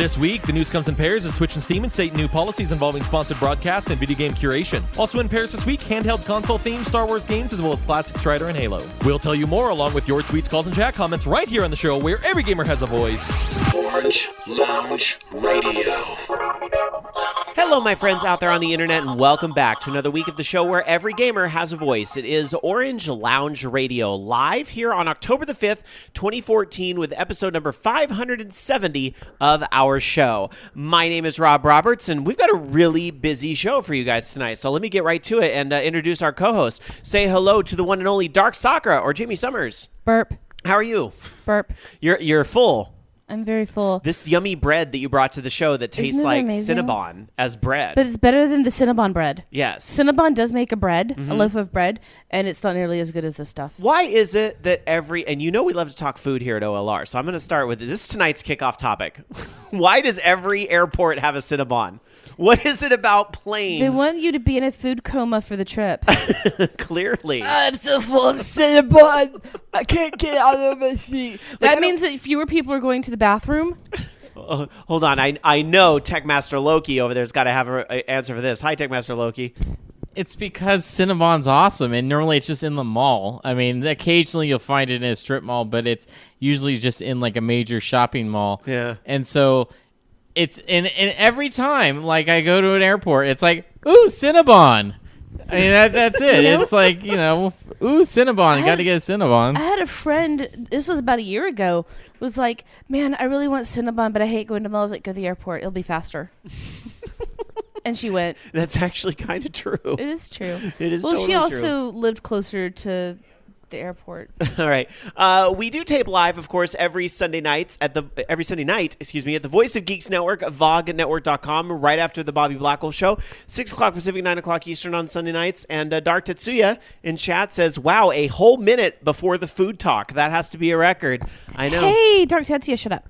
This week, the news comes in pairs as Twitch and Steam instate new policies involving sponsored broadcasts and video game curation. Also in pairs this week, handheld console themed Star Wars games as well as classic Strider and Halo. We'll tell you more along with your tweets, calls, and chat comments right here on the show where every gamer has a voice. Orange Lounge Radio. Hello, my friends out there on the internet, and welcome back to another week of the show where every gamer has a voice. It is Orange Lounge Radio, live here on October the 5th, 2014, with episode number 570 of our show. My name is Rob Roberts, and we've got a really busy show for you guys tonight, so let me get right to it and introduce our co-host. Say hello to the one and only Dark Sakura, or Jamie Summers. Burp. How are you? Burp. You're full. I'm very full. This yummy bread that you brought to the show that tastes like amazing? Cinnabon as bread. But it's better than the Cinnabon bread. Yes. Cinnabon does make a bread, a loaf of bread, and it's not nearly as good as this stuff. Why is it that and you know we love to talk food here at OLR, so I'm going to start with this is tonight's kickoff topic. Why does every airport have a Cinnabon? What is it about planes? They want you to be in a food coma for the trip. Clearly. I'm so full of Cinnabon. I can't get out of my seat. That means that fewer people are going to the bathroom. Hold on. I know Techmaster Loki over there's got to have an answer for this. Hi, Techmaster Loki. It's because Cinnabon's awesome, and normally it's just in the mall. I mean, occasionally you'll find it in a strip mall, but it's usually just in like a major shopping mall. Yeah. And so it's in every time, like I go to an airport, it's like, ooh, Cinnabon. I mean, that's it. It's like, ooh, Cinnabon. Got to get a Cinnabon. I had a friend, this was about a year ago, was like, man, I really want Cinnabon, but I hate going to malls. Like, go to the airport. It'll be faster. And she went. That's actually kind of true. It is true. It is well, totally she also lived closer to the airport. All right. We do tape live, of course, every Sunday night at the Voice of Geeks Network, vognetwork.com, right after the Bobby Blackwell show, 6 o'clock Pacific, 9 o'clock Eastern on Sunday nights. And Dark Tetsuya in chat says, wow, a whole minute before the food talk. That has to be a record. I know. Hey, Dark Tetsuya, shut up.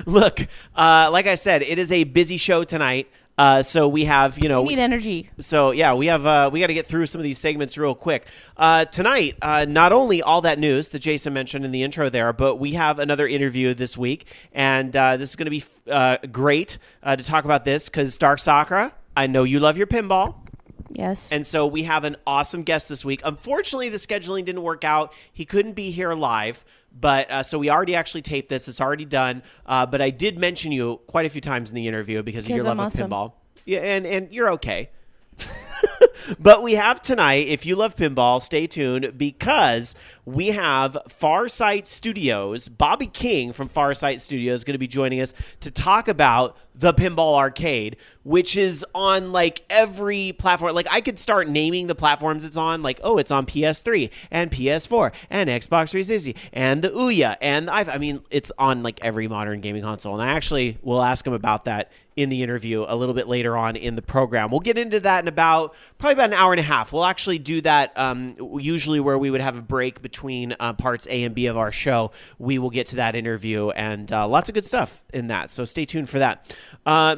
Look, like I said, it is a busy show tonight. So we have, we need energy. So yeah, we have, we got to get through some of these segments real quick. Tonight, not only all that news that Jason mentioned in the intro there, but we have another interview this week. And this is going to be great to talk about this because Dark Sakura, I know you love your pinball. Yes. And so we have an awesome guest this week. Unfortunately, the scheduling didn't work out. He couldn't be here live. But so we already actually taped this. It's already done. But I did mention you quite a few times in the interview because of your love of pinball. Yeah, and you're okay. But we have tonight, if you love pinball, stay tuned because we have FarSight Studios. Bobby King from FarSight Studios is going to be joining us to talk about the Pinball Arcade, which is on like every platform. Like I could start naming the platforms it's on. Like, oh, it's on PS3 and PS4 and Xbox 360 and the Ouya and the I mean, it's on like every modern gaming console. And I actually will ask him about that in the interview a little bit later on in the program. We'll get into that in probably about an hour and a half. We'll actually do that usually where we would have a break between parts A and B of our show. We will get to that interview and lots of good stuff in that. So stay tuned for that.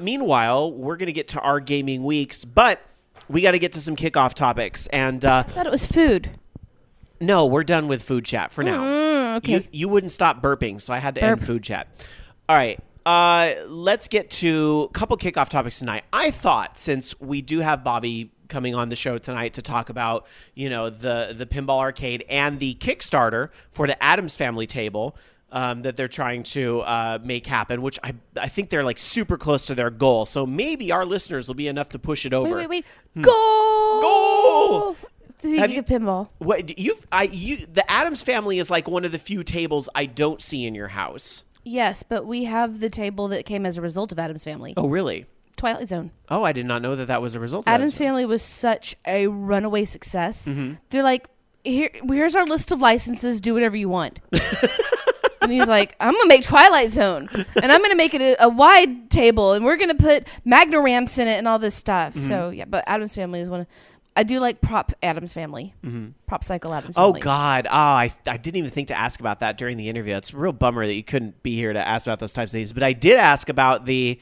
Meanwhile, we're going to get to our gaming weeks, but we got to get to some kickoff topics. And I thought it was food. No, we're done with food chat for now. Okay. You wouldn't stop burping, so I had to end food chat. All right. Let's get to a couple kickoff topics tonight. I thought since we do have Bobby coming on the show tonight to talk about, the Pinball Arcade and the Kickstarter for the Addams Family table that they're trying to make happen, which I think they're like super close to their goal. So maybe our listeners will be enough to push it over. Wait. Goal! Have you pinball? What the Addams Family is like one of the few tables I don't see in your house. Yes, but we have the table that came as a result of Addams Family. Oh, really? Twilight Zone. Oh, I did not know that was a result of Addams Family was such a runaway success. Mm-hmm. They're like, here's our list of licenses. Do whatever you want. And he's like, I'm going to make Twilight Zone. And I'm going to make it a wide table. And we're going to put Magna ramps in it and all this stuff. Mm-hmm. So, yeah, but Addams Family is one of... I do like Prop Addams Family. Mm-hmm. Prop Cycle Addams Family. Oh, God. I didn't even think to ask about that during the interview. It's a real bummer that you couldn't be here to ask about those types of things. But I did ask about the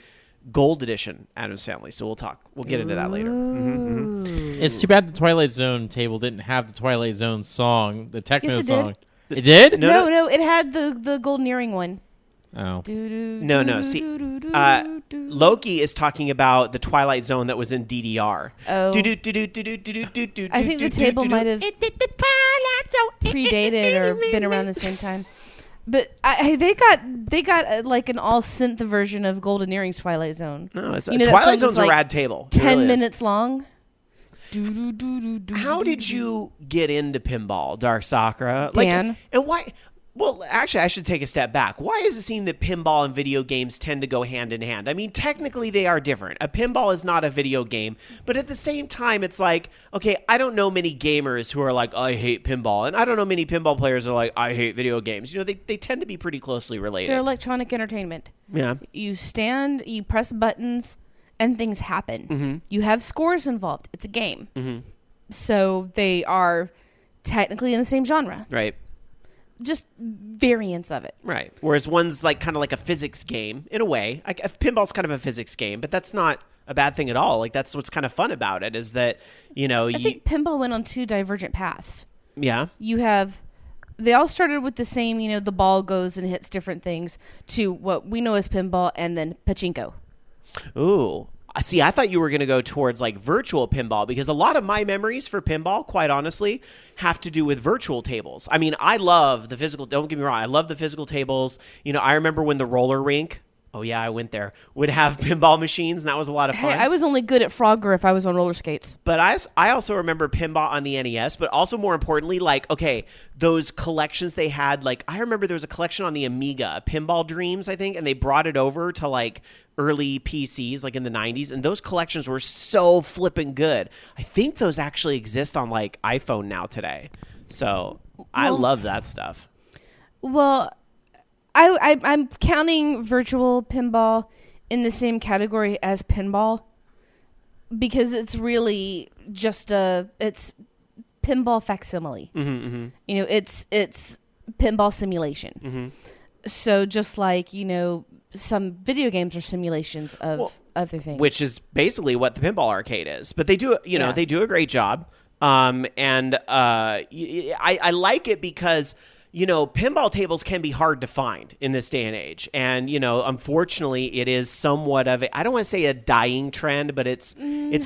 Gold Edition Addams Family. So we'll get into that later. Mm-hmm, mm-hmm. It's too bad the Twilight Zone table didn't have the Twilight Zone song, the techno yes, it song. Did. It did? No, it had the golden earring one. Oh. No. See, Loki is talking about the Twilight Zone that was in DDR. Oh. I think the table might have predated or been around the same time. But they got like an all synth version of Golden Earrings Twilight Zone. No, it's that Twilight song is Zone's like a rad table. It 10 really is. minutes long. How did you get into pinball, Dark Sakura? Dan? And why? Well, actually, I should take a step back. Why does it seem that pinball and video games tend to go hand in hand? I mean, technically, they are different. A pinball is not a video game, but at the same time, it's like, okay, I don't know many gamers who are like, I hate pinball, and I don't know many pinball players who are like, I hate video games. You know, they tend to be pretty closely related. They're electronic entertainment. Yeah. You stand, you press buttons, and things happen. Mm-hmm. You have scores involved. It's a game. Mm-hmm. So they are technically in the same genre. Right. Just variants of it. Right. Whereas one's like kind of like a physics game in a way. Pinball's kind of a physics game, but that's not a bad thing at all. Like that's what's kind of fun about it is that, you know, I think pinball went on two divergent paths. Yeah. They all started with the same, you know, the ball goes and hits different things to what we know as pinball and then pachinko. Ooh. See, I thought you were going to go towards like virtual pinball because a lot of my memories for pinball, quite honestly, have to do with virtual tables. I mean, I love the physical. Don't get me wrong. I love the physical tables. You know, I remember when the roller rink, oh yeah, I went there, would have pinball machines, and that was a lot of fun. Hey, I was only good at Frogger if I was on roller skates. But I also remember pinball on the NES, but also more importantly, like, okay, those collections they had, like, I remember there was a collection on the Amiga, Pinball Dreams, I think, and they brought it over to, like, early PCs, like in the 90s, and those collections were so flippin' good. I think those actually exist on, like, iPhone now today. So I love that stuff. Well, I'm counting virtual pinball in the same category as pinball because it's really just it's pinball facsimile. Mm-hmm, mm-hmm. You know, it's pinball simulation. Mm-hmm. So just like, you know, some video games are simulations of other things. Which is basically what the Pinball Arcade is. But they do, you know, they do a great job. And I like it because, you know, pinball tables can be hard to find in this day and age. And, you know, unfortunately, it is somewhat of a, I don't want to say a dying trend, but its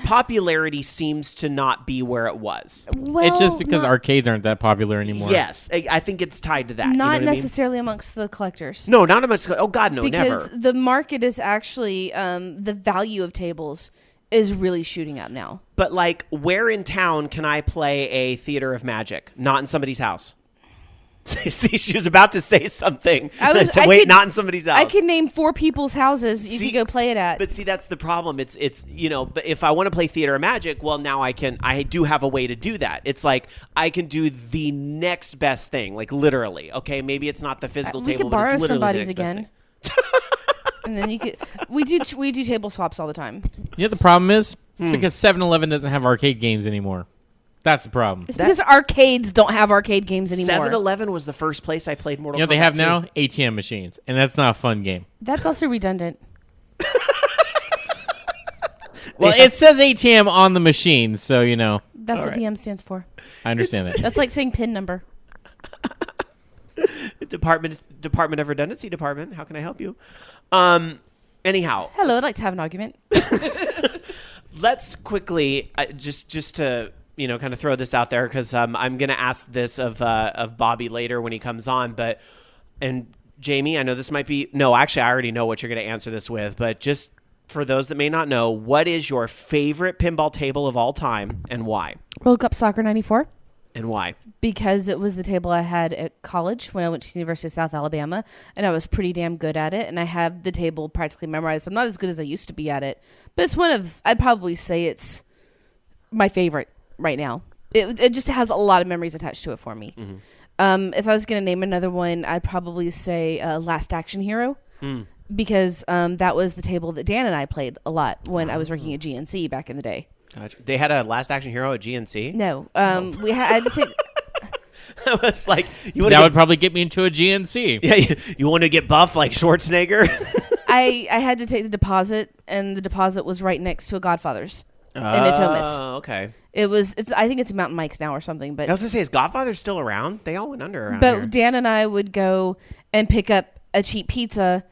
popularity seems to not be where it was. Well, It's just because arcades aren't that popular anymore. Yes, I think it's tied to that. Not you know necessarily amongst the collectors. No, not amongst, oh God, no, because never. the market is actually, the value of tables is really shooting up now. But like, where in town can I play a Theater of Magic? Not in somebody's house. See, she was about to say something. I said, wait, not in somebody's house. I can name 4 people's houses you could go play it at. But see, that's the problem. It's you know, but if I want to play Theater of Magic, well, now I do have a way to do that. It's like I can do the next best thing, like literally. Okay, maybe it's not the physical table, we could but borrow it's literally somebody's the next again. best thing. And then you could. We do table swaps all the time. You know what the problem is? It's because 7-Eleven doesn't have arcade games anymore. That's the problem. It's because arcades don't have arcade games anymore. 7-Eleven was the first place I played Mortal Kombat. You know what they have 2. now? ATM machines. And that's not a fun game. That's also redundant. Well, it says ATM on the machine, so, you know. That's All what right. the M stands for. I understand that. That's like saying PIN number. Department of Redundancy Department. How can I help you? Anyhow. Hello, I'd like to have an argument. Let's quickly just to kind of throw this out there because I'm going to ask this of Bobby later when he comes on. And Jamie, I know this might be actually I already know what you're going to answer this with, but just for those that may not know, what is your favorite pinball table of all time and why? World Cup Soccer 94. And why? Because it was the table I had at college when I went to the University of South Alabama, and I was pretty damn good at it, and I have the table practically memorized. I'm not as good as I used to be at it, but it's I'd probably say it's my favorite right now. It just has a lot of memories attached to it for me. Mm-hmm. If I was going to name another one, I'd probably say Last Action Hero, because that was the table that Dan and I played a lot when I was working at GNC back in the day. Gotcha. They had a Last Action Hero at GNC? No. I had to take... I was like, would probably get me into a GNC. Yeah, you want to get buff like Schwarzenegger? I had to take the deposit, and the deposit was right next to a Godfather's in Natomas. Oh, okay. I think it's Mountain Mike's now or something. But I was going to say, is Godfather still around? They all went under around But here. Dan and I would go and pick up a cheap pizza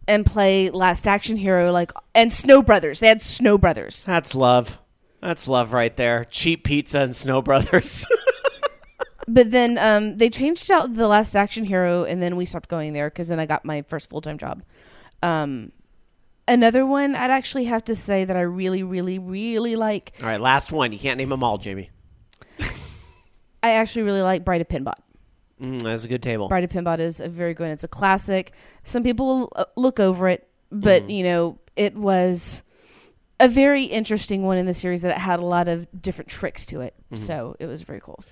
and play Last Action Hero, and Snow Brothers. They had Snow Brothers. That's love. That's love right there. Cheap pizza and Snow Brothers. But then they changed out the Last Action Hero, and then we stopped going there because then I got my first full-time job. Another one I'd actually have to say that I really, really, really like. All right, last one. You can't name them all, Jamie. I actually really like Bride of Pinbot. That's a good table. Bride of Pinbot is a very good. It's a classic. Some people look over it, but it was a very interesting one in the series that it had a lot of different tricks to it. So it was very cool.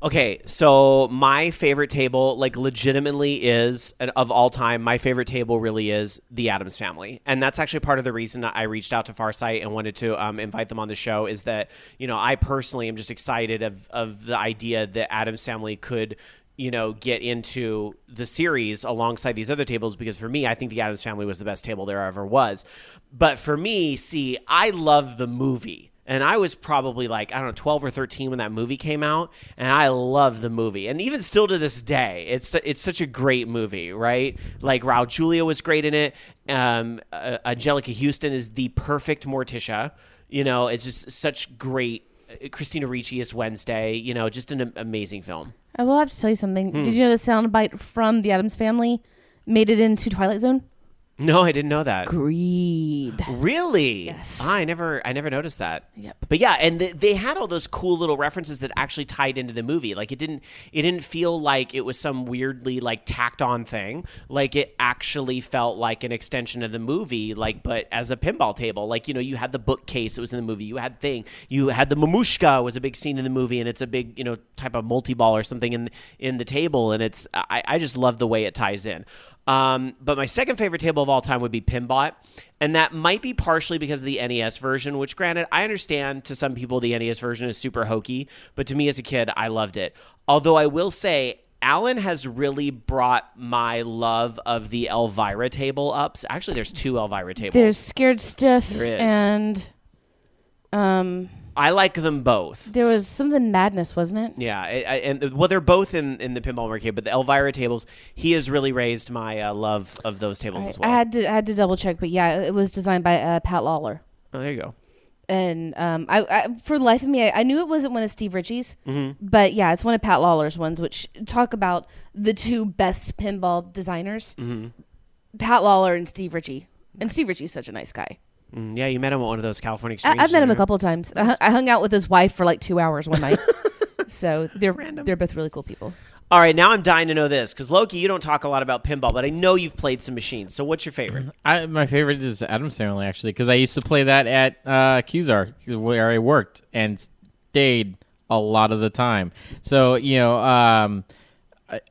Okay, so my favorite table, legitimately is, of all time, my favorite table really is the Addams Family. And that's actually part of the reason I reached out to FarSight and wanted to invite them on the show is that, I personally am just excited of the idea that Addams Family could, get into the series alongside these other tables, because for me, I think the Addams Family was the best table there ever was. But for me, I love the movie. And I was probably 12 or 13 when that movie came out, and I love the movie. And even still to this day, it's such a great movie, right? Raul Julia was great in it. Angelica Houston is the perfect Morticia. It's just such great. Christina Ricci is Wednesday. Just an amazing film. I will have to tell you something. Did you know the soundbite from the Addams Family made it into Twilight Zone? No, I didn't know that. Greed. Really? Yes. I never noticed that. Yep. But yeah, and they had all those cool little references that actually tied into the movie. It didn't feel like it was some weirdly tacked on thing. It actually felt like an extension of the movie. But as a pinball table. You had the bookcase that was in the movie. You had the mamushka was a big scene in the movie, and it's a big type of multi-ball or something in the table, and it's I just love the way it ties in. But my second favorite table of all time would be Pinbot, and that might be partially because of the NES version, which granted, I understand to some people the NES version is super hokey, but to me as a kid, I loved it. Although I will say, Alan has really brought my love of the Elvira table up. Actually, there's two Elvira tables. There's Scared Stiff there is. And I like them both. there was something Madness, wasn't it? Yeah, they're both in the Pinball Arcade, but the Elvira tables, he has really raised my love of those tables as well. I had to double check, but yeah, it was designed by Pat Lawler. Oh, there you go. And I for the life of me, I knew it wasn't one of Steve Ritchie's, but yeah, it's one of Pat Lawler's ones, which talk about the two best pinball designers, Pat Lawler and Steve Ritchie. And Steve Ritchie's such a nice guy. Yeah, you met him at one of those California Extremes. I've met him a couple of times. I hung out with his wife for 2 hours one night. So they're both really cool people. All right, now I'm dying to know this, because Loki, you don't talk a lot about pinball, but I know you've played some machines. So what's your favorite? My favorite is Addams Family, actually, because I used to play that at QZAR, where I worked, and stayed a lot of the time. So,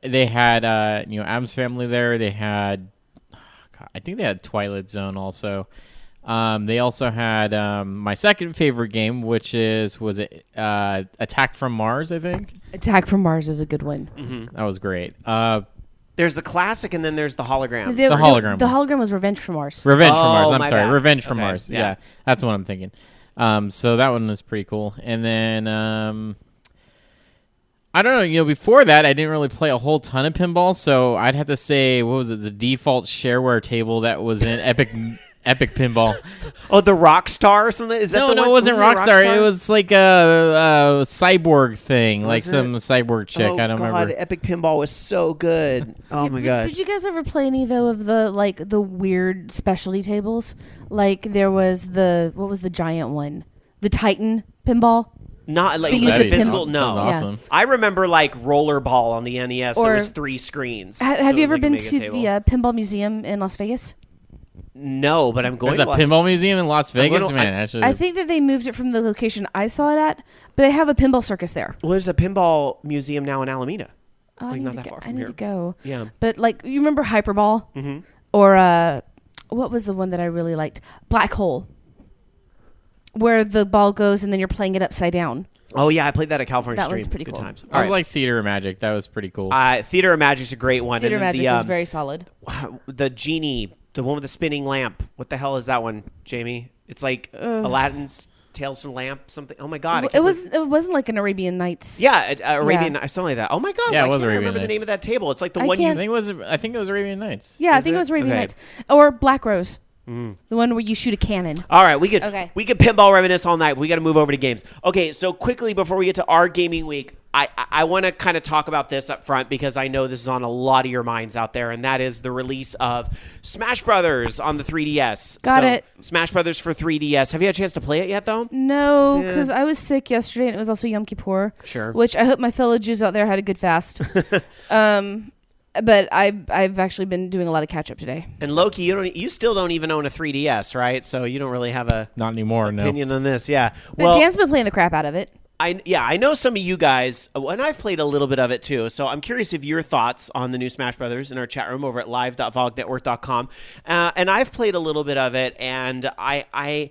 they had, Addams Family there. They had, I think they had Twilight Zone also. They also had my second favorite game, which was it Attack from Mars, I think? Attack from Mars is a good one. Mm-hmm. That was great. There's the classic, and then there's the hologram. The hologram. The hologram was Revenge from Mars. Revenge from Mars. I'm my sorry. bad. Revenge from Okay, Mars. yeah. Yeah, that's what I'm thinking. So that one was pretty cool. And then I don't know. Before that, I didn't really play a whole ton of pinball. So I'd have to say, what was it? The default shareware table that was in Epic Pinball. Oh, the Rockstar or something? Is that No, the one? it wasn't Rockstar. Rockstar? It was like a cyborg thing, Was some cyborg chick. Oh, I don't God, remember. Epic Pinball was so good. Oh, my God. Did you guys ever play any though of the weird specialty tables? There was what was the giant one? The Titan Pinball. Not They used the the physical, pinball. no. Sounds awesome. I remember Rollerball on the NES. Or- There was 3 screens. Have so it you was ever like a been mega to table. the Pinball Museum in Las Vegas? No, but I'm going There's a to Las pinball museum in Las Vegas, going to- man. Actually, I think that they moved it from the location I saw it at, but they have a pinball circus there. Well, there's a pinball museum now in Alameda. Oh, I not need, that to, far go, from I need here. to go. Yeah. But you remember Hyperball? Mm-hmm. Or what was the one that I really liked? Black Hole. Where the ball goes and then you're playing it upside down. Oh, yeah, I played that at California That Stream. one's pretty Good cool. times. I was like Theater of Magic. That was pretty cool. Theater of Magic's a great one. Theater And then Magic is very solid. the genie, the one with the spinning lamp. What the hell is that one, Jamie? It's like Aladdin's. Tales from Lamp, something. Oh my God. It wasn't like an Arabian Nights. Yeah, Arabian Nights, something like that. Oh my God. Yeah, I it was can't Arabian remember the Nights. name of that table. It's like the I one can't- I think it was Arabian Nights. Yeah, I Is think it? it was Arabian Okay. Nights. Or Black Rose. The one where you shoot a cannon. All right, we could pinball reminisce all night. We got to move over to games. Okay, so quickly before we get to our gaming week, I want to kind of talk about this up front because I know this is on a lot of your minds out there, and that is the release of Smash Brothers on the 3DS. Got it. Smash Brothers for 3DS. Have you had a chance to play it yet, though? No, because I was sick yesterday, and it was also Yom Kippur. Sure. Which I hope my fellow Jews out there had a good fast. But I've actually been doing a lot of catch up today. And Loki, you still don't even own a 3DS, right? So you don't really have a Not anymore. opinion on this. Yeah. But Dan's been playing the crap out of it. I know some of you guys, and I've played a little bit of it too. So I'm curious of your thoughts on the new Smash Brothers in our chat room over at live.vognetwork.com. And I've played a little bit of it, and I'm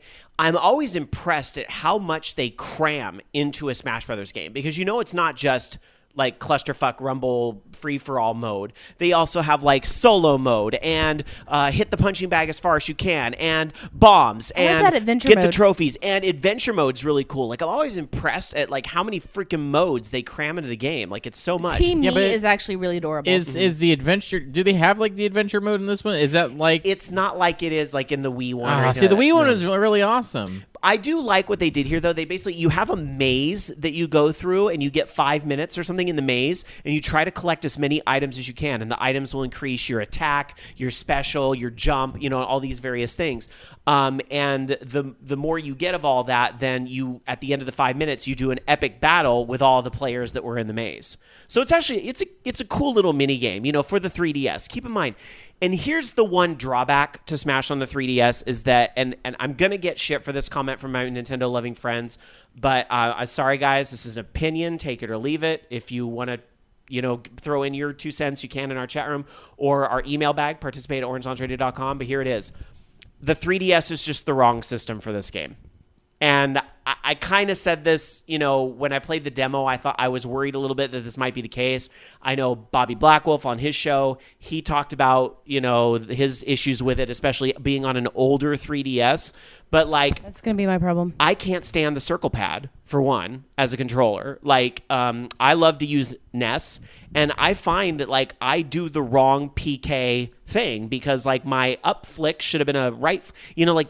always impressed at how much they cram into a Smash Brothers game, because it's not just like clusterfuck rumble free-for-all mode. They also have like solo mode and hit the punching bag as far as you can and bombs and that adventure get the mode. trophies, and adventure mode's really cool. Like I'm always impressed at like how many freaking modes they cram into the game. Like it's so much. Team Yeah, Meat but is actually really adorable. Is the adventure? Do they have like the adventure mode in this one? Is that like? It's not like it is like in the Wii one. or anything See, the like Wii that. one No. is really awesome. I do like what they did here, though. They basically, you have a maze that you go through, and you get 5 minutes or something in the maze, and you try to collect as many items as you can, and the items will increase your attack, your special, your jump, all these various things. And the more you get of all that, then you, at the end of the 5 minutes, you do an epic battle with all the players that were in the maze. So it's actually, it's a cool little mini game, for the 3DS. Keep in mind. And here's the one drawback to Smash on the 3DS is that, and I'm going to get shit for this comment from my Nintendo-loving friends, but sorry, guys, this is an opinion. Take it or leave it. If you want to, throw in your 2 cents, you can in our chat room or our email bag, participate at orangelaunchradio.com, but here it is. The 3DS is just the wrong system for this game. And I kind of said this, when I played the demo, I was worried a little bit that this might be the case. I know Bobby Blackwolf on his show, he talked about, his issues with it, especially being on an older 3DS. But that's going to be my problem. I can't stand the circle pad, for one, as a controller. I love to use NES, and I find that, I do the wrong PK thing because, my up flick should have been a right,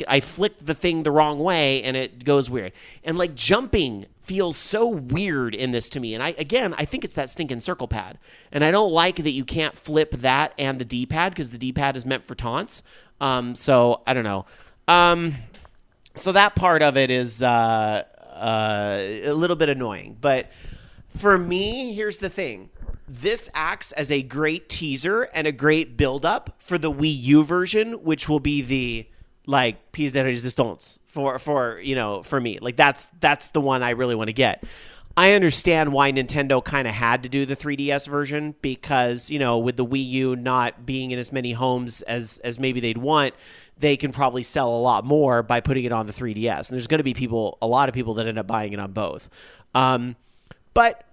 I flicked the thing the wrong way, and it goes weird. And, jumping feels so weird in this to me. And, I think it's that stinking circle pad. And I don't like that you can't flip that and the D-pad because the D-pad is meant for taunts. So, I don't know. So that part of it is a little bit annoying. But for me, here's the thing. This acts as a great teaser and a great build-up for the Wii U version, which will be the, piece de resistance for me. That's the one I really want to get. I understand why Nintendo kind of had to do the 3DS version because, with the Wii U not being in as many homes as maybe they'd want, they can probably sell a lot more by putting it on the 3DS. And there's going to be a lot of people that end up buying it on both. But,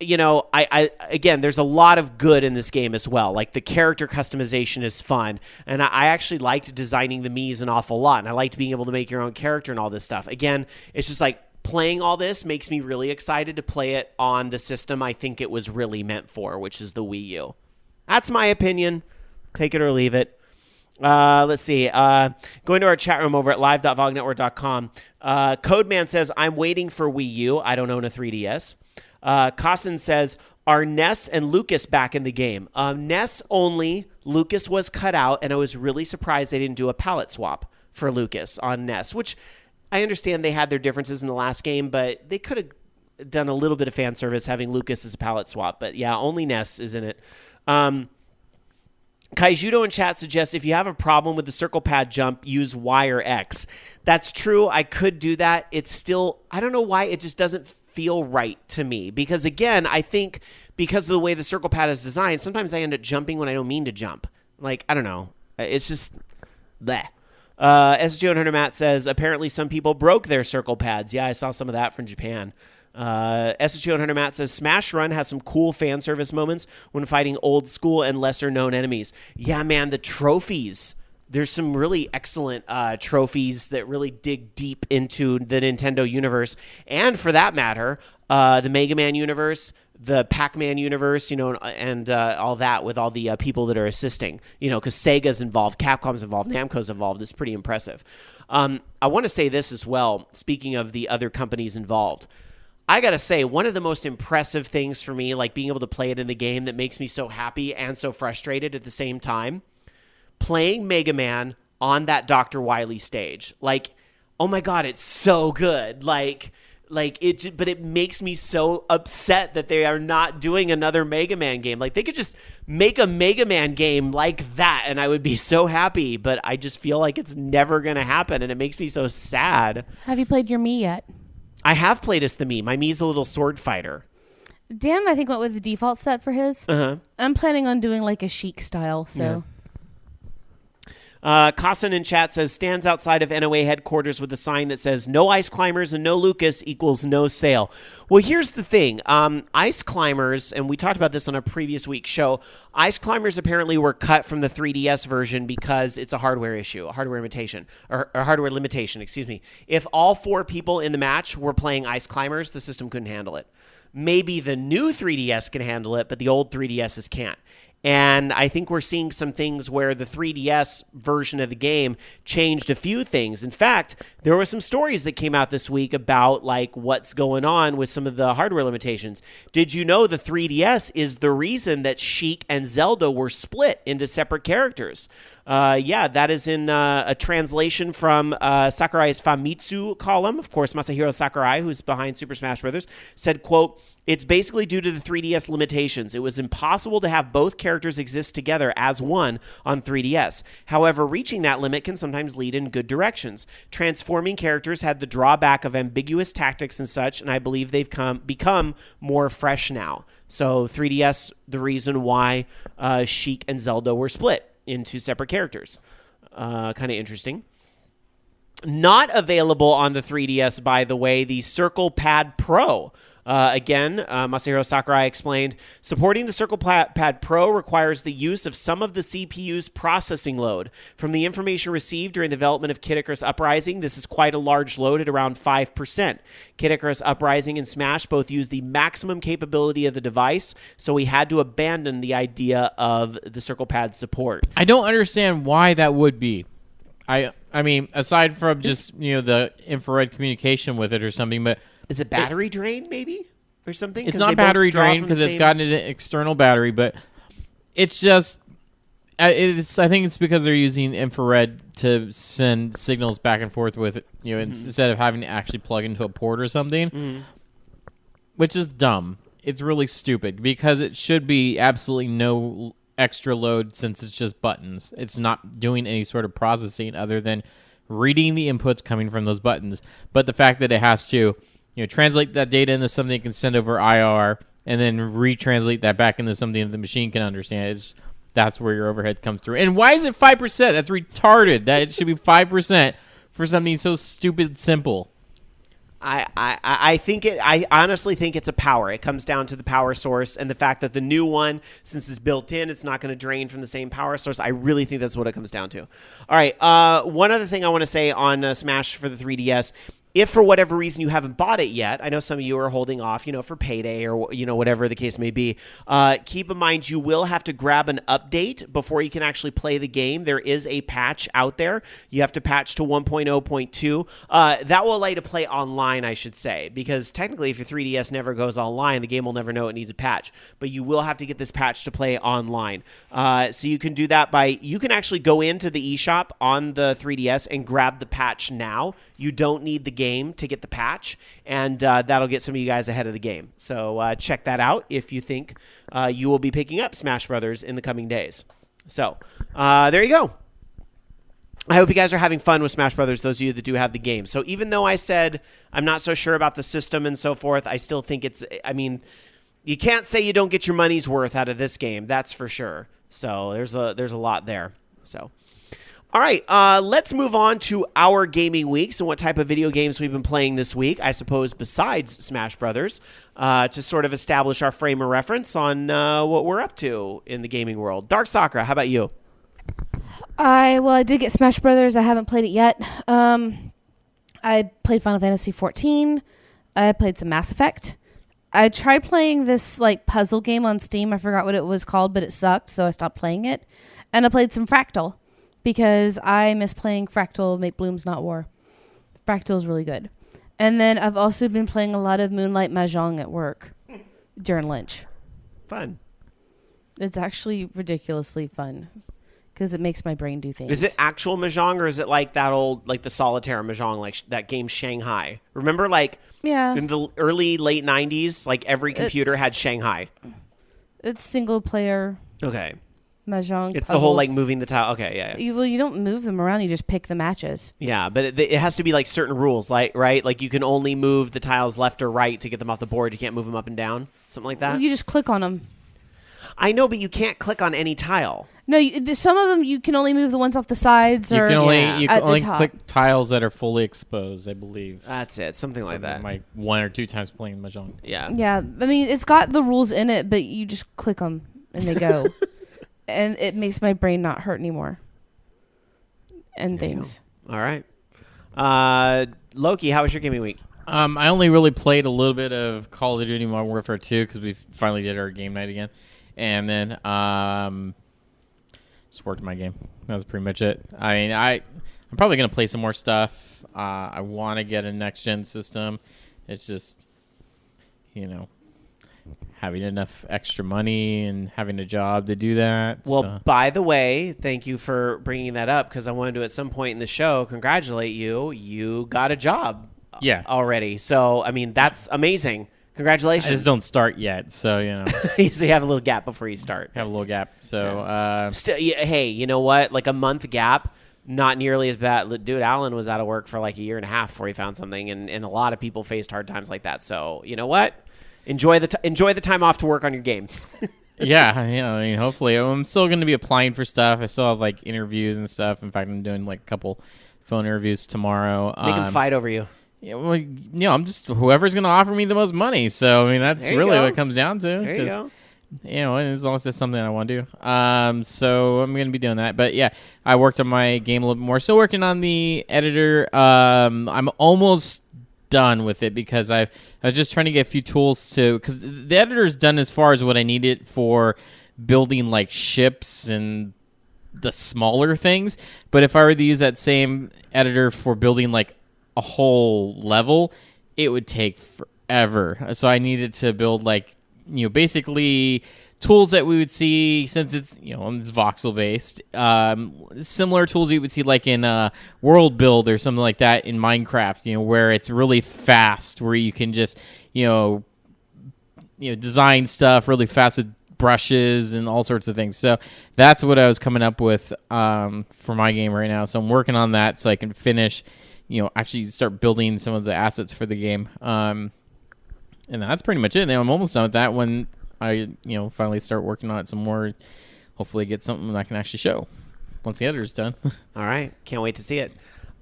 again, there's a lot of good in this game as well. The character customization is fun. And I actually liked designing the Miis an awful lot. And I liked being able to make your own character and all this stuff. Again, it's just playing all this makes me really excited to play it on the system I think it was really meant for, which is the Wii U. That's my opinion. Take it or leave it. Let's see. Going to our chat room over at live.vognetwork.com. Codeman says, I'm waiting for Wii U. I don't own a 3DS. Costin says, are Ness and Lucas back in the game? Ness only. Lucas was cut out, and I was really surprised they didn't do a palette swap for Lucas on Ness, which I understand they had their differences in the last game, but they could have done a little bit of fan service having Lucas as a palette swap. But yeah, only Ness is in it. Kaijudo in chat suggests if you have a problem with the circle pad jump, use Y or X. That's true. I could do that. It's still, I don't know why it just doesn't feel right to me. Because again, I think because of the way the circle pad is designed, sometimes I end up jumping when I don't mean to jump. I don't know. It's just bleh. SG100 Matt says, apparently some people broke their circle pads. Yeah, I saw some of that from Japan. SG100 Matt says, Smash Run has some cool fan service moments when fighting old school and lesser known enemies. Yeah, man, the trophies there's some really excellent trophies that really dig deep into the Nintendo universe, and for that matter, the Mega Man universe, the Pac-Man universe, and all that, with all the people that are assisting, because Sega's involved, Capcom's involved, Namco's involved. It's pretty impressive. I want to say this as well, speaking of the other companies involved. I got to say, one of the most impressive things for me, like being able to play it in the game that makes me so happy and so frustrated at the same time, playing Mega Man on that Dr. Wily stage. Like, oh my God, it's so good. But it makes me so upset that they are not doing another Mega Man game. Like, they could just make a Mega Man game like that, and I would be so happy, but I just feel like it's never going to happen, and it makes me so sad. Have you played your Mii yet? I have played as the Mii. My Mii's a little sword fighter. Dan, I think, went with the default set for his. Uh-huh. I'm planning on doing like a chic style, so... Yeah. Kassen in chat says, stands outside of NOA headquarters with a sign that says, no ice climbers and no Lucas equals no sale. Well, here's the thing. Ice climbers, and we talked about this on a previous week's show, ice climbers apparently were cut from the 3DS version because it's a hardware issue, a hardware limitation, or hardware limitation, excuse me. If all 4 people in the match were playing ice climbers, the system couldn't handle it. Maybe the new 3DS can handle it, but the old 3DSs can't. And I think we're seeing some things where the 3DS version of the game changed a few things. In fact, there were some stories that came out this week about like what's going on with some of the hardware limitations. Did you know the 3DS is the reason that Sheik and Zelda were split into separate characters? Yeah, that is in a translation from Sakurai's Famitsu column. Of course, Masahiro Sakurai, who's behind Super Smash Bros., said, quote, it's basically due to the 3DS limitations. It was impossible to have both characters exist together as one on 3DS. However, reaching that limit can sometimes lead in good directions. Transforming characters had the drawback of ambiguous tactics and such, and I believe they've become more fresh now. So 3DS, the reason why Sheik and Zelda were split into separate characters. Kind of interesting. Not available on the 3DS, by the way, the Circle Pad Pro. Again, Masahiro Sakurai explained, supporting the Circle Pad Pro requires the use of some of the CPU's processing load. From the information received during the development of Kid Icarus Uprising, this is quite a large load at around 5%. Kid Icarus Uprising and Smash both use the maximum capability of the device, so we had to abandon the idea of the Circle Pad support. I don't understand why that would be. I mean, aside from just, the infrared communication with it or something, but... Is it battery drain, maybe? Or something? It's not battery drain because it's got an external battery, but it's just... I think it's because they're using infrared to send signals back and forth with it, instead of having to actually plug into a port or something, which is dumb. It's really stupid because it should be absolutely no extra load since it's just buttons. It's not doing any sort of processing other than reading the inputs coming from those buttons. But the fact that it has to... translate that data into something it can send over IR and then retranslate that back into something that the machine can understand. That's where your overhead comes through. And why is it 5%? That's retarded. That it should be 5% for something so stupid simple. I honestly think it's a power. It comes down to the power source and the fact that the new one, since it's built in, it's not going to drain from the same power source. I really think that's what it comes down to. All right. One other thing I want to say on Smash for the 3DS. If for whatever reason you haven't bought it yet, I know some of you are holding off, for payday or, whatever the case may be. Keep in mind you will have to grab an update before you can actually play the game. There is a patch out there. You have to patch to 1.0.2. That will allow you to play online, I should say, because technically if your 3DS never goes online, the game will never know it needs a patch. But you will have to get this patch to play online. So you can do that you can actually go into the eShop on the 3DS and grab the patch now. You don't need the game to get the patch, and that'll get some of you guys ahead of the game. So check that out if you think you will be picking up Smash Brothers in the coming days. So there you go. I hope you guys are having fun with Smash Brothers, those of you that do have the game. So even though I said I'm not so sure about the system and so forth, I still think you can't say you don't get your money's worth out of this game, that's for sure. So there's a lot there. So all right, let's move on to our gaming weeks and what type of video games we've been playing this week, I suppose, besides Smash Brothers, to sort of establish our frame of reference on what we're up to in the gaming world. Dark Sakura, how about you? I did get Smash Brothers. I haven't played it yet. I played Final Fantasy 14. I played some Mass Effect. I tried playing this like puzzle game on Steam. I forgot what it was called, but it sucked, so I stopped playing it. And I played some Fractal because I miss playing Fractal Make Blooms Not War. Fractal is really good. And then I've also been playing a lot of Moonlight Mahjong at work during lunch. Fun. It's actually ridiculously fun because it makes my brain do things. Is it actual Mahjong or is it like that old, like the solitaire Mahjong, like that game Shanghai? Remember, like in the late 90s, like every computer had Shanghai. It's single player. Okay. Mahjong. It's puzzles. the whole like moving the tile. Okay, yeah. You don't move them around. You just pick the matches. Yeah, but it has to be like certain rules, like right? Like you can only move the tiles left or right to get them off the board. You can't move them up and down, something like that. You just click on them. I know, but you can't click on any tile. No, some of them you can only move the ones off the sides or you can only top. click tiles that are fully exposed, I believe. That's it, something like that. Like 1 or 2 times playing Mahjong. Yeah. Yeah, I mean it's got the rules in it, but you just click them and they go. And it makes my brain not hurt anymore. And things. All right. Loki, how was your gaming week? I only really played a little bit of Call of Duty Modern Warfare 2 because we finally did our game night again. And then just worked my game. That was pretty much it. I mean, I'm probably going to play some more stuff. I want to get a next-gen system. It's just, having enough extra money and having a job to do that. Well, by the way, thank you for bringing that up because I wanted to at some point in the show congratulate you. You got a job already. So, I mean, that's amazing. Congratulations. I just don't start yet, so, So you have a little gap before you start. Have a little gap. So, hey, you know what? Like a month gap, not nearly as bad. Dude, Alan was out of work for like a year and a half before he found something, and a lot of people faced hard times like that. So, you know what? Enjoy the time off to work on your game. Yeah, I mean, hopefully. I'm still going to be applying for stuff. I still have, like, interviews and stuff. In fact, I'm doing, like, a couple phone interviews tomorrow. Make them fight over you. Yeah, well, I'm just whoever's going to offer me the most money. So, I mean, that's really what it comes down to. There you go. As long as that's something I want to do. So I'm going to be doing that. But, yeah, I worked on my game a little bit more. Still working on the editor. I'm almost done with it because I was just trying to get a few tools because the editor's done as far as what I need it for building like ships and the smaller things. But if I were to use that same editor for building like a whole level, it would take forever. So I needed to build like, basically tools that we would see since it's, it's voxel based. Similar tools you would see like in World Build or something like that in Minecraft, where it's really fast, where you can just, design stuff really fast with brushes and all sorts of things. So that's what I was coming up with for my game right now. So I'm working on that so I can finish, actually start building some of the assets for the game. And that's pretty much it. Now I'm almost done with that when I, finally start working on it some more. Hopefully get something I can actually show once the editor's done. All right. Can't wait to see it.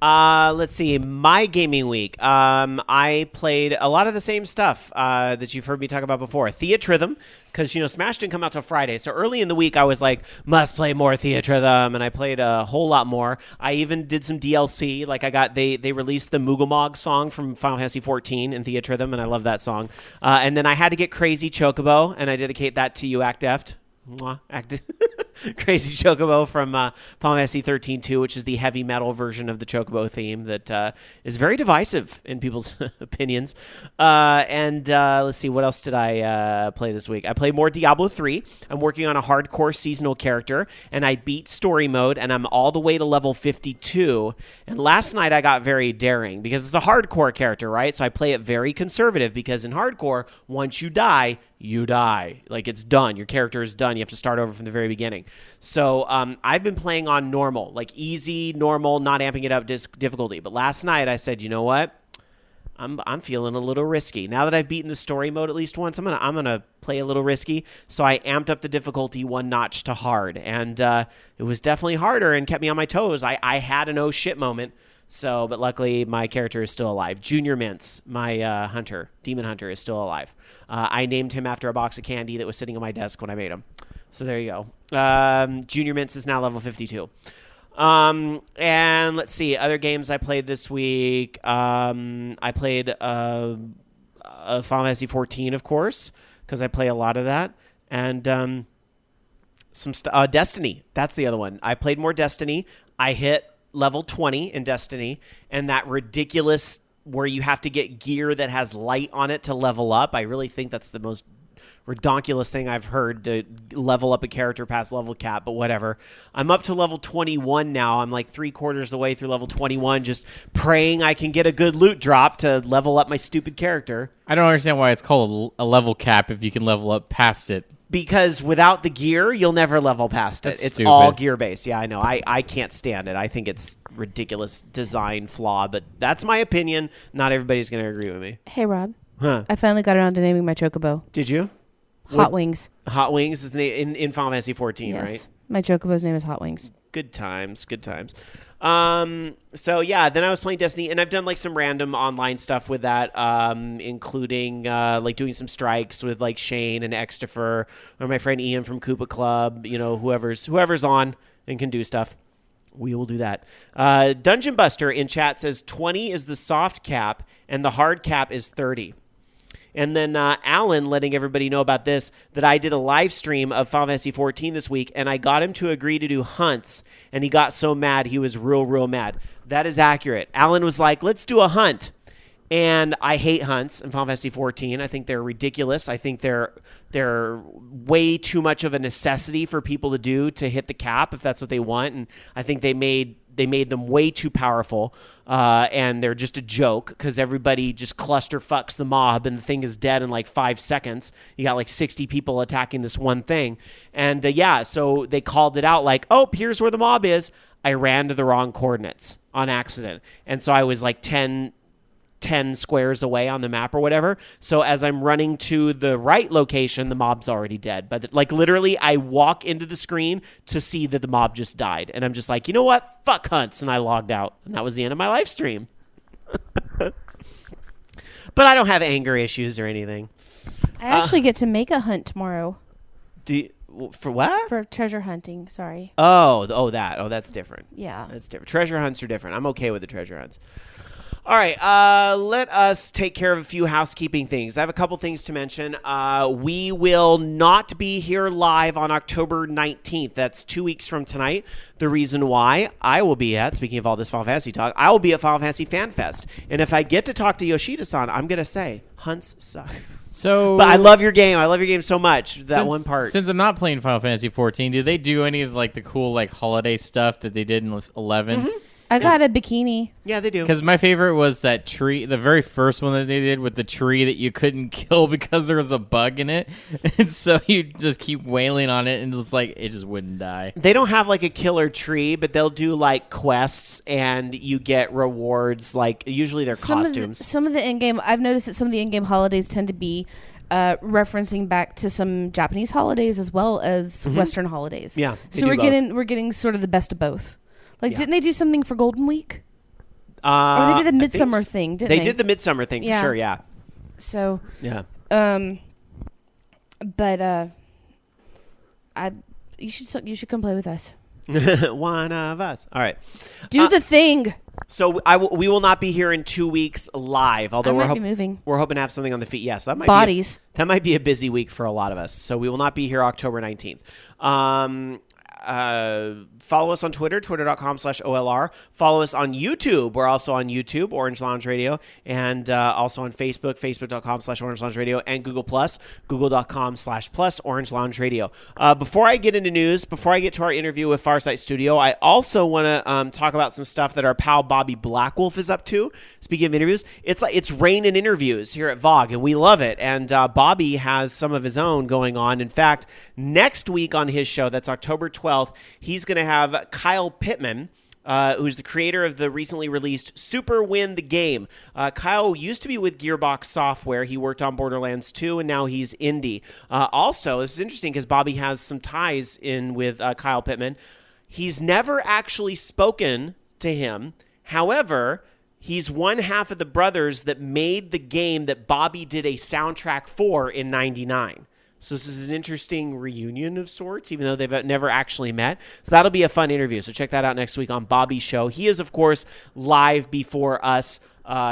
Let's see. My gaming week. I played a lot of the same stuff that you've heard me talk about before. Theatrhythm, because, Smash didn't come out till Friday. So early in the week, I was like, must play more Theatrhythm, and I played a whole lot more. I even did some DLC. Like they released the Moogamog song from Final Fantasy 14 in Theatrhythm, and I love that song. And then I had to get Crazy Chocobo, and I dedicate that to you, Act Eft. Crazy Chocobo from Final Fantasy 13-2, which is the heavy metal version of the Chocobo theme that is very divisive in people's opinions. And let's see, what else did I play this week? I played more Diablo 3. I'm working on a hardcore seasonal character, and I beat story mode, and I'm all the way to level 52. And last night I got very daring because it's a hardcore character, right? So I play it very conservative because in hardcore, once you die, you die. Like, it's done. Your character is done. You have to start over from the very beginning. So I've been playing on normal, like easy, normal, not amping it up difficulty. But last night I said, you know what? I'm feeling a little risky. Now that I've beaten the story mode at least once, I'm gonna play a little risky. So I amped up the difficulty one notch to hard. And it was definitely harder and kept me on my toes. I had an oh shit moment. So, but luckily my character is still alive. Junior Mints, my hunter, demon hunter, is still alive. I named him after a box of candy that was sitting on my desk when I made him. So there you go. Junior Mints is now level 52. And let's see, other games I played this week. I played Final Fantasy 14, of course, because I play a lot of that. And Destiny. That's the other one. I played more Destiny. I hit level 20 in Destiny, and that ridiculous where you have to get gear that has light on it to level up. I really think that's the most redonkulous thing I've heard, to level up a character past level cap, but whatever. I'm up to level 21 now. I'm like 3/4 of the way through level 21, just praying I can get a good loot drop to level up my stupid character. I don't understand why it's called a level cap if you can level up past it. Because without the gear, you'll never level past it. That's It's stupid. all gear-based. Yeah, I know. I can't stand it. I think it's ridiculous design flaw, but that's my opinion. Not everybody's going to agree with me. Hey, Rob. Huh. I finally got around to naming my chocobo. Did you? Hot Wings. Hot Wings is in Final Fantasy 14, Yes. right? My chocobo's name is Hot Wings. Good times. So yeah, then I was playing Destiny, and I've done like some random online stuff with that, including like doing some strikes with like Shane and Extifer, or my friend Ian from Koopa Club. You know, whoever's on and can do stuff, we will do that. Dungeon Buster in chat says 20 is the soft cap, and the hard cap is 30. And then Alan letting everybody know about this, that I did a live stream of Final Fantasy 14 this week, and I got him to agree to do hunts, and he got so mad. He was real mad. That is accurate. Alan was like, let's do a hunt. And I hate hunts in Final Fantasy 14. I think they're ridiculous. I think they're way too much of a necessity for people to do to hit the cap if that's what they want. And I think they made them way too powerful, and they're just a joke because everybody just cluster fucks the mob, and the thing is dead in like 5 seconds. You got like 60 people attacking this one thing. And so they called it out like, oh, here's where the mob is. I ran to the wrong coordinates on accident. And so I was like 10 squares away on the map or whatever. So as I'm running to the right location, the mob's already dead. But like literally I walk into the screen to see that the mob just died. And I'm just like, you know what? Fuck hunts. And I logged out. And that was the end of my live stream. But I don't have anger issues or anything. I actually get to make a hunt tomorrow. For what? For treasure hunting, sorry. That's different. Yeah. That's different. Treasure hunts are different. I'm okay with the treasure hunts. All right, let us take care of a few housekeeping things. I have a couple things to mention. We will not be here live on October 19th. That's 2 weeks from tonight. The reason why I will be at, speaking of all this Final Fantasy talk, I will be at Final Fantasy Fan Fest. And if I get to talk to Yoshida-san, I'm going to say, hunts suck. But I love your game. I love your game so much. One part. Since I'm not playing Final Fantasy 14, do they do any of like the cool like holiday stuff that they did in 11? Mm-hmm. I got a bikini. Yeah, they do. Because my favorite was that tree, the very first one that they did with the tree that you couldn't kill because there was a bug in it. And so you just keep wailing on it and it's like, it just wouldn't die. They don't have like a killer tree, but they'll do like quests and you get rewards. Like usually they're costumes. Some of the in-game, I've noticed that some of the in-game holidays tend to be referencing back to some Japanese holidays as well as Western holidays. Yeah. So we're getting sort of the best of both. Like, didn't they do something for Golden Week? Or they did the Midsummer thing, didn't they? They did the Midsummer thing, for sure, yeah. So, yeah. But you should come play with us. One of us. All right. Do the thing. So we will not be here in 2 weeks live, although we're moving. We're hoping to have something on the feet. Yes, that might Bodies. that might be a busy week for a lot of us. So we will not be here October 19th. Follow us on Twitter, twitter.com/OLR. Follow us on YouTube. We're also on YouTube, Orange Lounge Radio, and also on Facebook, facebook.com/Orange Lounge Radio, and Google+, google.com/+ Orange Lounge Radio. Before I get into news, before I get to our interview with FarSight Studio, I also want to talk about some stuff that our pal Bobby Blackwolf is up to. Speaking of interviews, it's raining interviews here at VOG, and we love it. And Bobby has some of his own going on. In fact, next week on his show, that's October 12th, he's going to have Kyle Pittman, who's the creator of the recently released Super Win the Game. Kyle used to be with Gearbox Software. He worked on Borderlands 2, and now he's indie. Also, this is interesting because Bobby has some ties in with Kyle Pittman. He's never actually spoken to him. However, he's one half of the brothers that made the game that Bobby did a soundtrack for in '99. So this is an interesting reunion of sorts, even though they've never actually met. So that'll be a fun interview. So check that out next week on Bobby's show. He is, of course, live before us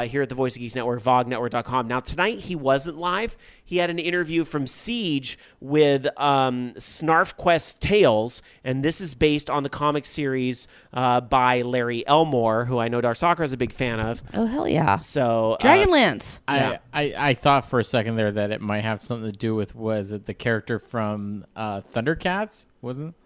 here at the Voice of Geeks Network, vognetwork.com. Now, tonight he wasn't live. He had an interview from Siege with SnarfQuest Tales, and this is based on the comic series by Larry Elmore, who I know Darsakra is a big fan of. Oh, hell yeah. So Dragonlance. I thought for a second there that it might have something to do with, was it the character from Thundercats? Wasn't it?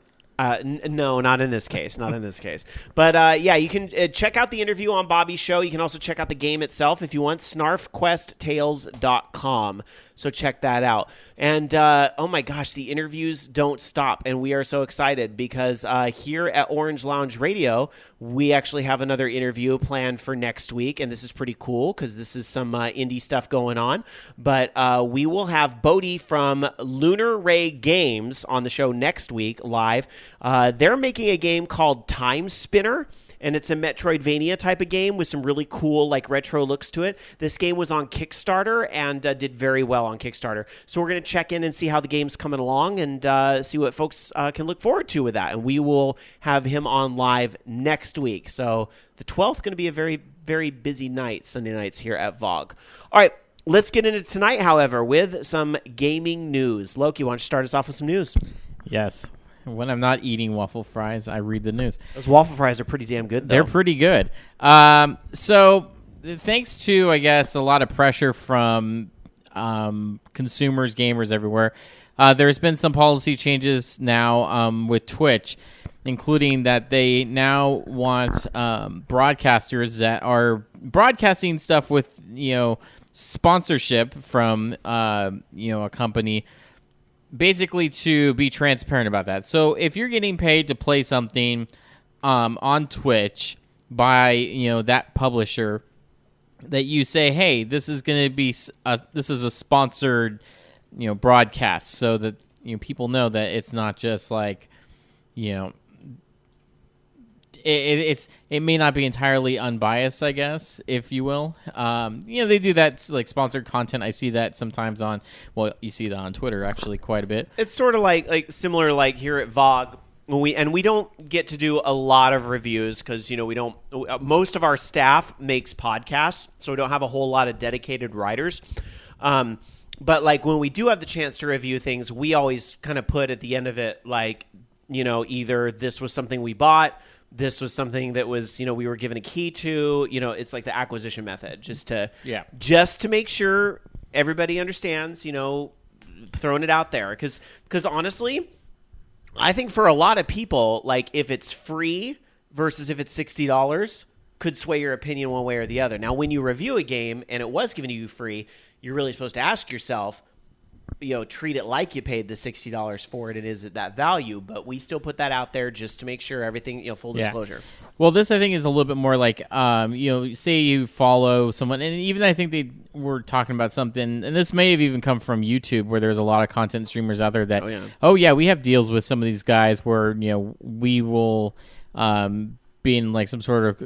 No, not in this case. Not in this case. But yeah, you can check out the interview on Bobby's show. You can also check out the game itself if you want. snarfquesttales.com. So check that out. And oh my gosh, the interviews don't stop. And we are so excited because here at Orange Lounge Radio, we actually have another interview planned for next week. And this is pretty cool because this is some indie stuff going on. But we will have Bodhi from Lunar Ray Games on the show next week live. They're making a game called Time Spinner. And it's a Metroidvania type of game with some really cool, like, retro looks to it. This game was on Kickstarter and did very well on Kickstarter. So we're going to check in and see how the game's coming along and see what folks can look forward to with that. And we will have him on live next week. So the 12th going to be a very, very busy night, Sunday nights here at VOG. All right, let's get into tonight, however, with some gaming news. Loki, why don't you start us off with some news? Yes. When I'm not eating waffle fries, I read the news. Those waffle fries are pretty damn good, though. They're pretty good. So thanks to, I guess, a lot of pressure from consumers, gamers everywhere, there's been some policy changes now with Twitch, including that they now want broadcasters that are broadcasting stuff with, sponsorship from, a company, basically to be transparent about that. So if you're getting paid to play something on Twitch by that publisher, that you say, hey, this is going to be this is a sponsored broadcast, so that people know that it's not just like it may not be entirely unbiased, I guess, if you will. They do that, like, sponsored content. I see that sometimes you see that on Twitter, actually, quite a bit. It's sort of like similar, like here at VOG, we don't get to do a lot of reviews because, we don't, most of our staff makes podcasts, so we don't have a whole lot of dedicated writers. But, like, when we do have the chance to review things, we always kind of put at the end of it, like, either this was something we bought, this was something that was, we were given a key to, it's like the acquisition method, just to make sure everybody understands, throwing it out there. Because honestly, I think for a lot of people, like, if it's free versus if it's $60 could sway your opinion one way or the other. Now, when you review a game and it was given to you free, you're really supposed to ask yourself, treat it like you paid the $60 for it. And is it that value? But we still put that out there just to make sure everything, full disclosure. Well, this, I think, is a little bit more like, say you follow someone, and even I think they were talking about something, and this may have even come from YouTube, where there's a lot of content streamers out there that, we have deals with some of these guys where, we will be in like some sort of,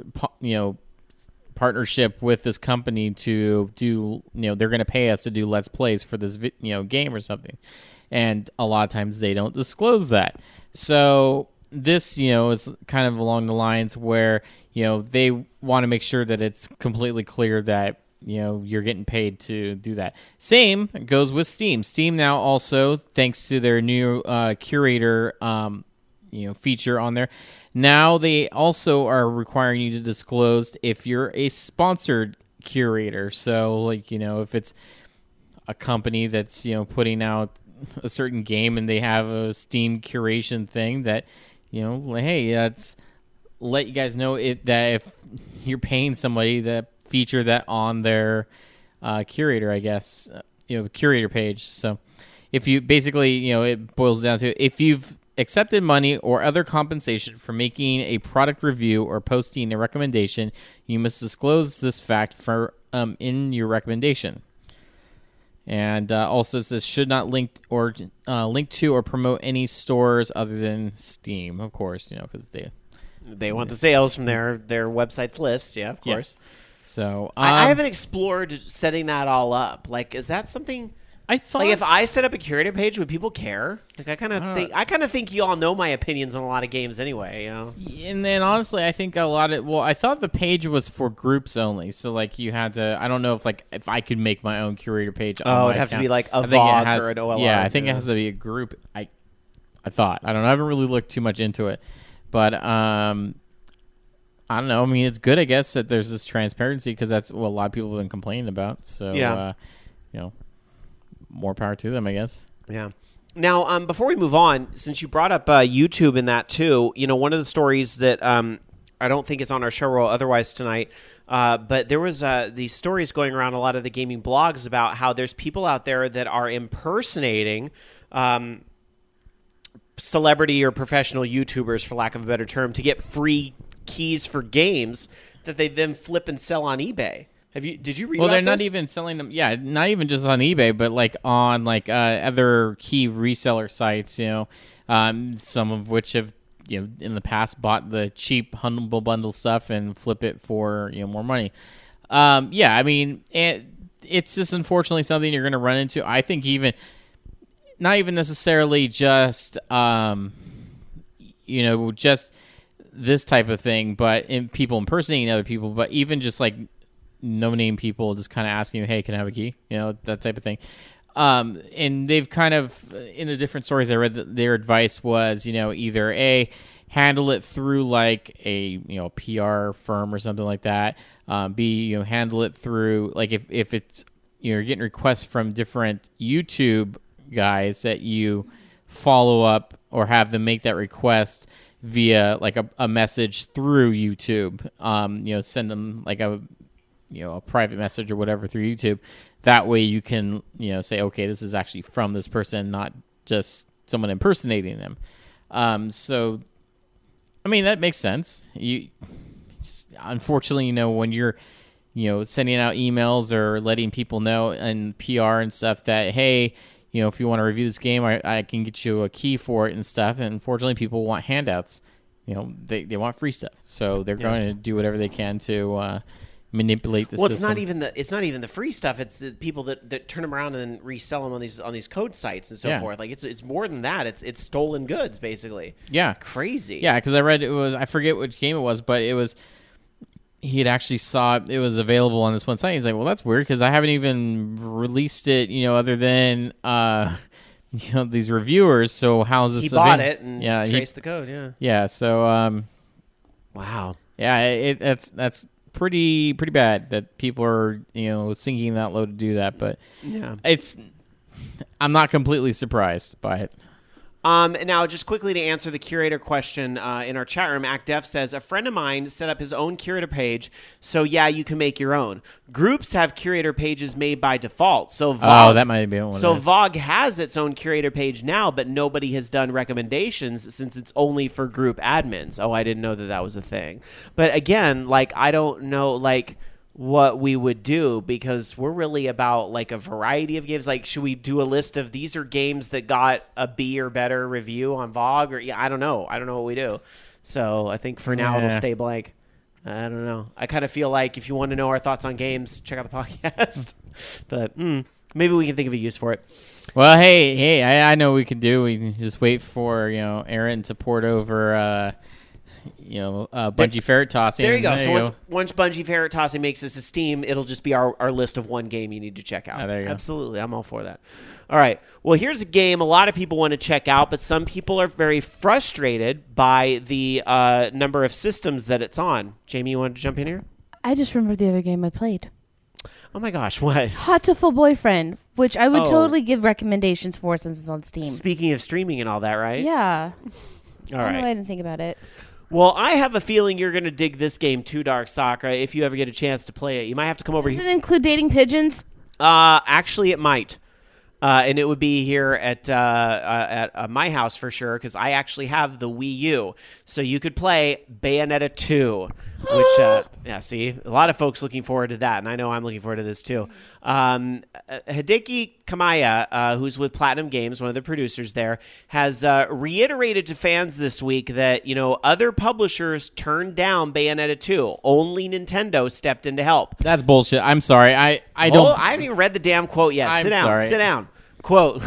partnership with this company to do, they're going to pay us to do Let's Plays for this, game or something. And a lot of times they don't disclose that. So this, is kind of along the lines where, they want to make sure that it's completely clear that, you're getting paid to do that. Same goes with Steam. Steam now also, thanks to their new curator, feature on there, now they also are requiring you to disclose if you're a sponsored curator. So, like, if it's a company that's, putting out a certain game and they have a Steam curation thing that, hey, that's let you guys know that if you're paying somebody to feature that on their curator, I guess, curator page. So if you basically, it boils down to if you've accepted money or other compensation for making a product review or posting a recommendation, you must disclose this fact for in your recommendation. And also it says should not link to or promote any stores other than Steam, of course, because they want the sales from their website's list. Yeah, of course. Yeah. So I haven't explored setting that all up. Like, is that something? I thought, like, if I set up a curator page, would people care? Like, I kind of think you all know my opinions on a lot of games anyway. You know. And then honestly, I think a lot of I thought the page was for groups only. So like you had to. I don't know if I could make my own curator page. Oh, it'd have to be like a VOG or an OLR. Yeah, I think it has to be a group. I thought. I don't know. I haven't really looked too much into it, but I don't know. I mean, it's good, I guess, that there's this transparency because that's what a lot of people have been complaining about. So yeah, more power to them, I guess. Yeah. Now, before we move on, since you brought up YouTube in that too, one of the stories that I don't think is on our show roll otherwise tonight, but there was these stories going around a lot of the gaming blogs about how there's people out there that are impersonating celebrity or professional YouTubers, for lack of a better term, to get free keys for games that they then flip and sell on eBay. Did you read? Well, about they're this? not even selling them. Yeah, not even just on eBay, but like on other key reseller sites. Some of which have in the past bought the cheap Humble Bundle stuff and flip it for more money. I mean, it's just unfortunately something you're going to run into. I think even not even necessarily just just this type of thing, but in people impersonating other people, but even just like no-name people just kind of asking you, hey, can I have a key? That type of thing. And they've kind of, in the different stories I read, their advice was, either A, handle it through like a, PR firm or something like that. B, handle it through, like if it's, you're getting requests from different YouTube guys that you follow up or have them make that request via like a message through YouTube. Send them like a private message or whatever through YouTube. That way you can, say, okay, this is actually from this person, not just someone impersonating them. So, I mean, that makes sense. Unfortunately, when you're, sending out emails or letting people know and PR and stuff that, hey, if you want to review this game, I can get you a key for it and stuff. And unfortunately, people want handouts. They want free stuff. So they're going to do whatever they can to manipulate the system. It's not even the free stuff. It's the people that turn them around and resell them on these code sites and so forth. Like it's more than that. It's stolen goods basically. Yeah, crazy. Yeah, because I read I forget which game it was, but it was he had actually saw it was available on this one site. He's like, well, that's weird because I haven't even released it. Other than these reviewers. So how's this? He bought it and traced the code. Yeah. Yeah. So wow. Yeah, that's pretty bad that people are sinking that low to do that, but I'm not completely surprised by it. Now, just quickly to answer the curator question in our chat room, ActDef says, a friend of mine set up his own curator page, so yeah, you can make your own. Groups have curator pages made by default. So VOG, that might be one. So VOG has its own curator page now, but nobody has done recommendations since it's only for group admins. Oh, I didn't know that was a thing. But again, I don't know, what we would do because we're really about a variety of games. Should we do a list of these are games that got a B or better review on VOG? Or I don't know what we do. So I think for now it'll stay blank. I don't know. I kind of feel like if you want to know our thoughts on games, check out the podcast. But maybe we can think of a use for it. Well, hey, I know what we can do. We can just wait for Aaron to port over. Bungee ferret tossing. There you go. So once Bungee ferret tossing makes this a Steam, it'll just be our list of one game you need to check out. There you go. Absolutely. I'm all for that. All right. Well, here's a game a lot of people want to check out, but some people are very frustrated by the number of systems that it's on. Jamie, you want to jump in here? I just remembered the other game I played. Oh my gosh, what? Hatoful Boyfriend, which I would totally give recommendations for since it's on Steam. Speaking of streaming and all that, right? Yeah. All right. I know I didn't think about it. Well, I have a feeling you're going to dig this game too, Dark Sakura, if you ever get a chance to play it. You might have to come over here. Does it include dating pigeons? Actually, it might. And it would be here at my house for sure, because I actually have the Wii U. So you could play Bayonetta 2, which, see, a lot of folks looking forward to that, and I know I'm looking forward to this too. Hideki Kamiya, who's with Platinum Games, one of the producers there, has reiterated to fans this week that, other publishers turned down Bayonetta 2. Only Nintendo stepped in to help. That's bullshit. I'm sorry. I don't. I haven't even read the damn quote yet. I'm Sit down. sorry. Sit down. Quote,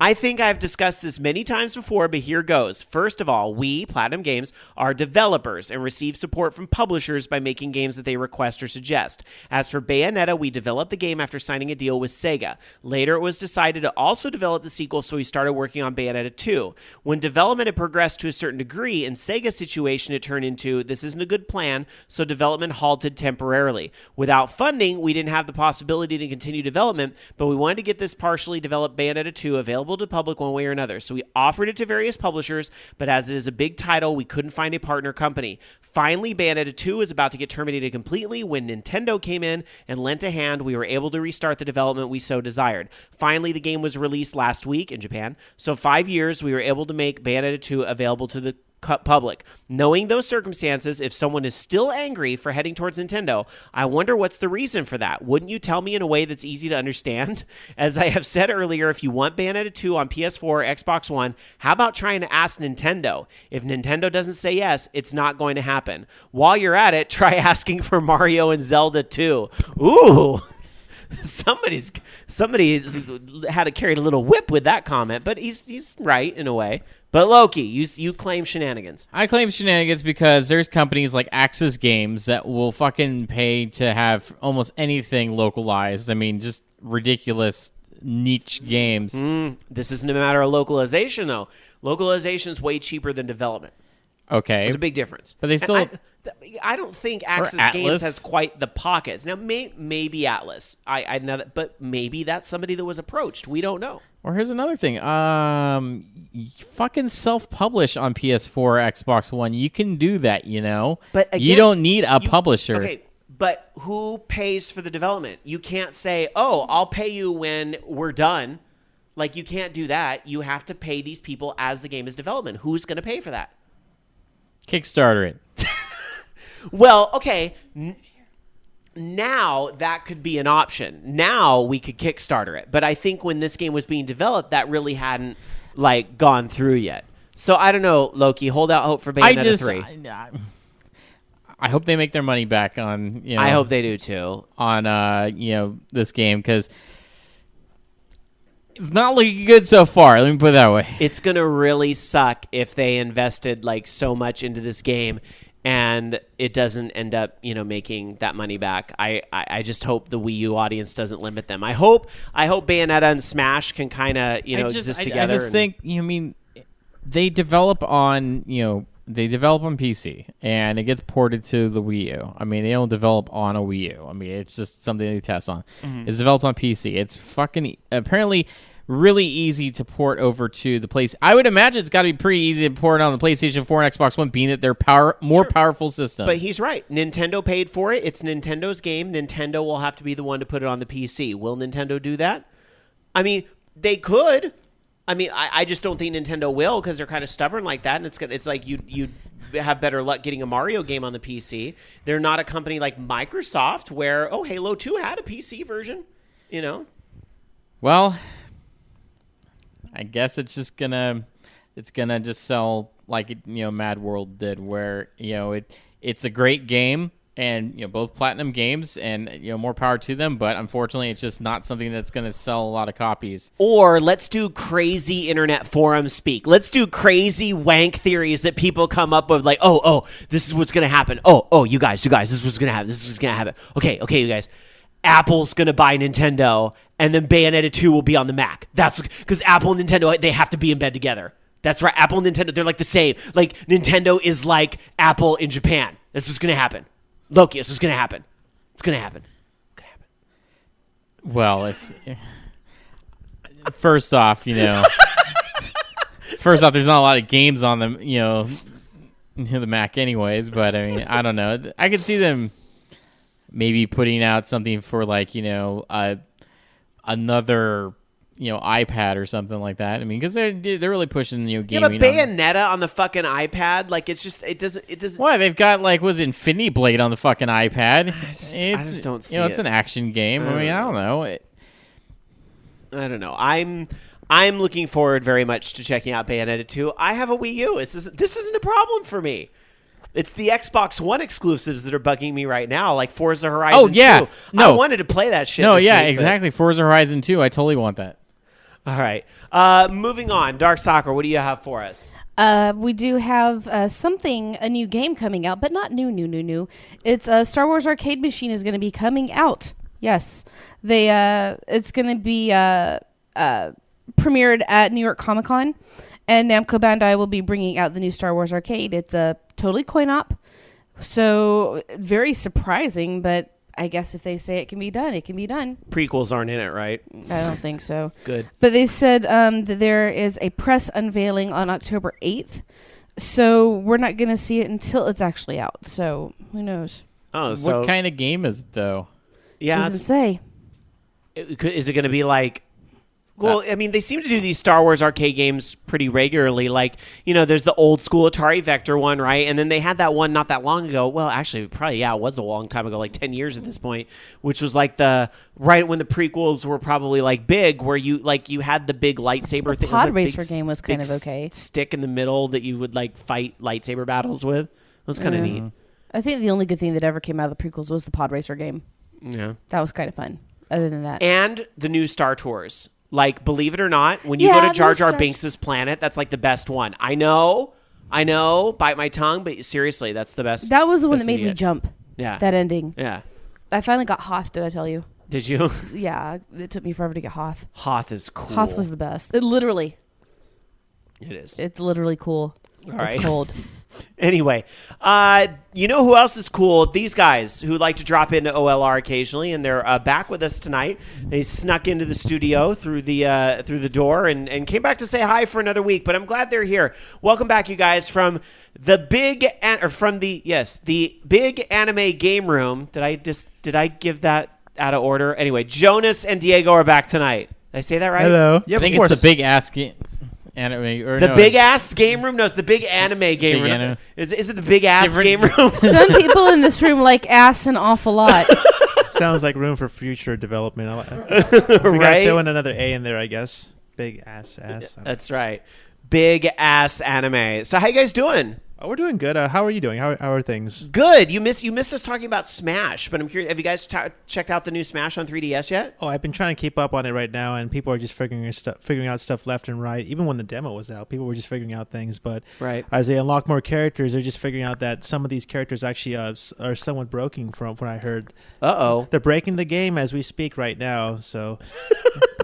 I think I've discussed this many times before, but here goes. First of all, we, Platinum Games, are developers and receive support from publishers by making games that they request or suggest. As for Bayonetta, we developed the game after signing a deal with Sega. Later, it was decided to also develop the sequel, so we started working on Bayonetta 2. When development had progressed to a certain degree, in Sega's situation, it turned into, this isn't a good plan, so development halted temporarily. Without funding, we didn't have the possibility to continue development, but we wanted to get this partially developed Bayonetta 2 available to the public one way or another. So we offered it to various publishers, but as it is a big title, we couldn't find a partner company. Finally, Bayonetta 2 was about to get terminated completely when Nintendo came in and lent a hand. We were able to restart the development we so desired. Finally, the game was released last week in Japan. So 5 years, we were able to make Bayonetta 2 available to the public. Knowing those circumstances, if someone is still angry for heading towards Nintendo, I wonder what's the reason for that. Wouldn't you tell me in a way that's easy to understand? As I have said earlier, if you want Bayonetta 2 on PS4 or Xbox One, how about trying to ask Nintendo? If Nintendo doesn't say yes, it's not going to happen. While you're at it, try asking for Mario and Zelda 2. Ooh! Somebody had to carry a little whip with that comment, but he's right in a way. But Loki, you claim shenanigans. I claim shenanigans because there's companies like Axis Games that will fucking pay to have almost anything localized. I mean, just ridiculous niche games. This isn't a matter of localization, though. Localization's way cheaper than development. Okay. There's a big difference. But they still... I don't think Axis Games has quite the pockets. Now, maybe Atlas. I know that, but maybe that's somebody that was approached. We don't know. Or here's another thing. Fucking self-publish on PS4 or Xbox One. You can do that, you know? But again, you don't need a publisher. Okay, but who pays for the development? You can't say, oh, I'll pay you when we're done. Like, you can't do that. You have to pay these people as the game is development. Who's going to pay for that? Kickstarter it. Well, okay, now that could be an option. Now we could Kickstarter it. But I think when this game was being developed, that really hadn't, gone through yet. So I don't know, Loki. Hold out hope for Bayonetta 3. I hope they make their money back on, I hope they do, too. On, this game, because it's not looking good so far. Let me put it that way. It's going to really suck if they invested, so much into this game and it doesn't end up, making that money back. I just hope the Wii U audience doesn't limit them. I hope Bayonetta and Smash can kind of, exist together. I just think, they develop on, PC and it gets ported to the Wii U. I mean, they don't develop on a Wii U. I mean, it's just something they test on. Mm-hmm. It's developed on PC. It's fucking apparently really easy to port over to the place. I would imagine it's got to be pretty easy to port on the PlayStation 4 and Xbox One, being that they're more powerful systems. But he's right. Nintendo paid for it. It's Nintendo's game. Nintendo will have to be the one to put it on the PC. Will Nintendo do that? I mean, they could. I mean, I just don't think Nintendo will because they're kind of stubborn like that, and it's like you have better luck getting a Mario game on the PC. They're not a company like Microsoft where Halo 2 had a PC version. Well, I guess it's gonna just sell like Mad World did, where it's a great game. And both Platinum Games, and more power to them, but unfortunately it's just not something that's going to sell a lot of copies. Or let's do crazy internet forum speak. Let's do crazy wank theories that people come up with, like, this is what's going to happen. You guys, this is what's going to happen. This is going to happen. Okay, you guys. Apple's going to buy Nintendo, and then Bayonetta 2 will be on the Mac. That's because Apple and Nintendo, they have to be in bed together. That's right. Apple and Nintendo, they're like the same. Like, Nintendo is like Apple in Japan. That's what's going to happen. Loki, this is going to happen. It's going to happen. Well, first off, there's not a lot of games on them, the Mac anyways, but I mean, I don't know. I could see them maybe putting out something for another iPad or something like that. I mean, because they're really pushing gaming. Yeah, but Bayonetta on the fucking iPad, it doesn't. Why, they've got was Infinity Blade on the fucking iPad? I just don't see it's an action game. I mean, I don't know. I don't know. I'm looking forward very much to checking out Bayonetta 2. I have a Wii U. This isn't a problem for me. It's the Xbox One exclusives that are bugging me right now, like Forza Horizon 2. No. I wanted to play that shit. No, exactly. Forza Horizon 2. I totally want that. All right. Moving on. Dark Soccer, what do you have for us? We do have a new game coming out, but not new. It's Star Wars Arcade Machine is going to be coming out. Yes. It's going to be premiered at New York Comic Con, and Namco Bandai will be bringing out the new Star Wars Arcade. It's a totally coin-op, so very surprising, but I guess if they say it can be done, it can be done. Prequels aren't in it, right? I don't think so. Good. But they said that there is a press unveiling on October 8th, so we're not going to see it until it's actually out. So who knows? Oh, so What kind of game is it, though? yeah, Doesn't say. is it going to be like? Well, I mean, they seem to do these Star Wars arcade games pretty regularly. Like, there's the old school Atari Vector one, right? And then they had that one not that long ago. Well, actually, probably, it was a long time ago, like 10 years at this point, which was like right when the prequels were probably like big, where you had the big lightsaber thing. Pod Racer game was kind of okay. Stick in the middle that you would like fight lightsaber battles with. It was kind of neat. I think the only good thing that ever came out of the prequels was the Pod Racer game. Yeah. That was kind of fun. Other than that. And the new Star Tours. Like, believe it or not, when you go to Jar Jar Binks' planet, that's like the best one. I know, bite my tongue, but seriously, that's the best. That was the one best that thing made to me get. jump. Yeah. That ending. Yeah. I finally got Hoth, did I tell you? Did you? Yeah, it took me forever to get Hoth. Hoth is cool. Hoth was the best. It literally. It is. It's literally cool. All right. It's cold. Anyway, you know who else is cool? These guys who like to drop into OLR occasionally, and they're back with us tonight. They snuck into the studio through the door and came back to say hi for another week. But I'm glad they're here. Welcome back, you guys, from the big big anime game room. Did I give that out of order? Anyway, Jonas and Diego are back tonight. Did I say that right? Hello. I think it's the big ass anime. Or The no, big ass game room? No, it's the big anime game Big room. anime. Is it the big ass Different- game room? Some people in this room like ass an awful lot. Sounds like room for future development. We got Right? throwing another A in there, I guess. Big ass. That's right. Big ass anime. So how you guys doing? Oh, we're doing good. How are you doing? How are things? Good. You missed us talking about Smash, but I'm curious. Have you guys checked out the new Smash on 3DS yet? Oh, I've been trying to keep up on it right now, and people are just figuring out stuff left and right. Even when the demo was out, people were just figuring out things. But Right. as they unlock more characters, they're just figuring out that some of these characters actually are somewhat broken from what I heard. Uh-oh. They're breaking the game as we speak right now. So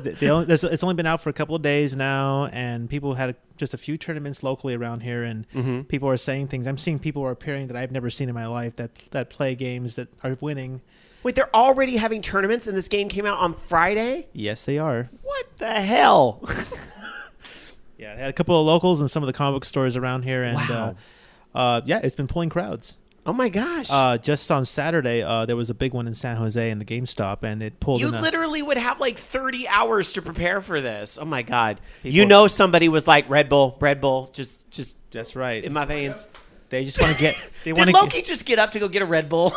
it's only been out for a couple of days now, and people had just a few tournaments locally around here, and people are saying things. I'm seeing people are appearing that I've never seen in my life that play games that are winning. Wait, they're already having tournaments, and this game came out on Friday? Yes, they are. What the hell? Yeah, they had a couple of locals and some of the comic book stores around here, and Wow. yeah, it's been pulling crowds. Oh my gosh. Just on Saturday, there was a big one in San Jose in the GameStop, and it pulled You in. literally would have like 30 hours to prepare for this. Oh my God. People- Somebody was like, Red Bull, just That's right. in my veins. They just want to get. They want Did to. Loki just get up to go get a Red Bull?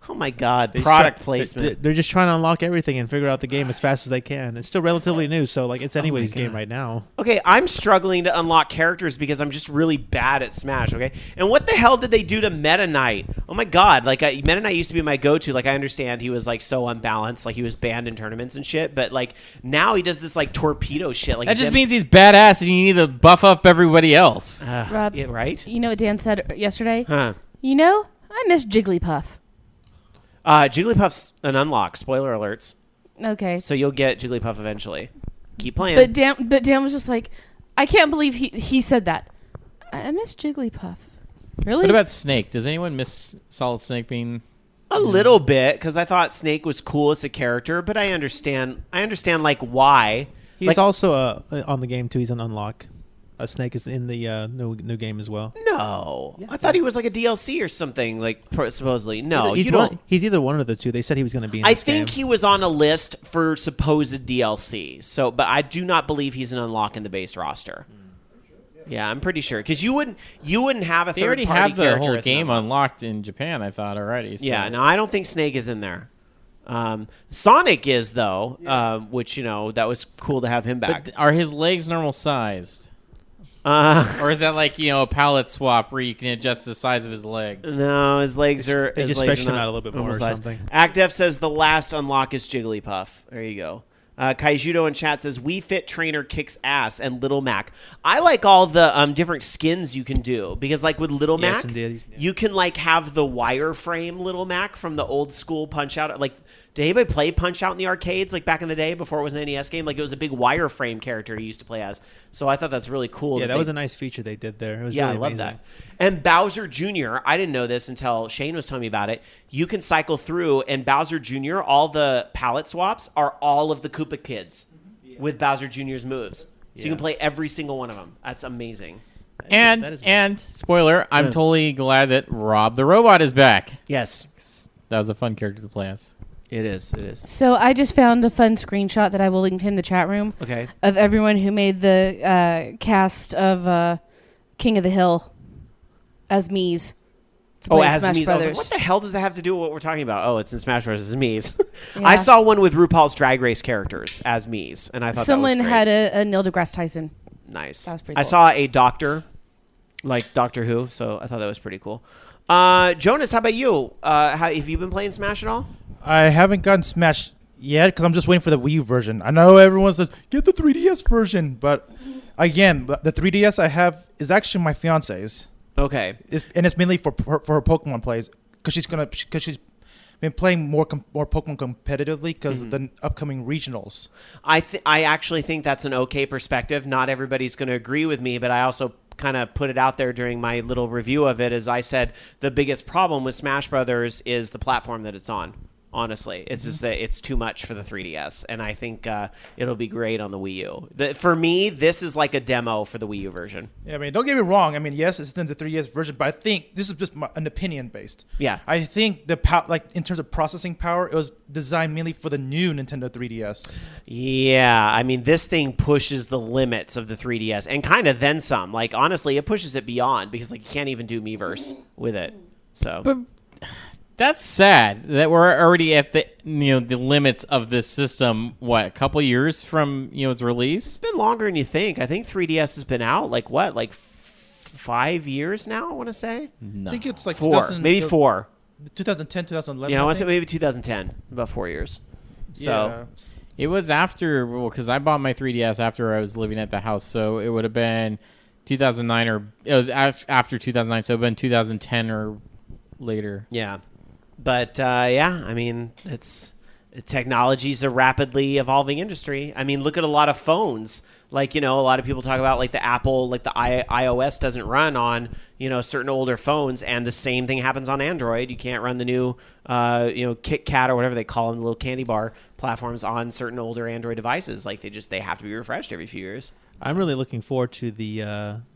Oh my God. They Product try- placement. They're just trying to unlock everything and figure out the game as fast as they can. It's still relatively new, so like it's anybody's game right now. Okay, I'm struggling to unlock characters because I'm just really bad at Smash, okay? And what the hell did they do to Meta Knight? Oh my God, like Meta Knight used to be my go-to. Like I understand he was like so unbalanced, like he was banned in tournaments and shit, but like now he does this like torpedo shit. Like That just means he's badass and you need to buff up everybody else. Rob, yeah, right? you know what Dan said yesterday? Huh. I miss Jigglypuff. Jigglypuff's an unlock, spoiler alerts. Okay. So you'll get Jigglypuff eventually. Keep playing. But Dan was just like, I can't believe he said that. I miss Jigglypuff. Really? What about Snake? Does anyone miss Solid Snake being... A little bit, because I thought Snake was cool as a character, but I understand like why. He's Like- also on the game too. He's an unlock. Snake is in the new game as well. No, I thought he was like a DLC or something. Like supposedly, no, he's you don't. He's either one of the two. They said he was going to be in I this think game. he was on a list for supposed DLC. So, but I do not believe he's an unlock in the base roster. Yeah, I'm pretty sure because you wouldn't have a They already third-party have the character whole as an game unlock. unlocked in Japan, I thought, already. So. Yeah, no, I don't think Snake is in there. Sonic is though, which that was cool to have him back. But are his legs normal sized? Or is that like, a palette swap where you can adjust the size of his legs? No, his legs are. They his just legs stretched are him not out a little bit more or normal size. something. ActDef says the last unlock is Jigglypuff. There you go. Kaijudo in chat says, Wii Fit Trainer kicks ass, and Little Mac. I like all the different skins you can do, because like with Little Mac, indeed. Yeah. you can like have the wireframe Little Mac from the old school Punch-Out. Like, did anybody play Punch-Out in the arcades like back in the day before it was an NES game? Like, it was a big wireframe character you used to play as. So I thought that's really cool. Yeah, that was a nice feature they did there. It was yeah, really I love amazing. that. And Bowser Jr., I didn't know this until Shane was telling me about it. You can cycle through, and Bowser Jr., all the palette swaps are all of the Koopa kids with Bowser Jr.'s moves. So you can play every single one of them. That's amazing. And spoiler, I'm totally glad that Rob the Robot is back. Yes. That was a fun character to play as. It is. It is. So I just found a fun screenshot that I will link in the chat room. Okay. Of everyone who made the cast of King of the Hill as Mies. As Smash Mies. I was like, Brothers. what the hell does that have to do with what we're talking about? Oh, it's in Smash Bros. As Mies. Yeah. I saw one with RuPaul's Drag Race characters as Mies, and I thought Someone that was had great. a Neil deGrasse Tyson. Nice. That was pretty I cool. saw a doctor, like Doctor Who, so I thought that was pretty cool. Jonas, how about you? Have you been playing Smash at all? I haven't gotten Smash yet because I'm just waiting for the Wii U version. I know everyone says, get the 3DS version, but again, the 3DS I have is actually my fiance's. Okay. And it's mainly for her Pokemon plays because she's been playing more Pokemon competitively because of the upcoming regionals. I actually think that's an okay perspective. Not everybody's going to agree with me, but I also kind of put it out there during my little review of it. As I said, the biggest problem with Smash Brothers is the platform that it's on. Honestly, it's just that it's too much for the 3DS, and I think it'll be great on the Wii U. For me, this is like a demo for the Wii U version. Yeah, I mean, don't get me wrong. I mean, yes, it's in the 3DS version, but I think this is just an opinion based. Yeah. I think like in terms of processing power, it was designed mainly for the new Nintendo 3DS. Yeah, I mean, this thing pushes the limits of the 3DS, and kind of then some. Like, honestly, it pushes it beyond, because like you can't even do Miiverse with it. So. But that's sad that we're already at the the limits of this system. What, a couple years from its release? It's been longer than you think. I think 3DS has been out like 5 years now, I want to say. No. I think it's like 4, maybe 4. 2010, 2011. Yeah, I want to say maybe 2010, about 4 years. So Yeah. It was after, because I bought my 3DS after I was living at the house, so it would have been 2009, or it was after 2009, so it would have been 2010 or later. yeah. But yeah, I mean, technology's a rapidly evolving industry. I mean, look at a lot of phones. Like, a lot of people talk about like the Apple, like the iOS doesn't run on, certain older phones, and the same thing happens on Android. You can't run the new, Kit Kat or whatever they call them, the little candy bar platforms on certain older Android devices. Like they have to be refreshed every few years. I'm really looking forward to the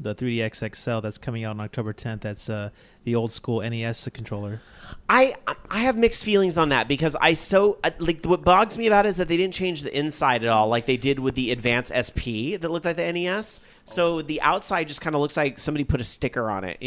3DX XL that's coming out on October 10th. That's the old school NES controller. I have mixed feelings on that, because what bogs me about it is that they didn't change the inside at all like they did with the Advance SP that looked like the NES. So the outside just kind of looks like somebody put a sticker on it,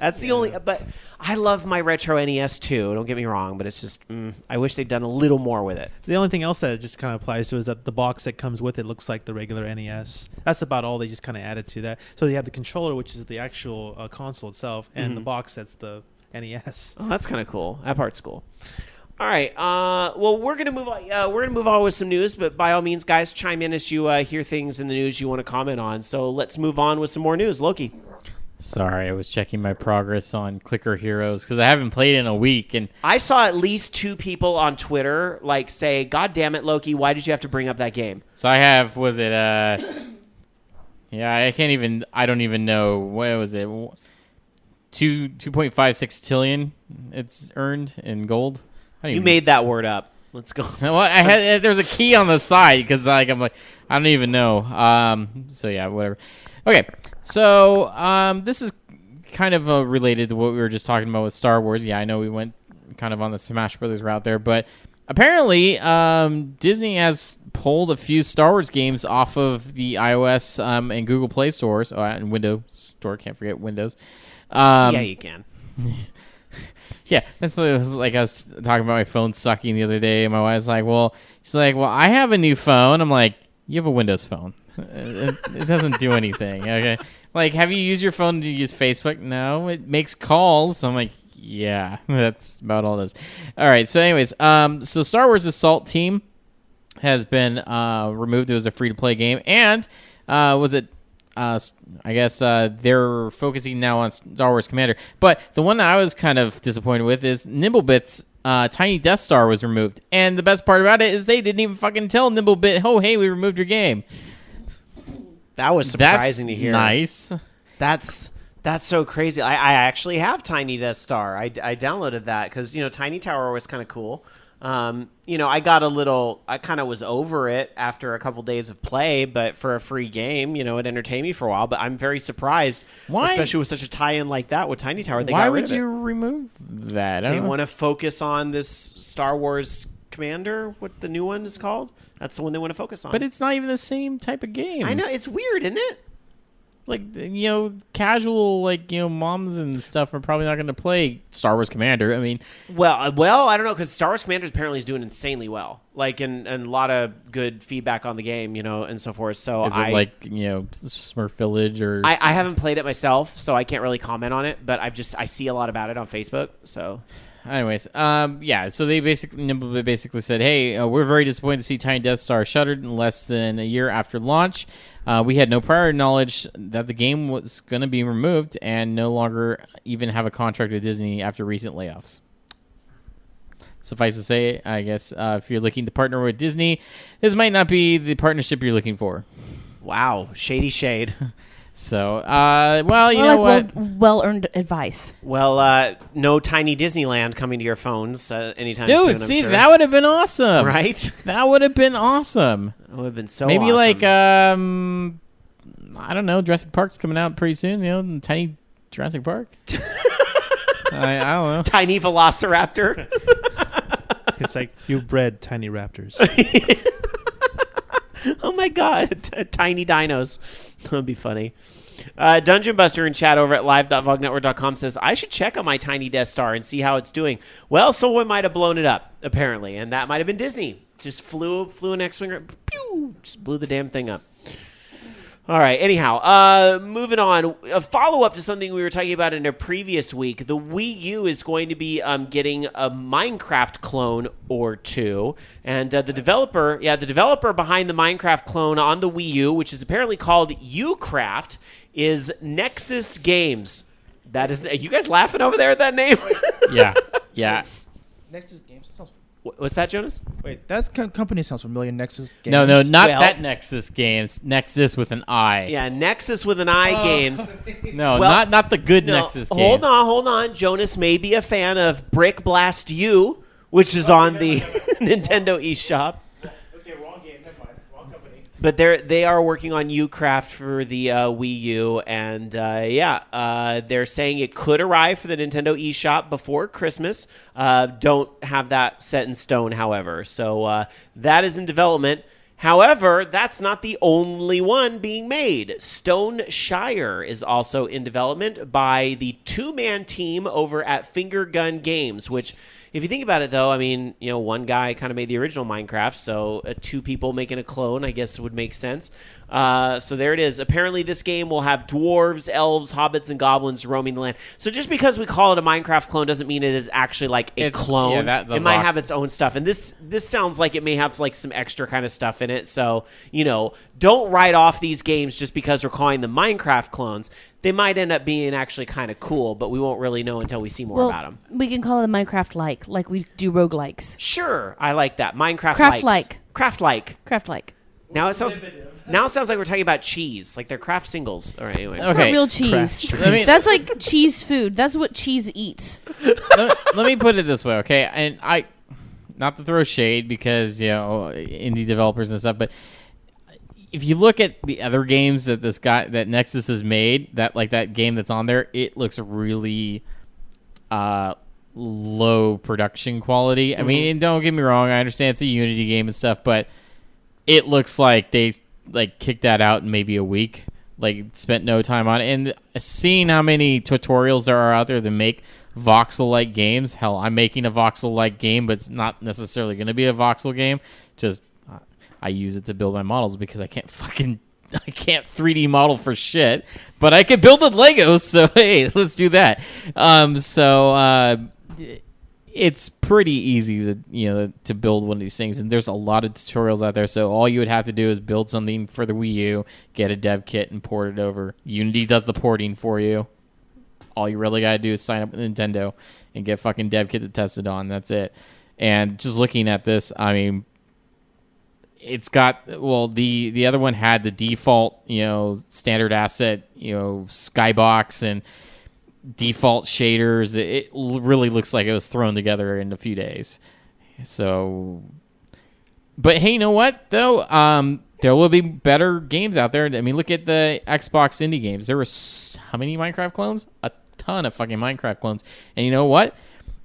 That's the only. But I love my retro NES too. Don't get me wrong, but it's just I wish they'd done a little more with it. The only thing else that it just kind of applies to is that the box that comes with it looks like the regular NES. That's about all they just kind of added to that. So you have the controller, which is the actual console itself, and the box that's the NES. Oh, that's kind of cool. That part's cool. All right. Well, we're gonna move on. We're gonna move on with some news, but by all means, guys, chime in as you hear things in the news you want to comment on. So let's move on with some more news. Loki. Sorry, I was checking my progress on Clicker Heroes because I haven't played in a week, and I saw at least 2 people on Twitter say, "God damn it, Loki! Why did you have to bring up that game?" so I have. Was it? Yeah, I don't even know. What was it? 2.56 trillion. It's earned in gold. You made that word up. Let's go. Well, there's a key on the side because I'm like, I don't even know. So yeah, whatever. Okay, so this is kind of related to what we were just talking about with Star Wars. Yeah, I know we went kind of on the Smash Brothers route there, but apparently Disney has pulled a few Star Wars games off of the iOS and Google Play stores, and Windows Store. Can't forget Windows. Yeah, you can. Yeah, that's what it was like. I was talking about my phone sucking the other day. My wife's like, she's like, I have a new phone. I'm like, you have a Windows phone. It doesn't do anything. Okay. Like, have you used your phone to use Facebook? No, it makes calls. So I'm like, yeah, that's about all it is. All right. So anyways, so Star Wars Assault Team has been removed. It was a free-to-play game, and I guess they're focusing now on Star Wars Commander. But the one that I was kind of disappointed with is Nimblebit's Tiny Death Star was removed. And the best part about it is they didn't even fucking tell Nimblebit, oh, hey, we removed your game. That was surprising to hear. Nice. That's so crazy. I actually have Tiny Death Star. I downloaded that because, Tiny Tower was kind of cool. I kind of was over it after a couple days of play, but for a free game, it entertained me for a while. But I'm very surprised, especially with such a tie-in like that with Tiny Tower. Why would you remove that? They want to focus on this Star Wars Commander, what the new one is called. That's the one they want to focus on. But it's not even the same type of game. I know, it's weird, isn't it? Like, casual, moms and stuff are probably not going to play Star Wars Commander. I mean... Well, I don't know, because Star Wars Commander apparently is doing insanely well. And a lot of good feedback on the game, and so forth. So is it Smurf Village or... I haven't played it myself, so I can't really comment on it, but I see a lot about it on Facebook, so... Anyways, so they basically said, hey, we're very disappointed to see Tiny Death Star shuttered in less than a year after launch. We had no prior knowledge that the game was going to be removed and no longer even have a contract with Disney after recent layoffs. Suffice to say, I guess, if you're looking to partner with Disney, this might not be the partnership you're looking for. Wow, shady shade. So, you know what? Well-earned advice. Well, no Tiny Disneyland coming to your phones anytime soon. Dude, see, that would have been awesome. Right? That would have been awesome. That would have been so Maybe awesome. I don't know, Jurassic Park's coming out pretty soon, Tiny Jurassic Park. I don't know. Tiny Velociraptor. It's like you bred tiny raptors. Oh my god, tiny dinos. That would be funny. Dungeon Buster in chat over at live.vognetwork.com says, I should check on my Tiny Death Star and see how it's doing. Well, someone might have blown it up, apparently, and that might have been Disney. Just flew an X-Wing, pew, just blew the damn thing up. All right, anyhow, moving on. A follow-up to something we were talking about in a previous week. The Wii U is going to be getting a Minecraft clone or two. And the developer behind the Minecraft clone on the Wii U, which is apparently called Ucraft, is Nexus Games. That is, are you guys laughing over there at that name? Yeah. Nexus Games sounds. What's that, Jonas? Wait, that company sounds familiar. Nexus Games. No, not that Nexus Games. Nexus with an I. Yeah, Nexus with an I Games. No, not the good Nexus games. Hold on. Jonas may be a fan of Brick Blast U, which is on the Nintendo eShop. Okay, wrong game. Never mind. Wrong company. But they are working on Ucraft for the Wii U, and they're saying it could arrive for the Nintendo eShop before Christmas. Don't have that set in stone, however. So that is in development. However, that's not the only one being made. Stone Shire is also in development by the two-man team over at Finger Gun Games, which... If you think about it, though, I mean, one guy kind of made the original Minecraft, so two people making a clone, I guess, would make sense. So there it is. Apparently, this game will have dwarves, elves, hobbits, and goblins roaming the land. So just because we call it a Minecraft clone doesn't mean it is actually like a clone. Yeah, it might have its own stuff. And this sounds like it may have like some extra kind of stuff in it. So, don't write off these games just because we're calling them Minecraft clones. They might end up being actually kind of cool, but we won't really know until we see more about them. We can call it a Minecraft-like we do roguelikes. Sure, I like that. Minecraft-like. Craft-like. Now it sounds like we're talking about cheese, like they're craft singles. All right, anyway. It's not real cheese. That's like cheese food. That's what cheese eats. Let me put it this way, okay? And not to throw shade because, indie developers and stuff, but if you look at the other games that Nexus has made, that game that's on there, it looks really low production quality. I mean, and don't get me wrong, I understand it's a Unity game and stuff, but it looks like they kicked that out in maybe a week, spent no time on it. And seeing how many tutorials there are out there that make voxel-like games, hell, I'm making a voxel-like game, but it's not necessarily going to be a voxel game. Just I use it to build my models because I can't 3D model for shit, but I can build with Legos. So hey, let's do that. it's pretty easy to build one of these things, and there's a lot of tutorials out there. So all you would have to do is build something for the Wii U, get a dev kit, and port it over. Unity does the porting for you. All you really gotta do is sign up with Nintendo and get fucking dev kit to test it on. That's it. And just looking at this, I mean, it's got the other one had the default standard asset skybox and default shaders. It really looks like it was thrown together in a few days. So, but hey, you know what though? There will be better games out there. I mean, look at the Xbox indie games. There were how many Minecraft clones? A ton of fucking Minecraft clones. And you know what?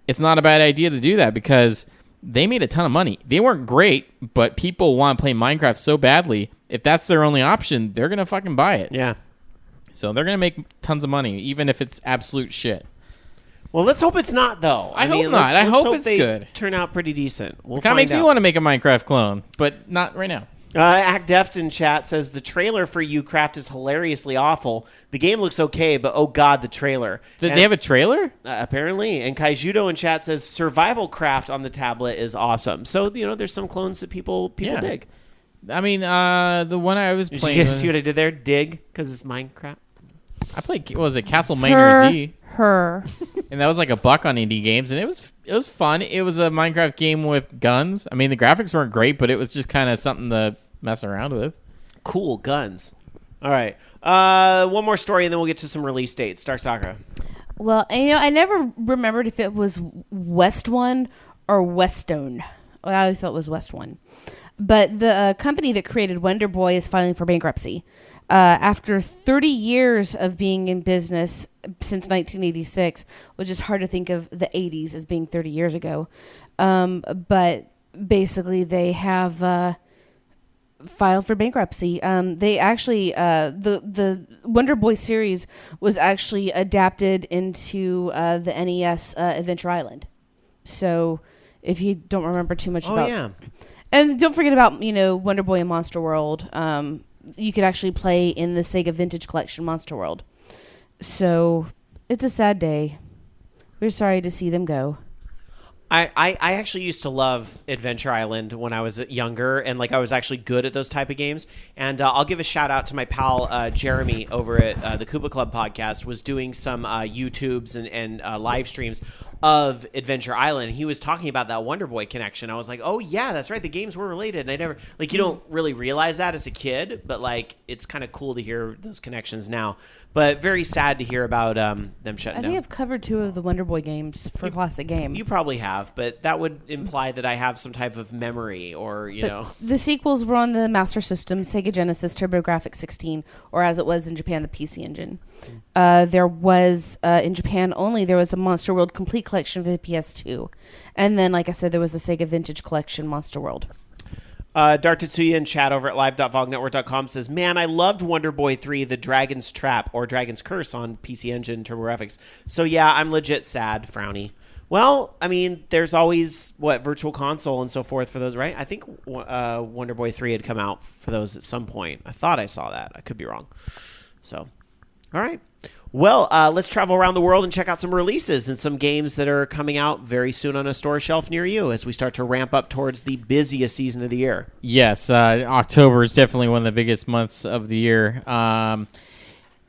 It's not a bad idea to do that because they made a ton of money. They weren't great, but people want to play Minecraft so badly. If that's their only option, they're gonna fucking buy it. Yeah. So they're going to make tons of money, even if it's absolute shit. Well, let's hope it's not, though. I hope not. I hope it's good. Turn out pretty decent. We'll It kind of makes me want to make a Minecraft clone, but not right now. Act Deft in chat says, the trailer for Ucraft is hilariously awful. The game looks okay, but oh god, the trailer. Did they have a trailer? Apparently. And Kaijudo in chat says, Survival Craft on the tablet is awesome. So, there's some clones that people dig. I mean, the one I was playing... Did you see what I did there? Dig? Because it's Minecraft. I played, what was it, Castle Miner Z? And that was like $1 on indie games, and it was fun. It was a Minecraft game with guns. I mean, the graphics weren't great, but it was just kind of something to mess around with. Cool, guns. All right. One more story, and then we'll get to some release dates. Dark Sakura. Well, I never remembered if it was Westone or Westone. Well, I always thought it was Westone. But the company that created Wonder Boy is filing for bankruptcy. After 30 years of being in business since 1986, which is hard to think of the 80s as being 30 years ago. But basically they have filed for bankruptcy. They actually, the Wonder Boy series was actually adapted into the NES Adventure Island. So if you don't remember too much about... yeah. And don't forget about, Wonder Boy and Monster World. You could actually play in the Sega Vintage Collection Monster World. So it's a sad day. We're sorry to see them go. I actually used to love Adventure Island when I was younger, and I was actually good at those type of games. And I'll give a shout out to my pal Jeremy over at the Koopa Club podcast, was doing some YouTubes and live streams of Adventure Island. He was talking about that Wonder Boy connection. I was like, oh yeah, that's right, the games were related. And I never you don't really realize that as a kid, but it's kind of cool to hear those connections now. But very sad to hear about them shutting down. I think I've covered 2 of the Wonder Boy games for Classic Game. You probably have, but that would imply that I have some type of memory, or The sequels were on the Master System, Sega Genesis, TurboGrafx 16, or as it was in Japan, the PC Engine. There was in Japan only. There was a Monster World Complete Collection for the PS2, and then, like I said, there was a Sega Vintage Collection Monster World. Dark Tetsuya in chat over at live.vognetwork.com says, man, I loved Wonder Boy 3, The Dragon's Trap, or Dragon's Curse on PC Engine TurboGrafx. So yeah, I'm legit sad, frowny. Well, I mean, there's always, Virtual Console and so forth for those, right? I think Wonder Boy 3 had come out for those at some point. I thought I saw that. I could be wrong. So, all right. Well, let's travel around the world and check out some releases and some games that are coming out very soon on a store shelf near you as we start to ramp up towards the busiest season of the year. Yes, October is definitely one of the biggest months of the year.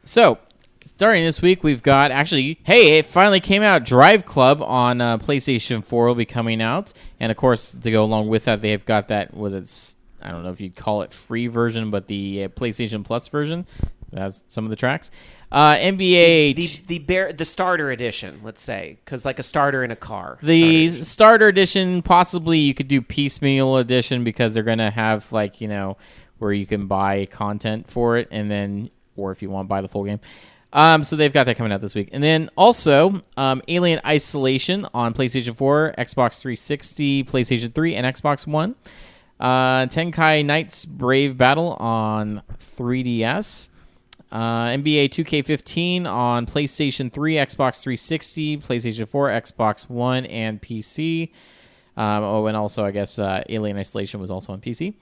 So, starting this week, we've got, it finally came out. Drive Club on PlayStation 4 will be coming out. And, of course, to go along with that, they've got that, I don't know if you'd call it free version, but the PlayStation Plus version that has some of the tracks. NBA... The starter edition, let's say, because a starter in a car. The starter edition, possibly you could do piecemeal edition because they're going to have, where you can buy content for it, and then, or if you want to buy the full game. So they've got that coming out this week. And then also, Alien Isolation on PlayStation 4, Xbox 360, PlayStation 3, and Xbox One. Tenkai Knights Brave Battle on 3DS. NBA 2K15 on PlayStation 3, Xbox 360, PlayStation 4, Xbox One, and PC. And also, I guess, Alien Isolation was also on PC.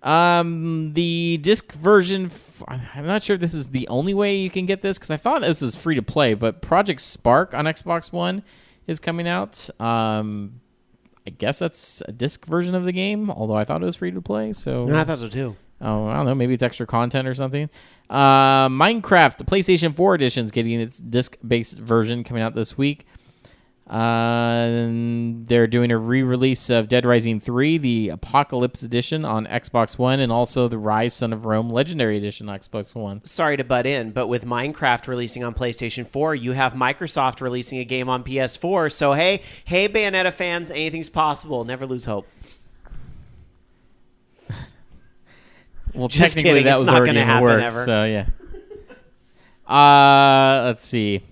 The disc version, I'm not sure if this is the only way you can get this, because I thought this was free to play, but Project Spark on Xbox One is coming out. I guess that's a disc version of the game, although I thought it was free to play. So No, I thought so too. Oh, I don't know. Maybe it's extra content or something. Minecraft, the PlayStation 4 edition, is getting its disc-based version coming out this week. They're doing a re-release of Dead Rising 3, the Apocalypse Edition on Xbox One, and also the Rise Son of Rome Legendary Edition on Xbox One. Sorry to butt in, but with Minecraft releasing on PlayStation 4, you have Microsoft releasing a game on PS4. So hey, Bayonetta fans, anything's possible. Never lose hope. Well, Just technically kidding. that It's was not already gonna in the happen works, ever. so yeah. Let's see.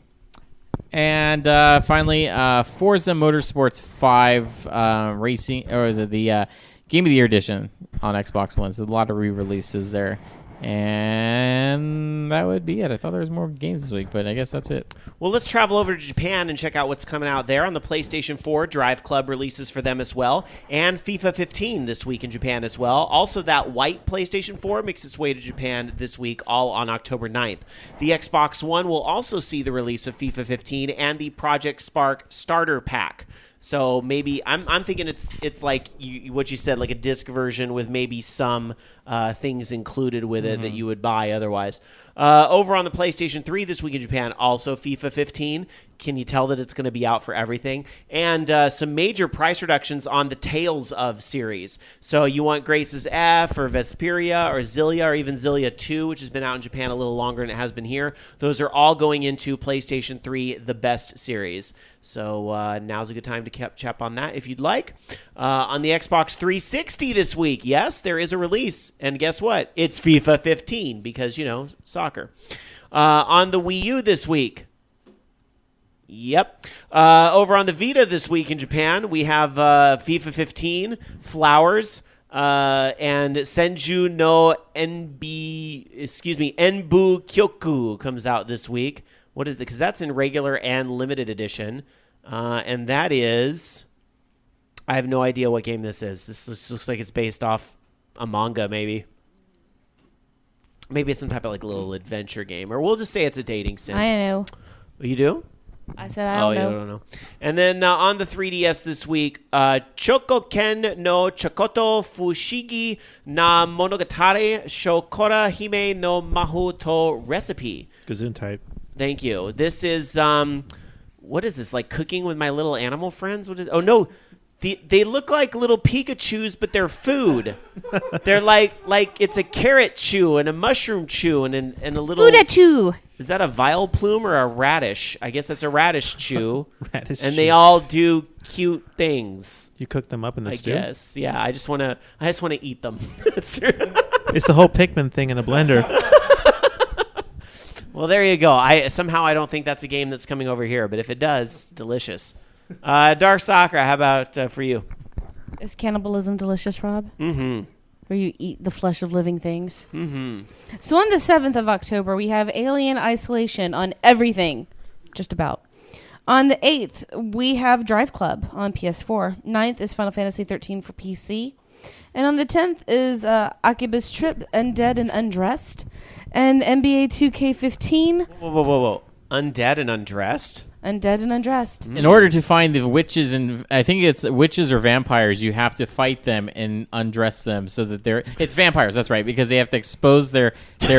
And finally, Forza Motorsports 5 Racing, or is it the Game of the Year edition on Xbox One? So a lot of re-releases there. And that would be it. I thought there was more games this week, but I guess that's it. Well, let's travel over to Japan and check out what's coming out there on the PlayStation 4. Drive Club releases for them as well. And FIFA 15 this week in Japan as well. Also, that white PlayStation 4 makes its way to Japan this week, all on October 9th. The Xbox One will also see the release of FIFA 15 and the Project Spark Starter Pack. So maybe I'm thinking it's like what you said, like a disc version with maybe some things included with it that you would buy otherwise. Over on the PlayStation 3 this week in Japan, also FIFA 15. Can you tell that it's going to be out for everything? And some major price reductions on the Tales of series. So you want Grace's F or Vesperia or Zillia or even Zillia 2, which has been out in Japan a little longer than it has been here. Those are all going into PlayStation 3, the best series. So now's a good time to catch up on that if you'd like. On the Xbox 360 this week, yes, there is a release. And guess what? It's FIFA 15 because, soccer. On the Wii U this week. Yep. Over on the Vita this week in Japan, we have FIFA 15, Flowers, and Senju no Enbu Kyoku comes out this week. What is it? Because that's in regular and limited edition. And that is... I have no idea what game this is. This looks like it's based off a manga, maybe. Maybe it's some type of little adventure game. Or we'll just say it's a dating sim. I know. You do? I said I don't know. You don't know. And then on the 3DS this week, Chokoken no Chokoto Fushigi na Monogatari Shokora Hime no Mahoto Recipe. Gazoon type. Thank you. This is, what is this, like cooking with my little animal friends? Oh, no. They look like little Pikachus, but they're food. They're like it's a carrot chew and a mushroom chew and a little... Fudachu. Is that a vile plume or a radish? I guess that's a radish chew. Radish and chew. they all do cute things. You cook them up in the stew? I guess. Yeah, I just want to eat them. It's the whole Pikmin thing in a blender. Well, there you go. I don't think that's a game that's coming over here, but if it does, delicious. Dark Soccer, how about for you? Is cannibalism delicious, Rob? Mm-hmm. Where you eat the flesh of living things? Mm-hmm. So on the 7th of October, we have Alien Isolation on everything, just about. On the 8th, we have Drive Club on PS4. 9th is Final Fantasy 13 for PC. And on the 10th is Akiba's Trip, Undead and Undressed. And NBA 2K15. Whoa. Undead and Undressed? Undead and Undressed. In order to find the witches, and I think it's witches or vampires, you have to fight them and undress them so that it's vampires, that's right, because they have to expose their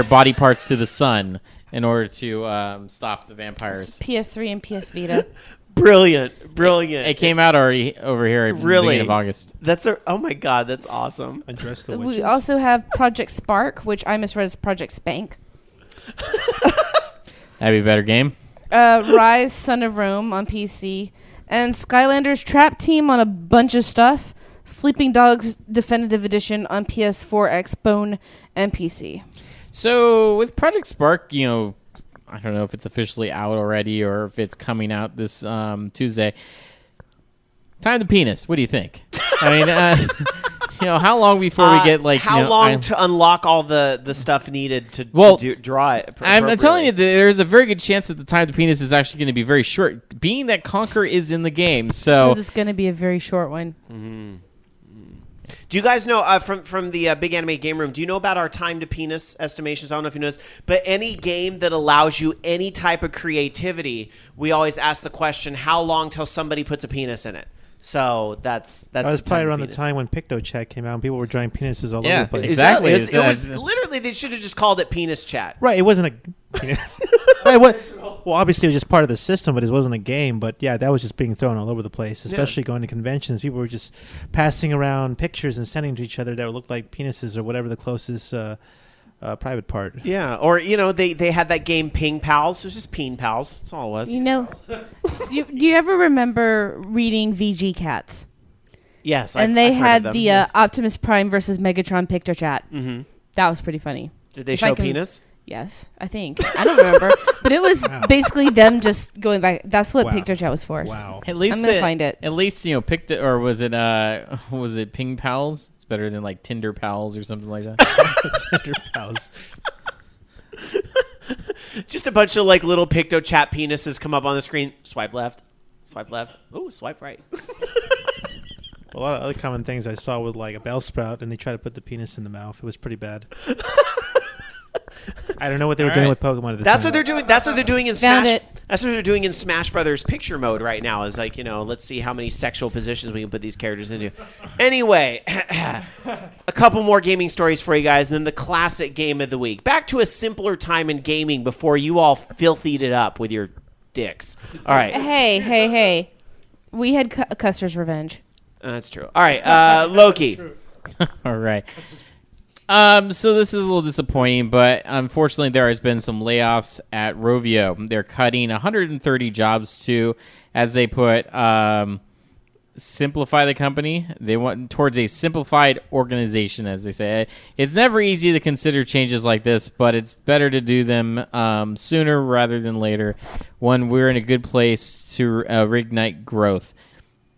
body parts to the sun in order to stop the vampires. PS3 and PS Vita. Brilliant. It came out already over here at the beginning of August. Oh my God, that's awesome. Undress the witches. We also have Project Spark, which I misread as Project Spank. That'd be a better game. Rise, Son of Rome on PC, and Skylanders Trap Team on a bunch of stuff. Sleeping Dogs Definitive Edition on PS4, Xbone, and PC. So with Project Spark, I don't know if it's officially out already or if it's coming out this Tuesday. Time the penis. What do you think? I mean, how long before we get how long to unlock all the stuff needed to draw it? I'm telling you, there's a very good chance that the time the penis is actually going to be very short, being that Conquer is in the game. So it's going to be a very short one. Mm-hmm. Do you guys know from the Big Anime Game Room? Do you know about our time to penis estimations? I don't know if you know this, but any game that allows you any type of creativity, we always ask the question: how long till somebody puts a penis in it? So that's. That was probably around the time when PictoChat came out, and people were drawing penises all over the place. Exactly. It was literally, they should have just called it Penis Chat. Right. It wasn't a. Right. Well, obviously it was just part of the system, but it wasn't a game. But yeah, that was just being thrown all over the place, especially going to conventions. People were just passing around pictures and sending to each other that would look like penises or whatever the closest private part. Yeah, or they had that game Ping Pals. It was just Peen Pals. That's all it was. Do you ever remember reading VG Cats? Yes, and they I've heard had of them, the yes. Optimus Prime versus Megatron PictoChat. Mm-hmm. That was pretty funny. Did they show penis? Yes, I think. I don't remember. But it was basically them just going back. That's what PictoChat was for. Wow. At least I'm going to find it. At least, picked it, or was it Ping Pals? It's better than like Tinder Pals or something like that. Tinder Pals. Just a bunch of like little PictoChat penises come up on the screen. Swipe left. Swipe left. Ooh, swipe right. A lot of other common things I saw with like a bell sprout, and they try to put the penis in the mouth. It was pretty bad. I don't know what they were doing with Pokemon at the That's time. what they're doing. That's what they're doing in Found Smash. it. That's what they're doing in Smash Brothers picture mode right now. Is like, let's see how many sexual positions we can put these characters into. Anyway, a couple more gaming stories for you guys, and then the classic game of the week. Back to a simpler time in gaming before you all filthied it up with your dicks. All right. Hey. We had Custer's Revenge. That's true. All right, Loki. All right. So this is a little disappointing, but unfortunately there has been some layoffs at Rovio. They're cutting 130 jobs too, as they put simplify the company. They want towards a simplified organization, as they say. It's never easy to consider changes like this, but it's better to do them sooner rather than later when we're in a good place to reignite growth.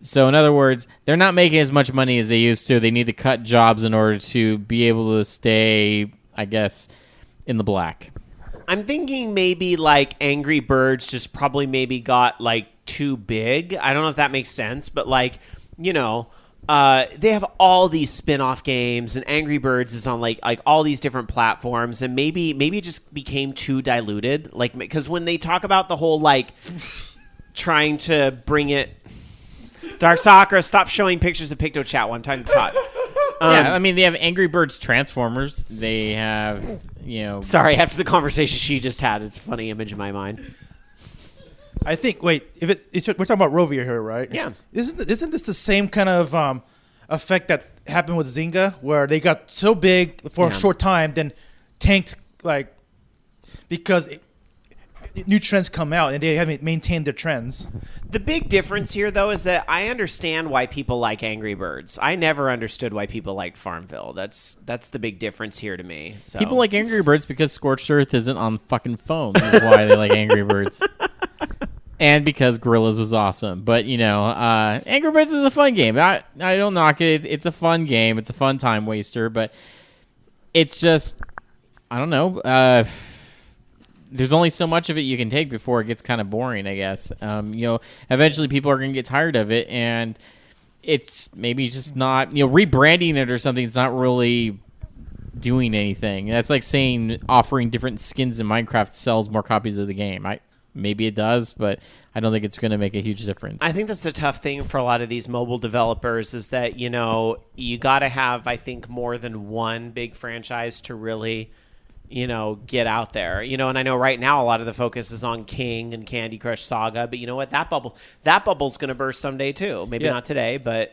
So in other words, they're not making as much money as they used to. They need to cut jobs in order to be able to stay, I guess, in the black. I'm thinking maybe like Angry Birds just probably maybe got like too big. I don't know if that makes sense, but like, they have all these spin-off games, and Angry Birds is on like all these different platforms, and maybe it just became too diluted. Like, because when they talk about the whole like trying to bring it. Dark Sakura, stop showing pictures of PictoChat one time to talk. Yeah, I mean, they have Angry Birds Transformers. They have, Sorry, after the conversation she just had, it's a funny image in my mind. I think. Wait, we're talking about Rovio here, right? Yeah. Isn't this the same kind of effect that happened with Zynga, where they got so big for a short time, then tanked because new trends come out and they haven't maintained their trends. The big difference here, though, is that I understand why people like Angry Birds. I never understood why people liked Farmville. That's the big difference here to me. So. People like Angry Birds because Scorched Earth isn't on fucking phones. Is why they like Angry Birds. And because Gorillas was awesome. But, Angry Birds is a fun game. I don't knock it. It's a fun game. It's a fun time waster. But it's just, I don't know. There's only so much of it you can take before it gets kind of boring, I guess. Eventually people are going to get tired of it, and it's maybe just not, rebranding it or something. It's not really doing anything. That's like saying offering different skins in Minecraft sells more copies of the game. Maybe it does, but I don't think it's going to make a huge difference. I think that's the tough thing for a lot of these mobile developers is that, you got to have, I think, more than one big franchise to really get out there, and I know right now a lot of the focus is on King and Candy Crush Saga, but you know what, that bubble's going to burst someday too. Maybe not today, but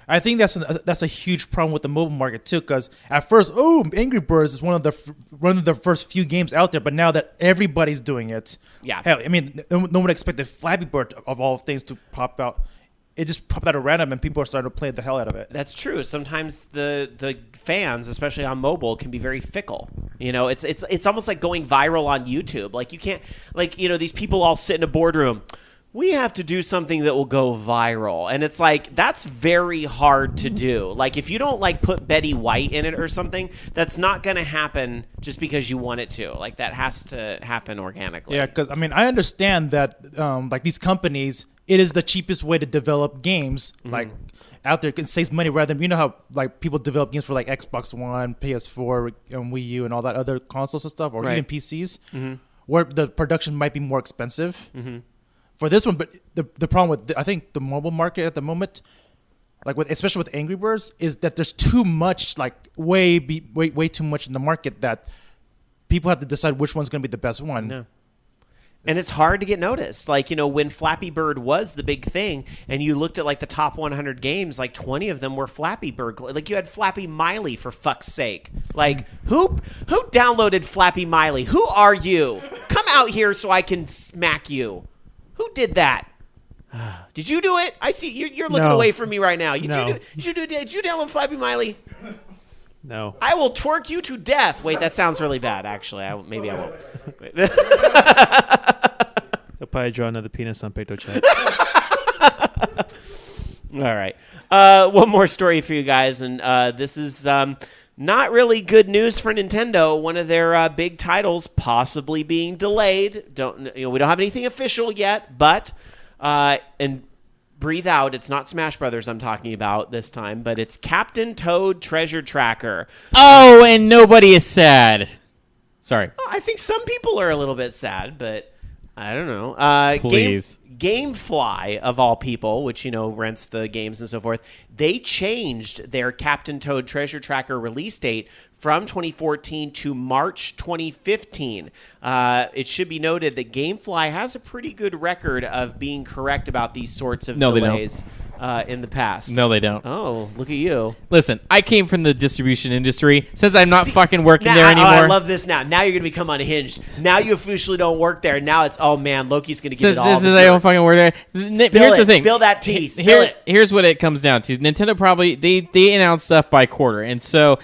I think that's a huge problem with the mobile market too, because at first, Angry Birds is one of the first few games out there, but now that everybody's doing it, hell, I mean, no one expected Flappy Bird of all things to pop out. It just popped out at random, and people are starting to play the hell out of it. That's true. Sometimes the fans, especially on mobile, can be very fickle. It's almost like going viral on YouTube. Like you can't, these people all sit in a boardroom. We have to do something that will go viral, and it's like that's very hard to do. Like if you don't put Betty White in it or something, that's not going to happen just because you want it to. Like that has to happen organically. Yeah, because I understand that these companies. It is the cheapest way to develop games. Like out there it saves money rather than, you know how like people develop games for like Xbox One, PS4, and Wii U and all that other consoles and stuff, or even PCs, where the production might be more expensive for this one. But the problem with I think the mobile market at the moment, like especially with Angry Birds, is that there's too much, like way too much in the market that people have to decide which one's going to be the best one. Yeah. And it's hard to get noticed. Like, when Flappy Bird was the big thing and you looked at like the top 100 games, like 20 of them were Flappy Bird. Like you had Flappy Miley, for fuck's sake. Like who downloaded Flappy Miley? Who are you? Come out here so I can smack you. Who did that? Did you do it? I see you're looking away from me right now. Did you download Flappy Miley? No. I will twerk you to death. Wait, that sounds really bad, actually. Maybe I won't. They'll probably draw another penis on Pecto Chat. All right. One more story for you guys, and this is not really good news for Nintendo. One of their big titles possibly being delayed. We don't have anything official yet, but and breathe out. It's not Smash Brothers I'm talking about this time, but it's Captain Toad Treasure Tracker. Oh, and nobody is sad. Sorry. I think some people are a little bit sad, but I don't know. Please. Gamefly, of all people, which, rents the games and so forth, they changed their Captain Toad Treasure Tracker release date from 2014 to March 2015. It should be noted that Gamefly has a pretty good record of being correct about these sorts of delays in the past. No, they don't. Oh, look at you. Listen, I came from the distribution industry. Since I'm not fucking working there anymore. I love this now. Now you're going to become unhinged. Now you officially don't work there. Now it's, oh, man, Loki's going to get it all. Since I don't fucking work there. Here's the thing. Spill that tea. Spill it. Here's what it comes down to. Nintendo probably, they announce stuff by quarter. And so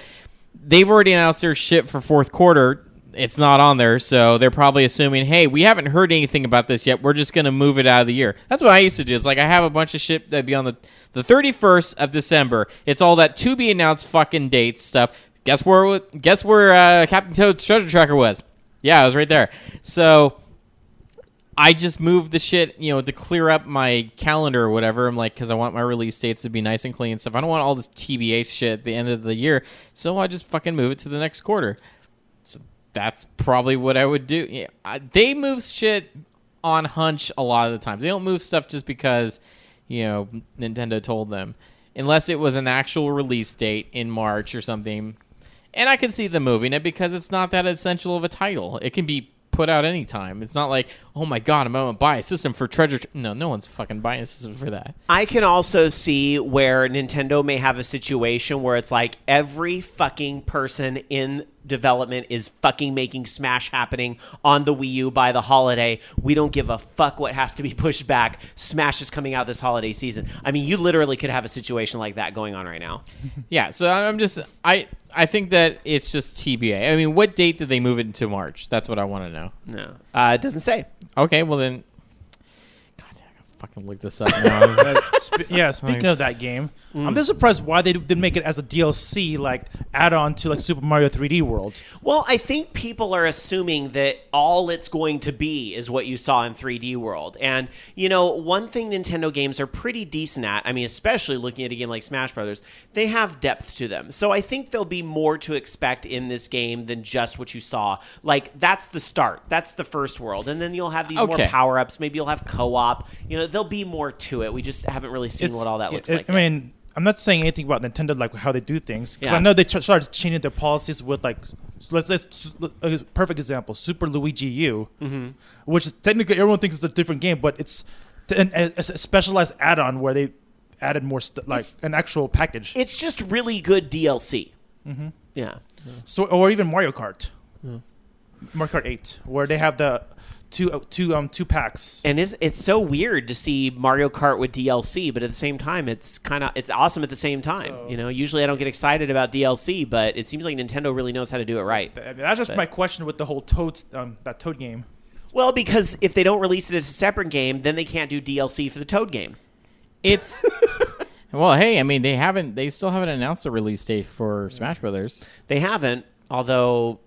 they've already announced their shit for fourth quarter. It's not on there, so they're probably assuming, hey, we haven't heard anything about this yet. We're just going to move it out of the year. That's what I used to do. It's like I have a bunch of shit that'd be on the 31st of December. It's all that to be announced fucking dates stuff. Guess where Captain Toad's Treasure Tracker was? Yeah, I was right there. So I just moved the shit, to clear up my calendar or whatever. I'm like, because I want my release dates to be nice and clean and stuff. I don't want all this TBA shit at the end of the year. So I just fucking move it to the next quarter. So that's probably what I would do. Yeah, they move shit on hunch a lot of the times. They don't move stuff just because, Nintendo told them. Unless it was an actual release date in March or something. And I can see them moving it because it's not that essential of a title. It can be put out anytime. It's not like, oh my god, I'm going to buy a system for Treasure. No one's fucking buying a system for that. I can also see where Nintendo may have a situation where it's like every fucking person in development is fucking making Smash happening on the Wii U by the holiday. We don't give a fuck what has to be pushed back. Smash is coming out this holiday season. I mean, you literally could have a situation like that going on right now. Yeah, so I think that it's just TBA. I mean, what date did they move it into March? That's what I want to know. No. It doesn't say. Okay, well then, God, I gotta fucking look this up now. Speaking of that game, I'm just surprised why they didn't make it as a DLC, like add-on to like Super Mario 3D World. Well, I think people are assuming that all it's going to be is what you saw in 3D World. And, one thing Nintendo games are pretty decent at, I mean, especially looking at a game like Smash Brothers, they have depth to them. So I think there'll be more to expect in this game than just what you saw. Like, that's the start. That's the first world. And then you'll have these more power-ups. Maybe you'll have co-op. There'll be more to it. We just haven't really seen what all that looks like. I mean, I'm not saying anything about Nintendo, like how they do things, because I know they started changing their policies with like, let's a perfect example, Super Luigi U, which technically everyone thinks is a different game, but it's a specialized add-on where they added more like an actual package. It's just really good DLC. Yeah. So, or even Mario Kart, Mario Kart 8, where they have the two packs. And it's so weird to see Mario Kart with DLC, but at the same time, it's awesome at the same time. So, usually I don't get excited about DLC, but it seems like Nintendo really knows how to do it right. That's just my question with the whole that Toad game. Well, because if they don't release it as a separate game, then they can't do DLC for the Toad game. It's well, hey, I mean, they still haven't announced a release date for Smash Brothers. They haven't, although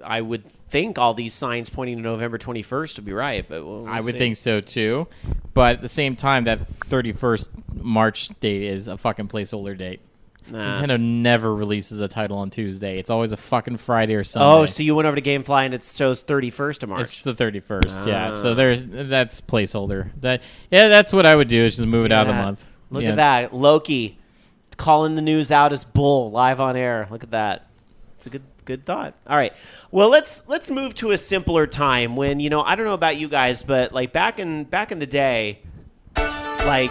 I would think all these signs pointing to November 21st would be right, but we'll I would see. think so too. But at the same time, that 31st March date is a fucking placeholder date. Nah. Nintendo never releases a title on Tuesday. It's always a fucking Friday or Sunday. Oh, so you went over to GameFly and it shows 31st of March. It's the 31st, yeah. So that's placeholder. That's what I would do is just move it out of the month. Look at that. Loki calling the news out as bull live on air. Look at that. It's a good thought. All right. Well, let's move to a simpler time when, I don't know about you guys, but like back in the day, like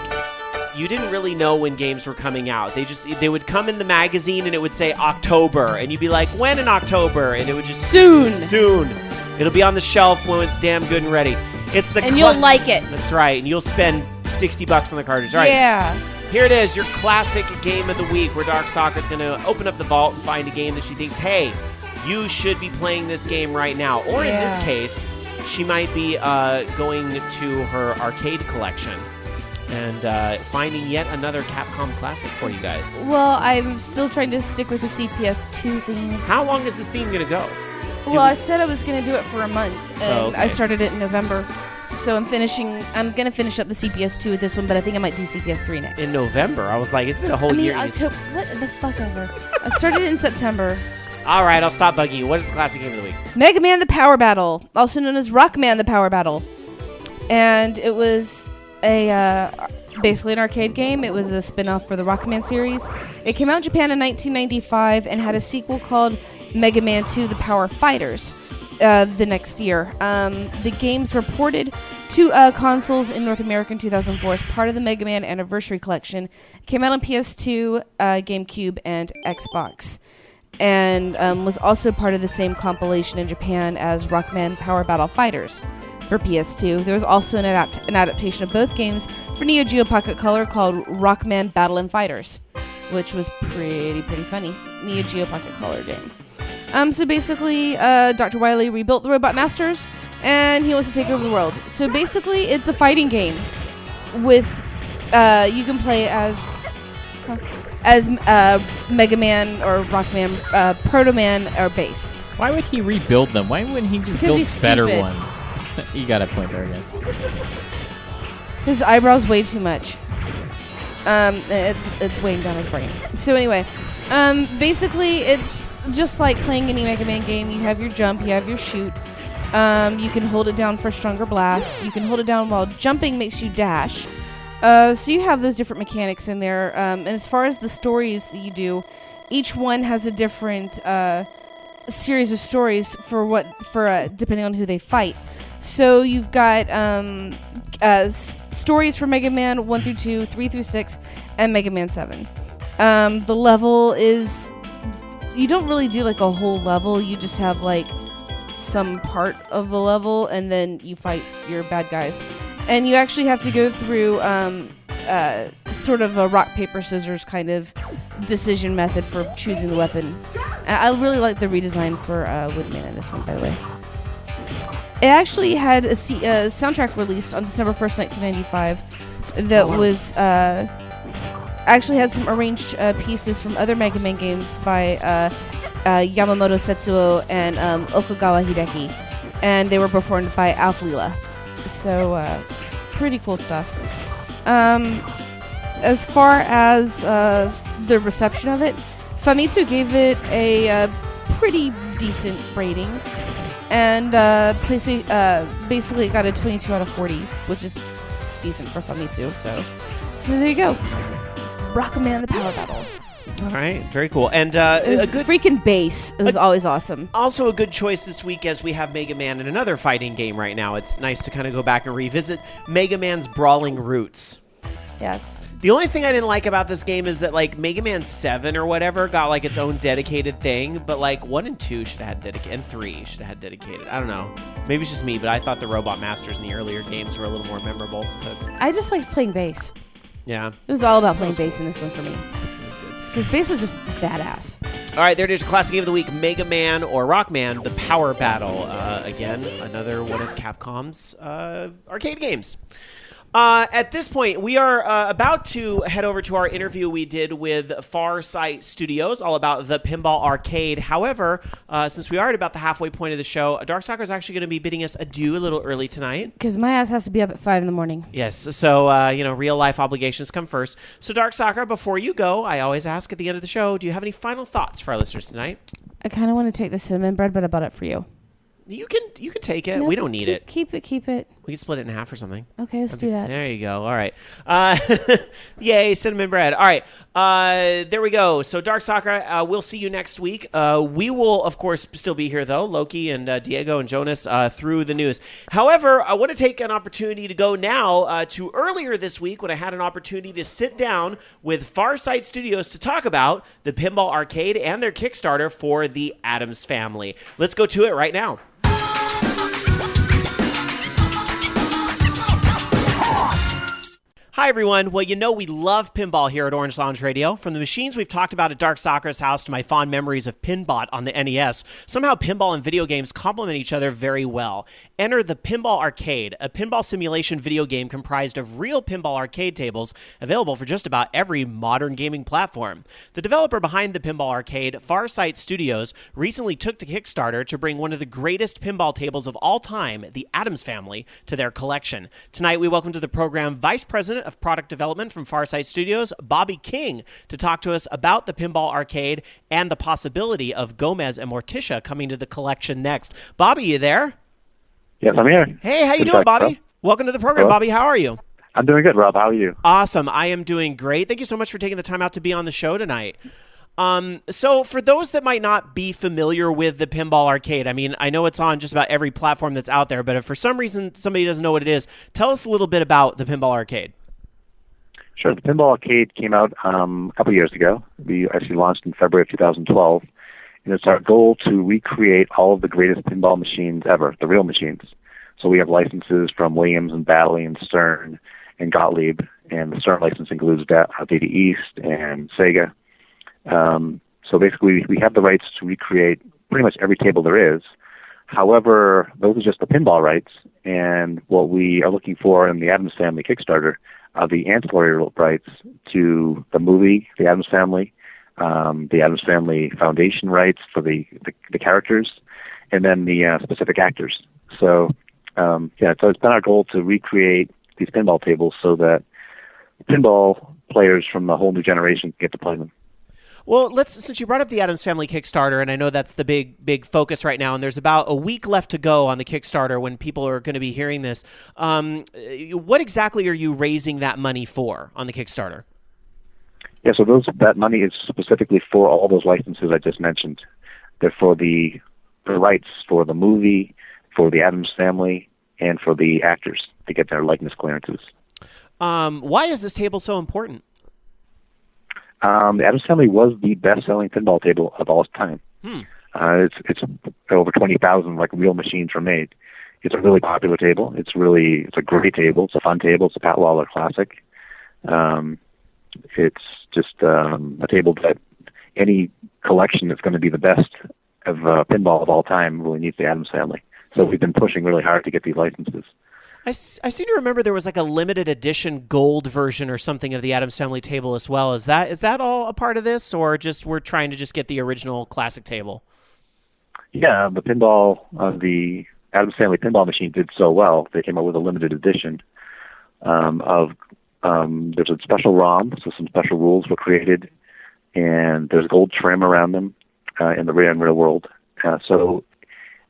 you didn't really know when games were coming out. They would come in the magazine and it would say October, and you'd be like, when in October? And it would just soon. It'll be on the shelf when it's damn good and ready. You'll like it. That's right, and you'll spend $60 on the cartridge. All right. Yeah. Here it is, your classic game of the week, where Dark Soccer is going to open up the vault and find a game that she thinks, hey, you should be playing this game right now. Or in this case, she might be going to her arcade collection and finding yet another Capcom classic for you guys. Well, I'm still trying to stick with the CPS2 theme. How long is this theme going to go? Well, I said I was going to do it for a month, and I started it in November. So I'm going to finish up the CPS2 with this one, but I think I might do CPS3 next. In November? I was like, it's been a whole year. October. What the fuck ever. I started it in September. All right, I'll stop bugging you. What is the classic game of the week? Mega Man: The Power Battle, also known as Rockman: The Power Battle. And it was basically an arcade game. It was a spin-off for the Rockman series. It came out in Japan in 1995 and had a sequel called Mega Man 2: The Power Fighters the next year. The games were ported to consoles in North America in 2004 as part of the Mega Man Anniversary Collection. It came out on PS2, GameCube, and Xbox. And was also part of the same compilation in Japan as Rockman Power Battle Fighters for PS2. There was also an adaptation of both games for Neo Geo Pocket Color called Rockman Battle and Fighters, which was pretty funny. Neo Geo Pocket Color game. So basically, Dr. Wily rebuilt the Robot Masters, and he wants to take over the world. So basically, it's a fighting game with you can play as Mega Man or Rockman, Proto Man, or Base. Why would he rebuild them? Why wouldn't he just build better ones? You got a point there, guys. His eyebrows way too much. It's weighing down his brain. So anyway, basically it's just like playing any Mega Man game. You have your jump, you have your shoot. You can hold it down for stronger blast. You can hold it down while jumping makes you dash. So you have those different mechanics in there. And as far as the stories that you do, each one has a different series of stories for depending on who they fight. So you've got stories for Mega Man 1 through 2, 3 through 6, and Mega Man 7. The level is... You don't really do like a whole level. You just have like some part of the level, and then you fight your bad guys. And you actually have to go through sort of a rock, paper, scissors kind of decision method for choosing the weapon. I really like the redesign for Woodman in this one, by the way. It actually had a soundtrack released on December 1st, 1995 that was actually had some arranged pieces from other Mega Man games by Yamamoto Setsuo and Okugawa Hideki, and they were performed by Alf Leela. So pretty cool stuff. As far as the reception of it, Famitsu gave it a pretty decent rating, and basically got a 22 out of 40, which is decent for Famitsu. So there you go. Rockman: The Power Battle. All right, very cool. And a good freaking bass. It was always awesome. Also a good choice this week as we have Mega Man in another fighting game right now. It's nice to kind of go back and revisit Mega Man's brawling roots. Yes. The only thing I didn't like about this game is that like Mega Man 7 or whatever got like its own dedicated thing, but like 1 and 2 should have had dedicated, and 3 should have had dedicated. I don't know. Maybe it's just me, but I thought the Robot Masters in the earlier games were a little more memorable. But I just liked playing bass. Yeah. It was all about playing bass in this one for me. Because bass was just badass. All right, there it is. Classic Game of the Week, Mega Man or Rockman, The Power Battle. Again, another one of Capcom's arcade games. At this point, we are about to head over to our interview we did with FarSight Studios, all about the Pinball Arcade. However, since we are at about the halfway point of the show, Dark Soccer is actually going to be bidding us adieu a little early tonight. Because my ass has to be up at 5 in the morning. Yes, so, real life obligations come first. So, Dark Soccer, before you go, I always ask at the end of the show, do you have any final thoughts for our listeners tonight? I kind of want to take the cinnamon bread, but I bought it for you. You can take it. No, we don't need it. Keep it. We can split it in half or something. Okay, let's do that. There you go. All right. Yay, cinnamon bread. All right. There we go. So, Dark Soccer, we'll see you next week. We will, of course, still be here, though, Loki and Diego and Jonas through the news. However, I want to take an opportunity to go now to earlier this week when I had an opportunity to sit down with FarSight Studios to talk about the Pinball Arcade and their Kickstarter for the Addams Family. Let's go to it right now. Hi, everyone. Well, we love pinball here at Orange Lounge Radio. From the machines we've talked about at Dark Soccer's house to my fond memories of Pinbot on the NES, somehow pinball and video games complement each other very well. Enter the Pinball Arcade, a pinball simulation video game comprised of real pinball arcade tables available for just about every modern gaming platform. The developer behind the Pinball Arcade, FarSight Studios, recently took to Kickstarter to bring one of the greatest pinball tables of all time, the Addams Family, to their collection. Tonight, we welcome to the program Vice President of Product Development from FarSight Studios, Bobby King, to talk to us about the Pinball Arcade and the possibility of Gomez and Morticia coming to the collection next. Bobby, you there? Yes, I'm here. Hey, how you doing, Bobby? Welcome to the program, Hello. Bobby. How are you? I'm doing good, Rob. How are you? Awesome. I am doing great. Thank you so much for taking the time out to be on the show tonight. So for those that might not be familiar with the Pinball Arcade, I mean, I know it's on just about every platform that's out there, but if for some reason somebody doesn't know what it is, tell us a little bit about the Pinball Arcade. Sure. The Pinball Arcade came out a couple years ago. We actually launched in February of 2012, and it's our goal to recreate all of the greatest pinball machines ever, the real machines. So we have licenses from Williams and Bally and Stern and Gottlieb, and the Stern license includes Vita East and Sega. So basically, we have the rights to recreate pretty much every table there is. However, those are just the pinball rights, and what we are looking for in the Addams Family Kickstarter are the ancillary rights to the movie, the Addams Family, the Addams Family Foundation rights for the characters, and then the specific actors. So, so it's been our goal to recreate these pinball tables so that pinball players from a whole new generation get to play them. Well, since you brought up the Addams Family Kickstarter, and I know that's the big focus right now, and there's about a week left to go on the Kickstarter when people are going to be hearing this. What exactly are you raising that money for on the Kickstarter? Yeah, so that money is specifically for all those licenses I just mentioned. They're for the rights for the movie, for the Addams Family, and for the actors to get their likeness clearances. Why is this table so important? The Addams Family was the best-selling pinball table of all time. It's over 20,000 real machines were made. It's a really popular table. It's a great table. It's a fun table. It's a Pat Lawler classic. It's just a table that any collection that's going to be the best of pinball of all time really needs the Addams Family. So we've been pushing really hard to get these licenses. I seem to remember there was like a limited edition gold version or something of the Addams Family table as well. Is that all a part of this, or just we're trying to just get the original classic table? Yeah, the Addams Family pinball machine did so well. They came out with a limited edition there's a special ROM, so some special rules were created, and there's gold trim around them in the rear and real world. So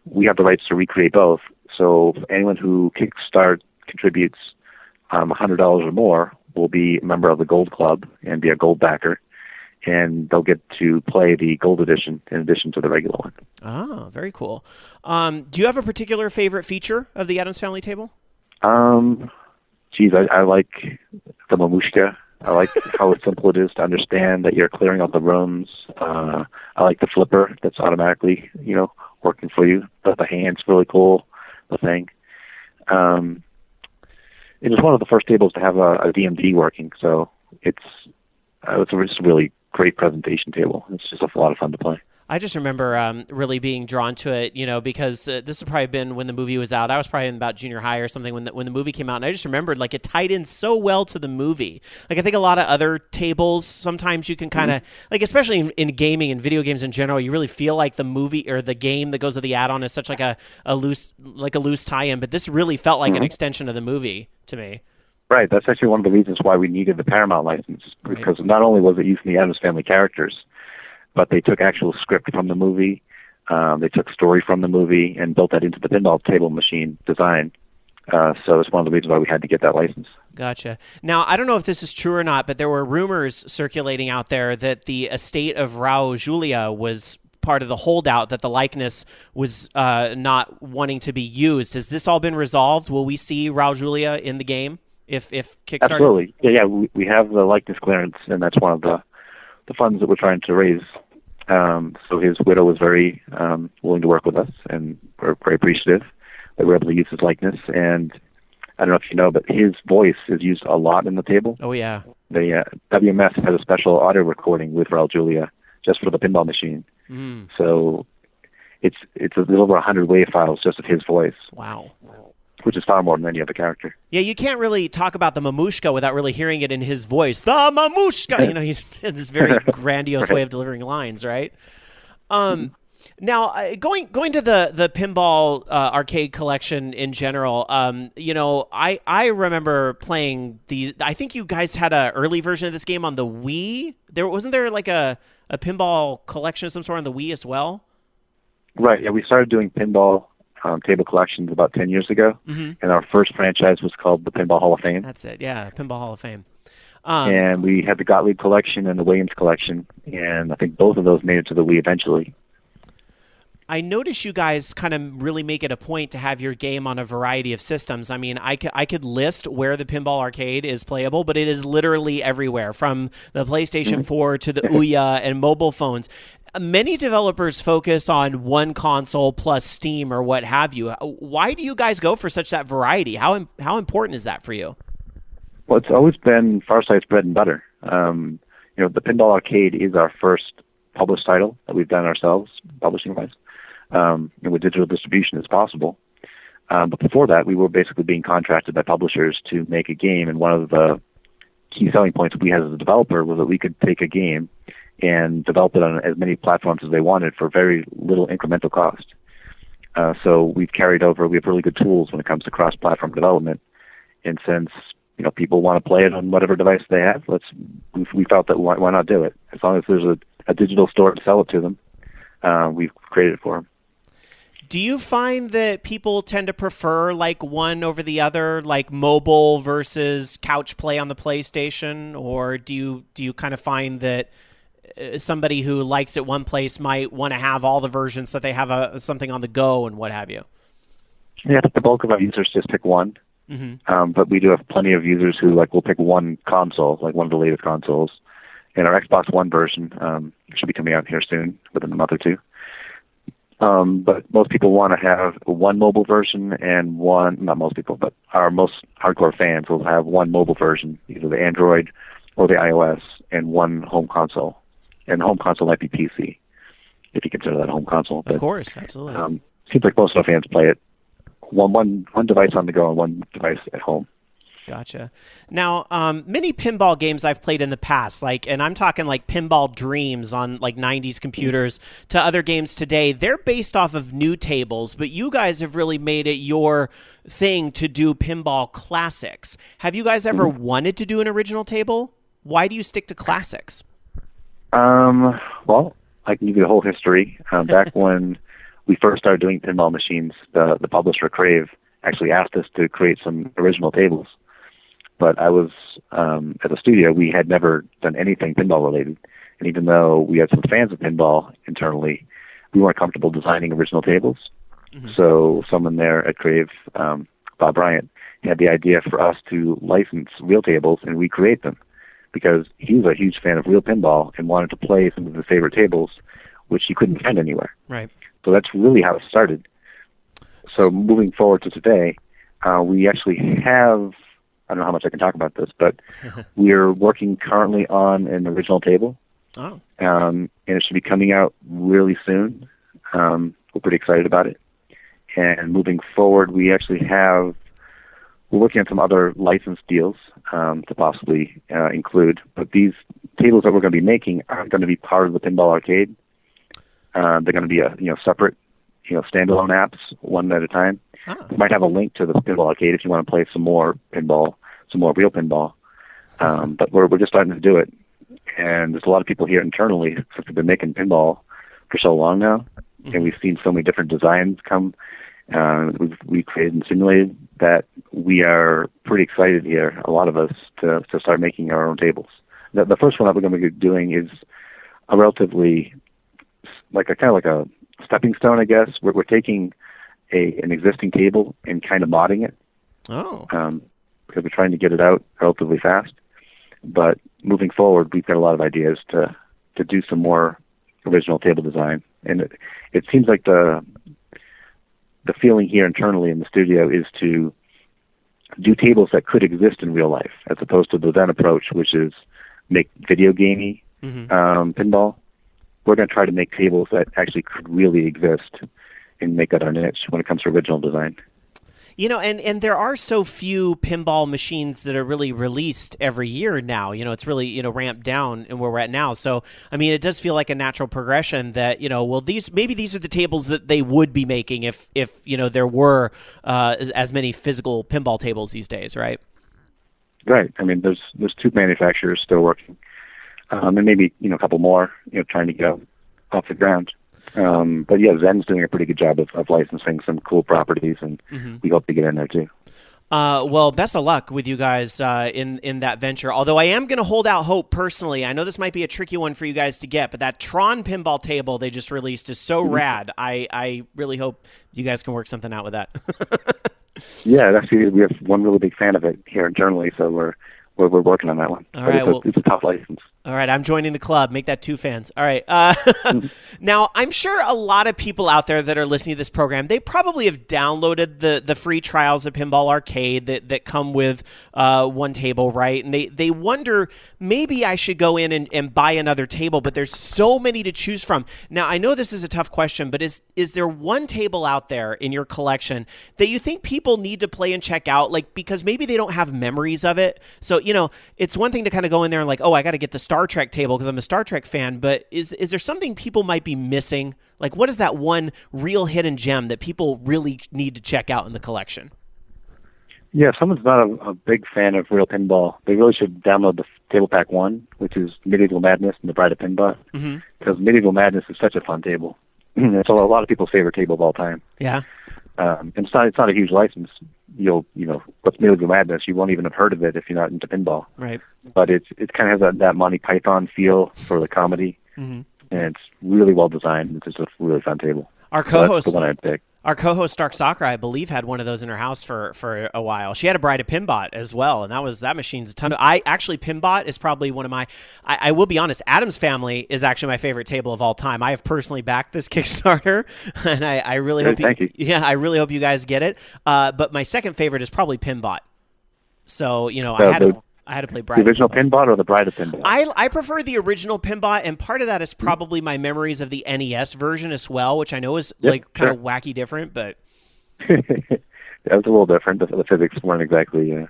we have the rights to recreate both. So anyone who Kickstart contributes $100 or more will be a member of the Gold Club and be a gold backer, and they'll get to play the gold edition in addition to the regular one. Oh, very cool. Do you have a particular favorite feature of the Addams Family table? I like the Mamushka. I like how simple it is to understand that you're clearing out the rooms. I like the flipper that's automatically, working for you. The hand's really cool. The thing. It was one of the first tables to have a DMD working, so it's a really great presentation table. It's just a lot of fun to play. I just remember really being drawn to it, because this would probably have been when the movie was out. I was probably in about junior high or something when the movie came out, and I just remembered like it tied in so well to the movie. Like I think a lot of other tables, sometimes you can kind of like, especially in gaming and video games in general, you really feel like the movie or the game that goes with the add-on is such like a loose tie-in. But this really felt like an extension of the movie to me. Right. That's actually one of the reasons why we needed the Paramount license, because not only was it using the Addams Family characters, but they took actual script from the movie, they took story from the movie, and built that into the pinball table machine design. So it's one of the reasons why we had to get that license. Gotcha. Now, I don't know if this is true or not, but there were rumors circulating out there that the estate of Raul Julia was part of the holdout, that the likeness was not wanting to be used. Has this all been resolved? Will we see Raul Julia in the game if Kickstarter? Absolutely. Yeah, we have the likeness clearance, and that's one of the funds that we're trying to raise. So his widow was very willing to work with us, and we're very appreciative that we're able to use his likeness. And I don't know if you know, but his voice is used a lot in the table. Oh, yeah. The WMS has a special audio recording with Raul Julia just for the pinball machine. So it's a little over 100 WAV files just of his voice. Wow. Which is far more than any other character. Yeah, you can't really talk about the Mamushka without really hearing it in his voice. The Mamushka! He's this very grandiose way of delivering lines, right? Now, going to the Pinball Arcade collection in general, I remember playing these. I think you guys had an early version of this game on the Wii. Wasn't there like a pinball collection of some sort on the Wii as well? Right, yeah, we started doing pinball table collections about 10 years ago, and our first franchise was called the Pinball Hall of Fame. That's it, yeah, Pinball Hall of Fame. And we had the Gottlieb collection and the Williams collection, and I think both of those made it to the Wii eventually. I notice you guys kind of really make it a point to have your game on a variety of systems. I mean, I could list where the Pinball Arcade is playable, but it is literally everywhere, from the PlayStation 4 to the Ouya and mobile phones. Many developers focus on one console plus Steam or what have you. Why do you guys go for such that variety? How important is that for you? Well, it's always been FarSight's bread and butter. The Pinball Arcade is our first published title that we've done ourselves, publishing-wise. And with digital distribution as possible. But before that, we were basically being contracted by publishers to make a game, and one of the key selling points we had as a developer was that we could take a game and develop it on as many platforms as they wanted for very little incremental cost. So we've carried over. We have really good tools when it comes to cross-platform development. And since people want to play it on whatever device they have, we felt that why not do it? As long as there's a digital store to sell it to them, we've created it for them. Do you find that people tend to prefer like one over the other, like mobile versus couch play on the PlayStation, or do you kind of find that somebody who likes it one place might want to have all the versions, so that they have something on the go and what have you? Yeah, the bulk of our users just pick one, but we do have plenty of users who will pick one console, like one of the latest consoles. And our Xbox One version should be coming out here soon, within a month or two. But most people want to have one mobile version and not most people, but our most hardcore fans will have one mobile version, either the Android or the iOS, and one home console. And the home console might be PC, if you consider that a home console. But, of course, absolutely. Seems like most of our fans play it one device on the go and one device at home. Gotcha. Now, many pinball games I've played in the past, and I'm talking like Pinball Dreams on 90s computers, to other games today, they're based off of new tables, but you guys have really made it your thing to do pinball classics. Have you guys ever wanted to do an original table? Why do you stick to classics? Well, I can give you the whole history. Back when we first started doing pinball machines, the publisher Crave actually asked us to create some original tables. But I was, at the studio, we had never done anything pinball related. And even though we had some fans of pinball internally, we weren't comfortable designing original tables. So someone there at Crave, Bob Bryant, had the idea for us to license real tables and recreate them, because he was a huge fan of real pinball and wanted to play some of his favorite tables, which he couldn't find anywhere. Right. So that's really how it started. So moving forward to today, we actually have, I don't know how much I can talk about this, but we're working currently on an original table. Oh. And it should be coming out really soon. We're pretty excited about it. And moving forward, we're looking at some other license deals to possibly include. But these tables that we're going to be making aren't going to be part of the Pinball Arcade. They're going to be separate, standalone apps, one at a time. We might have a link to the Pinball Arcade if you want to play some more pinball, some more real pinball. But we're just starting to do it. And there's a lot of people here internally, since we've been making pinball for so long now, and we've seen so many different designs come. We've created and simulated that we are pretty excited here, a lot of us, to start making our own tables. The first one that we're going to be doing is a relatively like a stepping stone, I guess. We're taking an existing table and kind of modding it. Oh. Because we're trying to get it out relatively fast. But moving forward, we've got a lot of ideas to do some more original table design. And it seems like the feeling here internally in the studio is to do tables that could exist in real life, as opposed to the then approach, which is make video gamey pinball. We're going to try to make tables that actually could really exist and make that our niche when it comes to original design. And there are so few pinball machines that are really released every year now. It's really, ramped down and where we're at now. So, I mean, it does feel like a natural progression that, these are the tables that they would be making if there were as many physical pinball tables these days, right? Right. I mean, there's two manufacturers still working, and maybe, a couple more, trying to get off the ground. But yeah, Zen's doing a pretty good job of licensing some cool properties, and we hope to get in there too. Well, best of luck with you guys in that venture. Although I am going to hold out hope personally. I know this might be a tricky one for you guys to get, but that Tron pinball table they just released is so rad. I really hope you guys can work something out with that. Yeah, actually, we have one really big fan of it here internally, so we're working on that one. All right, it's a tough license. All right, I'm joining the club. Make that 2 fans. All right. Now, I'm sure a lot of people out there that are listening to this program, they probably have downloaded the free trials of Pinball Arcade that come with one table, right? And they wonder, maybe I should go in and buy another table, but there's so many to choose from. Now, I know this is a tough question, but is there one table out there in your collection that you think people need to play and check out, because maybe they don't have memories of it? So, it's one thing to kind of go in there and I got to get the Star Trek table because I'm a Star Trek fan, but is there something people might be missing? What is that one real hidden gem that people really need to check out in the collection? Yeah, if someone's not a big fan of real pinball, they really should download the Table Pack 1, which is Medieval Madness and the Bride of Pinball, because Medieval Madness is such a fun table. It's a lot of people's favorite table of all time. Yeah. And it's not a huge license. What's Medieval Madness? You won't even have heard of it if you're not into pinball. Right. But it kind of has that Monty Python feel for the comedy, and it's really well designed. It's just a really fun table. Our co-host, that's the one I'd pick. Our co-host Stark Soccer, I believe, had one of those in her house for a while. She had a Bride of Pinbot as well, and that machine's a ton of. Pinbot is probably one of my. I will be honest. Addams Family is actually my favorite table of all time. I have personally backed this Kickstarter, and I really hope. Thank you. Yeah, I really hope you guys get it. But my second favorite is probably Pinbot. So I had to play Bride. The original Pinbot or the Bride of Pinbot? I prefer the original Pinbot, and part of that is probably my memories of the NES version as well, which I know is kind of wacky different, but that was a little different. The physics weren't exactly as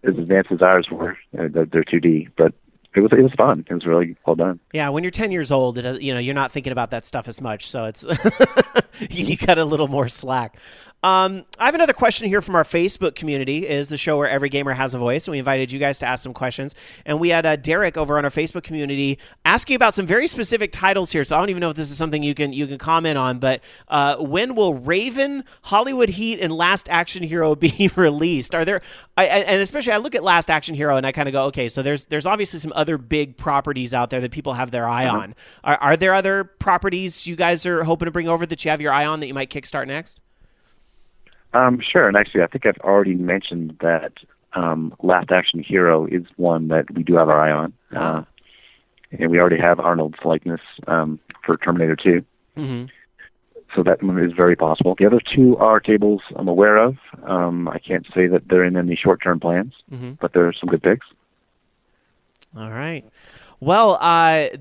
advanced as ours were. They're 2D, but it was fun. It was really well done. Yeah, when you're 10 years old, you're not thinking about that stuff as much, so it's you got a little more slack. I have another question here from our Facebook community. Is the show where every gamer has a voice, and we invited you guys to ask some questions. And we had Derek over on our Facebook community asking about some very specific titles here. So I don't even know if this is something you can comment on. But when will Raven, Hollywood Heat, and Last Action Hero be released? Are there? And especially, I look at Last Action Hero and I kind of go, okay, so there's obviously some other big properties out there that people have their eye on. Are there other properties you guys are hoping to bring over that you have your eye on that you might kickstart next? Sure, and actually I think I've already mentioned that Last Action Hero is one that we do have our eye on. And we already have Arnold's likeness for Terminator 2. So that one is very possible. The other two are tables I'm aware of. I can't say that they're in any short-term plans, but there are some good picks. All right. Well,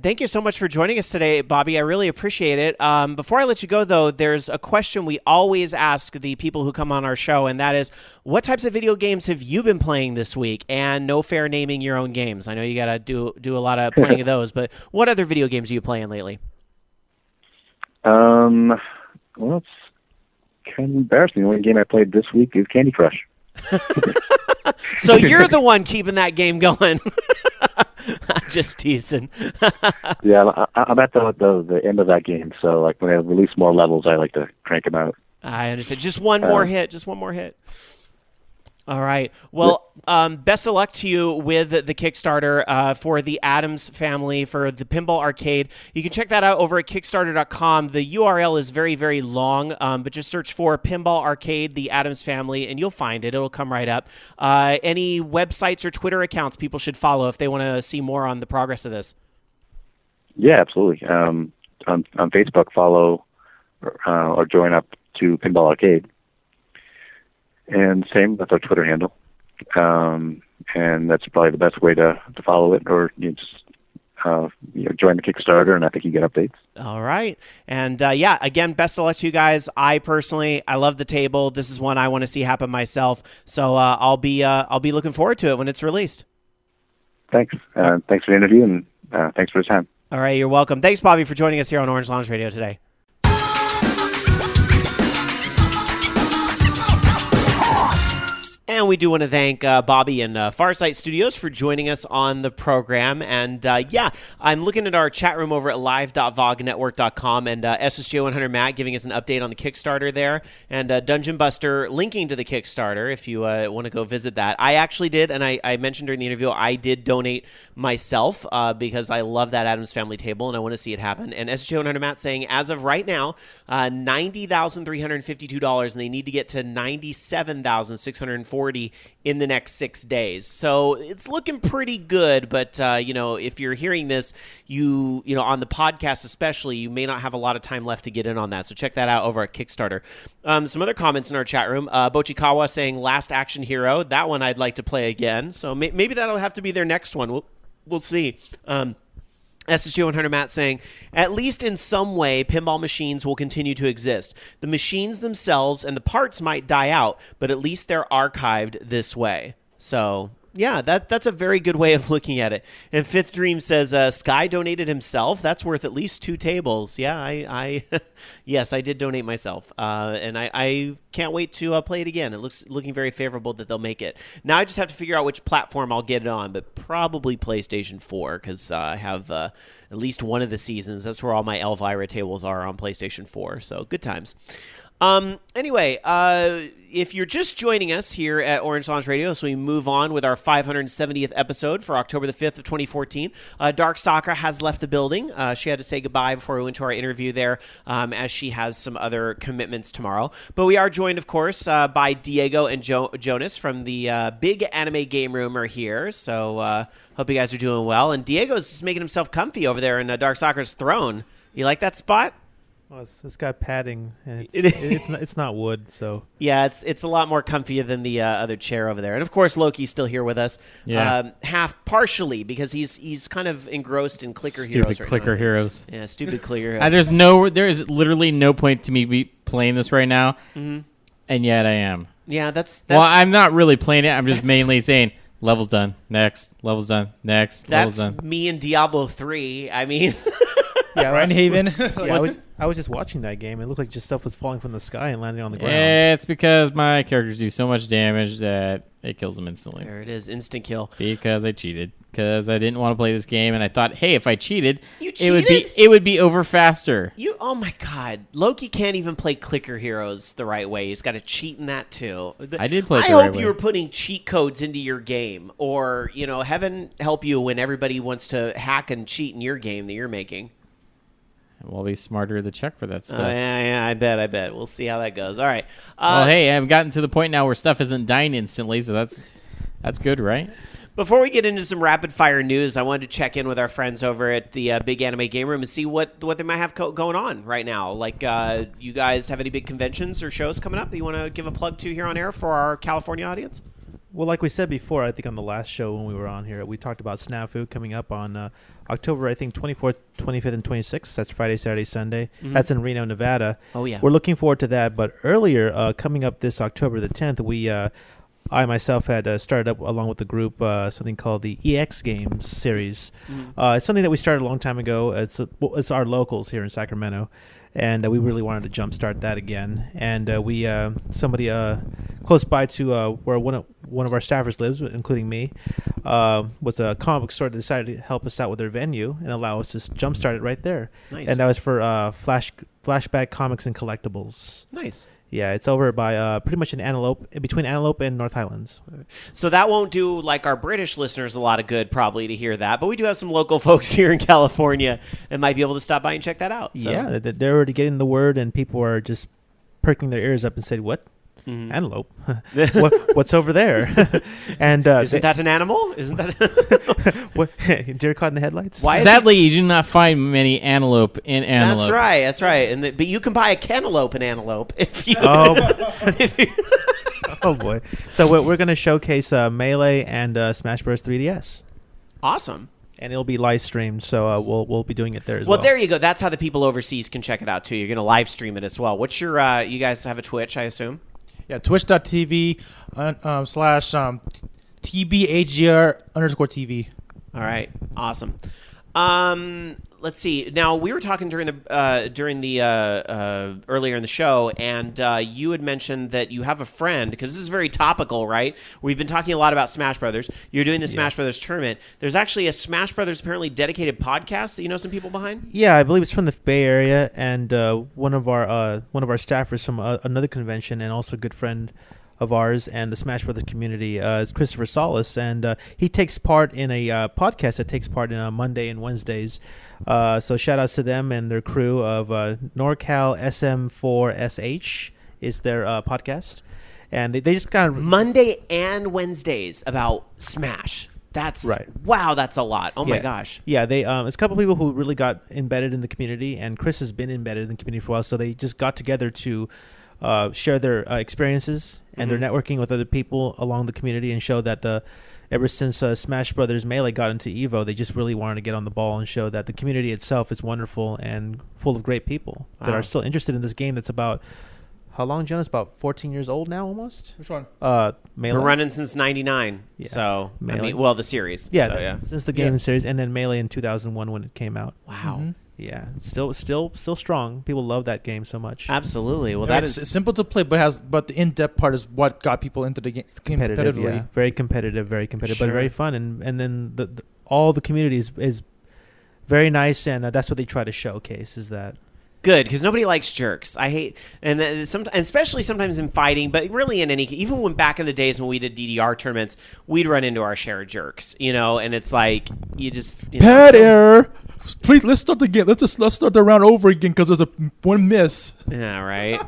thank you so much for joining us today, Bobby. I really appreciate it. Before I let you go, though, there's a question we always ask the people who come on our show, and that is, what types of video games have you been playing this week? And no fair naming your own games. I know you got to do a lot of playing of those, but what other video games are you playing lately? Well, it's kind of embarrassing. The only game I played this week is Candy Crush. So you're the one keeping that game going. I'm just teasing. Yeah, I'm at the end of that game, so like when I release more levels, I like to crank them out. I understand. Just one more hit. Just one more hit. All right. Well, best of luck to you with the Kickstarter for the Addams Family for the Pinball Arcade. You can check that out over at Kickstarter.com. The URL is very, very long, but just search for Pinball Arcade, the Addams Family, and you'll find it. It'll come right up. Any websites or Twitter accounts people should follow if they want to see more on the progress of this? Yeah, absolutely. On Facebook, follow or join up to Pinball Arcade. And same with our Twitter handle. And that's probably the best way to follow it, or just join the Kickstarter, and I think you get updates. All right. And again, best of luck to you guys. I love the table. This is one I want to see happen myself. So I'll be looking forward to it when it's released. Thanks. Thanks for the interview, and thanks for the time. All right, you're welcome. Thanks, Bobby, for joining us here on Orange Lounge Radio today. And we do want to thank Bobby and FarSight Studios for joining us on the program. And I'm looking at our chat room over at live.vognetwork.com, and SSJ100 Matt giving us an update on the Kickstarter there, and Dungeon Buster linking to the Kickstarter if you want to go visit that. I actually did, and I mentioned during the interview, I did donate myself because I love that Addams Family table and I want to see it happen. And SSJ100 Matt saying, as of right now, $90,352, and they need to get to $97,640 in the next 6 days. So it's looking pretty good, but if you're hearing this, you on the podcast especially, you may not have a lot of time left to get in on that. So check that out over at Kickstarter. Some other comments in our chat room. Bochikawa saying Last Action Hero. That one I'd like to play again. So maybe that'll have to be their next one. We'll see. SSG100 Matt saying, at least in some way, pinball machines will continue to exist. The machines themselves and the parts might die out, but at least they're archived this way. So, yeah, that's a very good way of looking at it. And Fifth Dream says, Sky donated himself. That's worth at least 2 tables. Yeah, yes, I did donate myself. And I can't wait to play it again. It looking very favorable that they'll make it. Now I just have to figure out which platform I'll get it on, but probably PlayStation 4 because I have at least one of the seasons. That's where all my Elvira tables are, on PlayStation 4. So good times. Anyway, if you're just joining us here at Orange Lounge Radio, so we move on with our 570th episode for October the 5th of 2014, Dark Sakura has left the building. She had to say goodbye before we went to our interview there, as she has some other commitments tomorrow. But we are joined, of course, by Diego and Jonas from the Big Anime Game Room are here. So hope you guys are doing well. And Diego's just making himself comfy over there in Dark Sakura's throne. You like that spot? Well, it's got padding, and it's not wood, so yeah, it's a lot more comfier than the other chair over there. And of course, Loki's still here with us, partially because he's kind of engrossed in clicker heroes. Stupid clicker heroes. Yeah, stupid clicker heroes. There is literally no point to me be playing this right now, and yet I am. Yeah, that's well, I'm not really playing it. I'm just mainly saying, level's done, next, level's done, next, level's done. That's me and Diablo 3. I mean. Yeah, Rhinehaven. Yeah, I was just watching that game. It looked like just stuff was falling from the sky and landing on the ground. It's because my characters do so much damage that it kills them instantly. There it is, instant kill. Because I cheated. Because I didn't want to play this game, and I thought, hey, if I cheated, it would be over faster. Oh my God, Loki can't even play clicker heroes the right way. He's got to cheat in that too. I did play. I hope you were putting cheat codes into your game, or heaven help you when everybody wants to hack and cheat in your game that you're making. We'll be smarter to check for that stuff. Yeah, I bet. We'll see how that goes. All right. Well, hey, I've gotten to the point now where stuff isn't dying instantly, so that's good, right? Before we get into some rapid-fire news, I wanted to check in with our friends over at the Big Anime Game Room and see what they might have going on right now. Like, you guys have any big conventions or shows coming up that you want to give a plug to here on air for our California audience? Well, like we said before, I think on the last show when we were on here, we talked about Snafu coming up on October, I think, 24th, 25th, and 26th. That's Friday, Saturday, Sunday. Mm-hmm. That's in Reno, Nevada. Oh, yeah. We're looking forward to that. But earlier, coming up this October the 10th, I myself had started up along with the group something called the EX Games series. Mm-hmm. It's something that we started a long time ago. It's our locals here in Sacramento. And we really wanted to jumpstart that again. And somebody close by to where one of our staffers lives, including me, was a comic book store that decided to help us out with their venue and allow us to jumpstart it right there. Nice. And that was for Flashback Comics and Collectibles. Nice. Yeah, it's over by pretty much between Antelope and North Highlands. So that won't do like our British listeners a lot of good probably to hear that, but we do have some local folks here in California that might be able to stop by and check that out. So. Yeah, they're already getting the word, and people are just perking their ears up and said, "What? Mm-hmm. Antelope? What's over there?" And isn't that an animal? Isn't that what? Deer caught in the headlights? Sadly, you do not find many antelope in Antelope. That's right. But you can buy a cantaloupe in Antelope if you. Oh boy! So we're going to showcase Melee and Smash Bros. 3DS. Awesome. And it'll be live streamed, so we'll be doing it there as well. Well, there you go. That's how the people overseas can check it out too. You're going to live stream it as well. What's your? You guys have a Twitch, I assume. Yeah, twitch.tv / TBAGR_TV. All right, awesome. Let's see. Now we were talking during the earlier in the show, and you had mentioned that you have a friend, because this is very topical, right? We've been talking a lot about Smash Brothers. You're doing the Smash Brothers tournament. There's actually a Smash Brothers apparently dedicated podcast that you know some people behind. Yeah, I believe it's from the Bay Area, and one of our staffers from another convention, and also a good friend of ours and the Smash Brothers community is Christopher Solis, and he takes part in a podcast that takes part in Monday and Wednesdays. So shout outs to them and their crew of NorCal SM4SH is their podcast, and they just kind of Monday and Wednesdays about Smash. That's right. Wow, that's a lot. Oh my gosh. Yeah, they it's a couple of people who really got embedded in the community, and Chris has been embedded in the community for a while, so they just got together to share their experiences and their networking with other people along the community, and show that ever since Smash Brothers Melee got into EVO, they just really wanted to get on the ball and show that the community itself is wonderful and full of great people that are still interested in this game that's about, how long, Jonas? About 14 years old now, almost? Which one? Melee. We're running since 99. Yeah. So, the series. Yeah, since the game series, and then Melee in 2001 when it came out. Wow. Mm-hmm. Yeah, still strong. People love that game so much. Absolutely. Well, it's simple to play, but the in-depth part is what got people into the game. Competitive, yeah. Very competitive, but very fun. And then all the community is very nice, and that's what they try to showcase, is that. Good, because nobody likes jerks. I hate, and especially sometimes in fighting, but really in even when back in the days when we did DDR tournaments, we'd run into our share of jerks, and it's like you just pad error. Please, let's start the game. Let's start the round over again because there's one miss. Yeah, right.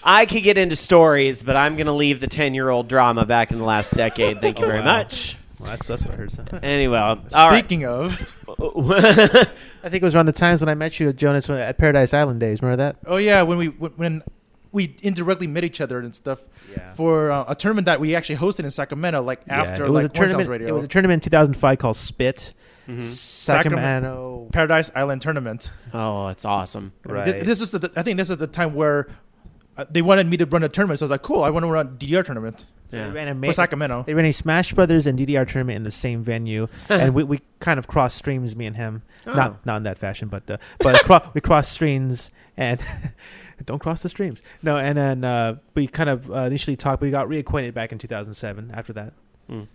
I could get into stories, but I'm gonna leave the 10-year-old drama back in the last decade. Thank you very much. Well, that's what I heard. Anyway, speaking of. I think it was around the times when I met you, Jonas, at Paradise Island days. Remember that? Oh yeah, when we indirectly met each other and stuff for a tournament that we actually hosted in Sacramento. After it was a tournament. Radio. It was a tournament in 2005 called Spit. Mm-hmm. Sacramento Paradise Island tournament. Oh, it's awesome! Right. I think this is the time where they wanted me to run a tournament, so I was like, "Cool, I want to run a DDR tournament." Yeah. For Sacramento. They ran a Smash Brothers and DDR tournament in the same venue, and we kind of crossed streams, me and him. Oh. Not in that fashion, but we crossed streams, and don't cross the streams. No, and then we kind of initially talked, but we got reacquainted back in 2007 after that. Mm.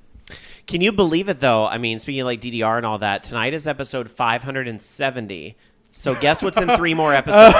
Can you believe it, though? I mean, speaking of DDR and all that, tonight is episode 570. So guess what's in 3 more episodes?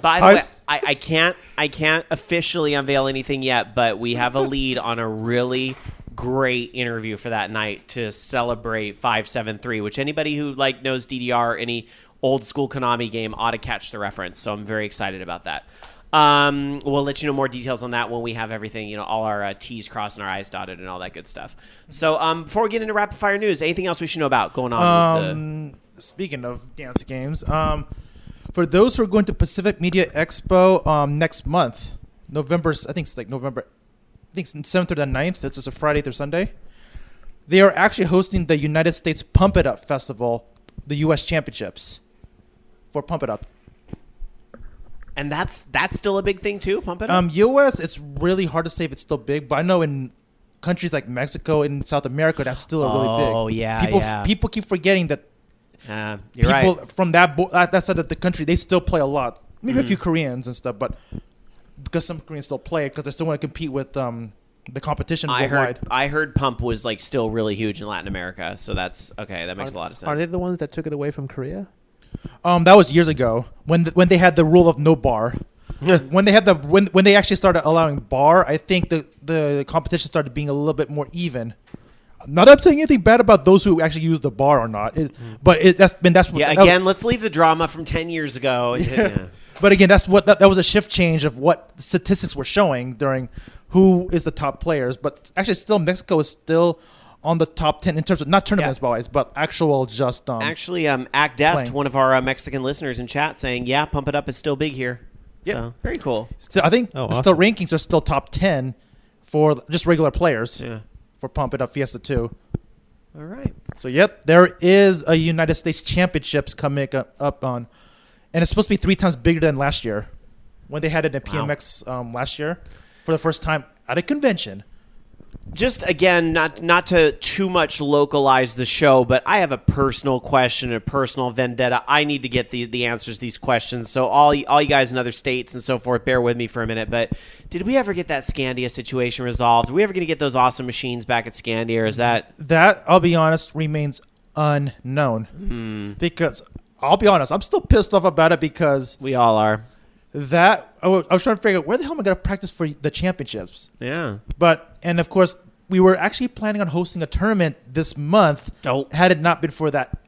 By the way, I can't officially unveil anything yet, but we have a lead on a really great interview for that night to celebrate 573, which anybody who knows DDR, any old school Konami game, ought to catch the reference. So I'm very excited about that. We'll let you know more details on that when we have everything, all our T's crossed and our I's dotted and all that good stuff. So before we get into rapid fire news, anything else we should know about going on with Speaking of dance games, for those who are going to Pacific Media Expo next month, November, I think it's November think 7th or the 9th. This is a Friday through Sunday. They are actually hosting the United States Pump It Up Festival, the U.S. Championships for Pump It Up. And that's still a big thing too, Pump It Up? U.S., it's really hard to say if it's still big, but I know in countries like Mexico and South America, that's still really big. Oh, yeah, People keep forgetting that you're people right. from that side of the country, they still play a lot. Maybe a few Koreans and stuff, but because some Koreans still play it because they still want to compete with the competition worldwide. I heard Pump was like still really huge in Latin America, so that's okay. That makes a lot of sense. Are they the ones that took it away from Korea? That was years ago when they had the rule of no bar. when they actually started allowing bar, I think the competition started being a little bit more even. Not that I'm saying anything bad about those who actually use the bar or not, let's leave the drama from 10 years ago. Yeah. But again, that was a shift change of what statistics were showing during who is the top players. But actually, still Mexico is still on the top 10 in terms of not tournaments wise, but actual just actually Act Deft, playing. one of our Mexican listeners in chat, saying Pump It Up is still big here. Yep. So very cool. Still, I think awesome. still rankings are still top 10 for just regular players. Yeah. For Pump It Up Fiesta 2. All right. So there is a United States Championships coming up on, and it's supposed to be 3 times bigger than last year, when they had it at PMX last year for the first time at a convention. Just again, not to too much localize the show, but I have a personal question, a personal vendetta. I need to get the answers to these questions. So all you guys in other states and so forth, bear with me for a minute. But did we ever get that Scandia situation resolved? Are we ever going to get those awesome machines back at Scandia? Or is that I'll be honest, remains unknown. Because I'll be honest, I'm still pissed off about it because we all are. I was trying to figure out where the hell am I going to practice for the championships? Yeah. And of course, we were actually planning on hosting a tournament this month had it not been for that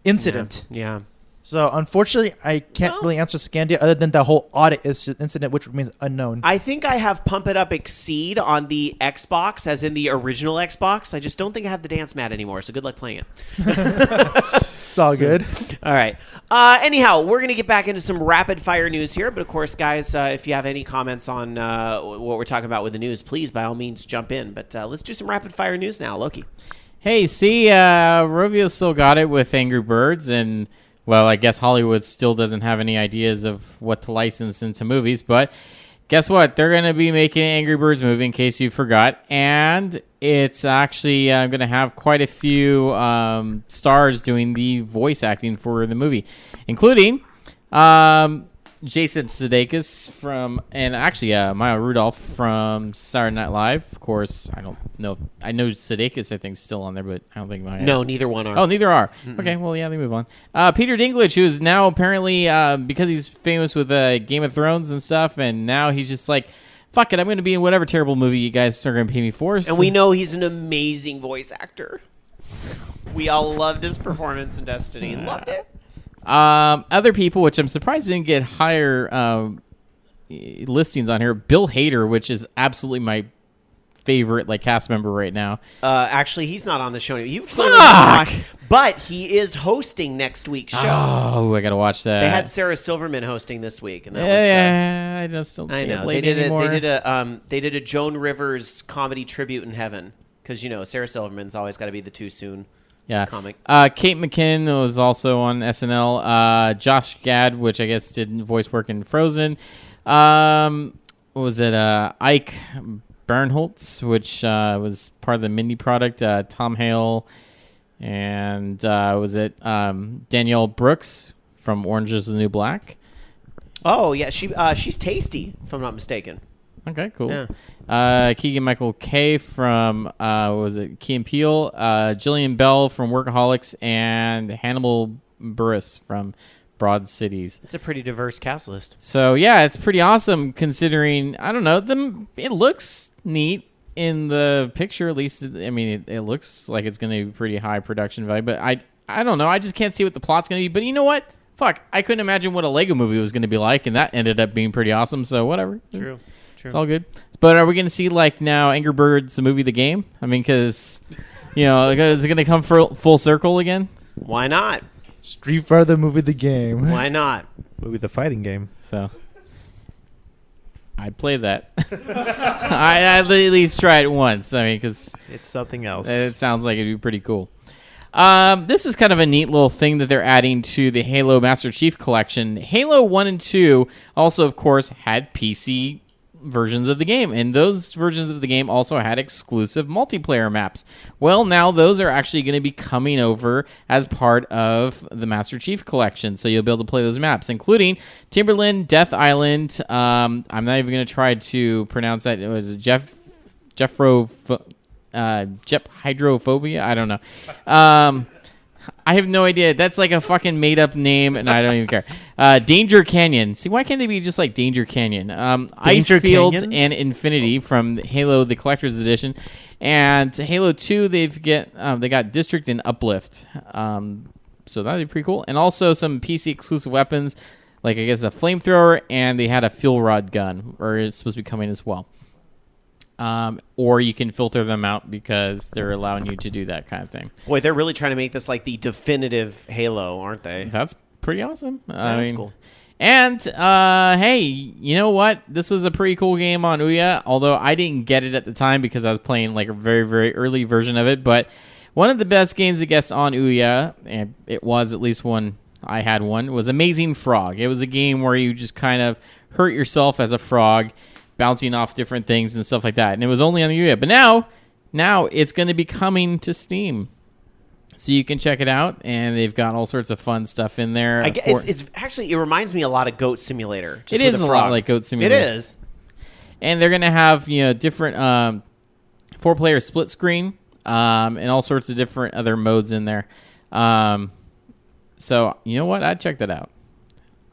incident. Yeah. So unfortunately, I can't really answer Scandia other than the whole audit incident, which remains unknown. I think I have Pump It Up Exceed on the Xbox, as in the original Xbox. I just don't think I have the dance mat anymore, so good luck playing it. It's all good. All right. Anyhow, we're going to get back into some rapid-fire news here. But, of course, guys, if you have any comments on what we're talking about with the news, please, by all means, jump in. But let's do some rapid-fire news now. Loki. Hey, see, Rovio still got it with Angry Birds, and... well, I guess Hollywood still doesn't have any ideas of what to license into movies, but guess what? They're going to be making an Angry Birds movie, in case you forgot, and it's actually going to have quite a few stars doing the voice acting for the movie, including Jason Sudeikis and actually Maya Rudolph from Saturday Night Live. Of course, I don't know. I know Sudeikis, I think, is still on there, but I don't think Maya. No, neither one are. Oh, neither are. Mm-mm. Okay, well, yeah, they move on. Peter Dinklage, who is now apparently, because he's famous with Game of Thrones and stuff, and now he's just like, fuck it, I'm going to be in whatever terrible movie you guys are going to pay me for. And we know he's an amazing voice actor. We all loved his performance in Destiny. Loved it. Other people, which I'm surprised didn't get higher listings on here. Bill Hader, which is absolutely my favorite cast member right now. Actually, he's not on the show anymore. You clearly watch, but he is hosting next week's show. Oh, I gotta watch that. They had Sarah Silverman hosting this week, and that was. I just don't see it anymore. They did a Joan Rivers comedy tribute in heaven because Sarah Silverman's always got to be the too soon. Yeah. Comic. Kate McKinnon was also on SNL. Josh Gad, which I guess did voice work in Frozen. What was it? Ike Bernholtz, which was part of the Mindy product. Tom Hale. And was it Danielle Brooks from Orange is the New Black? Oh, yeah. She's tasty, if I'm not mistaken. Okay, cool. Yeah. Keegan-Michael Kay from, Key and Peele, Jillian Bell from Workaholics, and Hannibal Buress from Broad Cities. It's a pretty diverse cast list. So, yeah, it's pretty awesome considering, I don't know, it looks neat in the picture, at least. I mean, it looks like it's going to be pretty high production value, but I don't know. I just can't see what the plot's going to be. But you know what? Fuck, I couldn't imagine what a Lego movie was going to be like, and that ended up being pretty awesome, so whatever. True. It's all good. But are we going to see, now, Angry Birds, the movie, the game? I mean, because, is it going to come full circle again? Why not? Street Fighter, the movie, the game. Why not? Movie, the fighting game. So. I'd play that. I'd at least try it once. I mean, because It's something else. it sounds like it'd be pretty cool. This is kind of a neat little thing that they're adding to the Halo Master Chief Collection. Halo 1 and 2 also, of course, had PC versions of the game, and those versions of the game also had exclusive multiplayer maps. Well, now those are actually going to be coming over as part of the Master Chief Collection, so you'll be able to play those maps, including Timberland, Death Island. I'm not even going to try to pronounce that. It was Hydrophobia. I don't know. I have no idea. That's like a fucking made-up name, and I don't even care. Danger Canyon. See, why can't they be just like Danger Canyon? Ice Fields and Infinity from Halo: The Collector's Edition, and Halo 2. They got District and Uplift. So that'd be pretty cool. And also some PC exclusive weapons, like I guess a flamethrower, and they had a fuel rod gun, or it's supposed to be coming as well. Or you can filter them out because they're allowing you to do that kind of thing. Boy, they're really trying to make this like the definitive Halo, aren't they? That's pretty awesome. That's cool. And, hey, you know what? This was a pretty cool game on Ouya, although I didn't get it at the time because I was playing like a very, very early version of it. But one of the best games, I guess, on Ouya, and it was at least one, I had one, was Amazing Frog. It was a game where you just kind of hurt yourself as a frog, bouncing off different things and stuff like that. And it was only on the Ouya. But now it's going to be coming to Steam. So you can check it out, and they've got all sorts of fun stuff in there. It's actually, it reminds me a lot of Goat Simulator. It is a lot like Goat Simulator. It is. And they're going to have, different 4-player split screen and all sorts of different other modes in there. So, you know what? I'd check that out.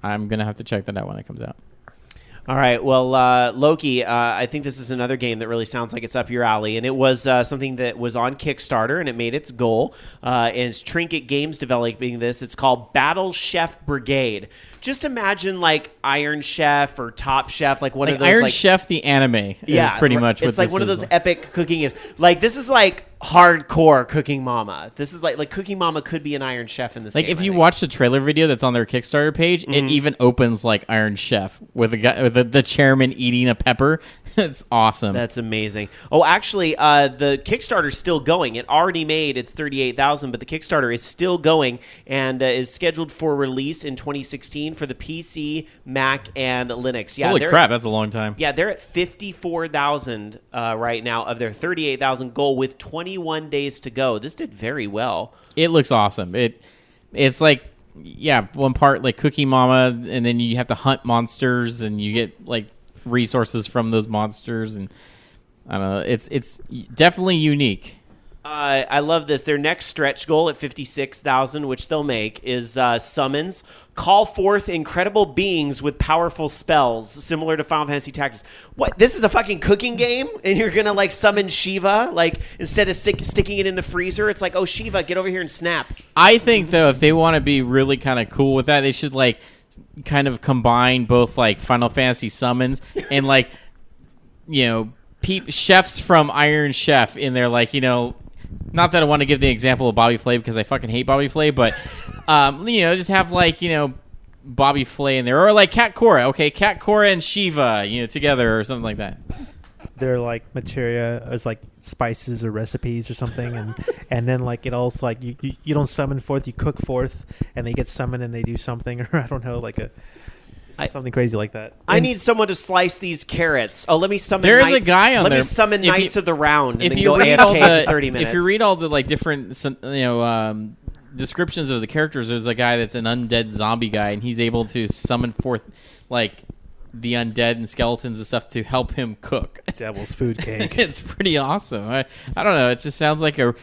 I'm going to have to check that out when it comes out. All right. Well, Loki, I think this is another game that really sounds like it's up your alley. And it was something that was on Kickstarter, and it made its goal. And it's Trinket Games developing this. It's called Battle Chef Brigade. Just imagine like Iron Chef or Top Chef, like one of those. Iron Chef, the anime, is pretty much what it's like. One of those epic cooking games. Like, this is like hardcore Cooking Mama. This is like Cooking Mama could be an Iron Chef in this game. Like, if you watch the trailer video that's on their Kickstarter page, it even opens like Iron Chef with a guy, with the chairman eating a pepper. It's awesome. That's amazing. Oh, actually, the Kickstarter's still going. It already made its $38,000, but the Kickstarter is still going and is scheduled for release in 2016 for the PC, Mac, and Linux. Yeah, holy crap, that's a long time. Yeah, they're at 54,000 right now of their 38,000 goal with 21 days to go. This did very well. It looks awesome. It's like, yeah, one part like Cookie Mama, and then you have to hunt monsters, and you get like resources from those monsters, and I don't know. It's definitely unique. I love this. Their next stretch goal at 56,000, which they'll make, is summons. Call forth incredible beings with powerful spells, similar to Final Fantasy Tactics. What? This is a fucking cooking game, and you're gonna like summon Shiva? Like, instead of sticking it in the freezer, it's like, oh, Shiva, get over here and snap. I think though, if they want to be really kind of cool with that, they should like kind of combine both like Final Fantasy summons and like, chefs from Iron Chef in there, like, not that I want to give the example of Bobby Flay because I fucking hate Bobby Flay, but just have like, Bobby Flay in there, or like Kat Cora. Okay, Kat Cora and Shiva, together or something like that. They're like materia as like spices or recipes or something, and then like it all's like you don't summon forth, you cook forth, and they get summoned and they do something, or I don't know, like something crazy like that. I need someone to slice these carrots. Oh, let me summon. There's Knights. A guy on let there. Let me summon Knights of the Round. And if then you go read AFK for 30 minutes. If you read all the like different descriptions of the characters, there's a guy that's an undead zombie guy, and he's able to summon forth like the undead and skeletons and stuff to help him cook. Devil's food cake. It's pretty awesome. I don't know. It just sounds like a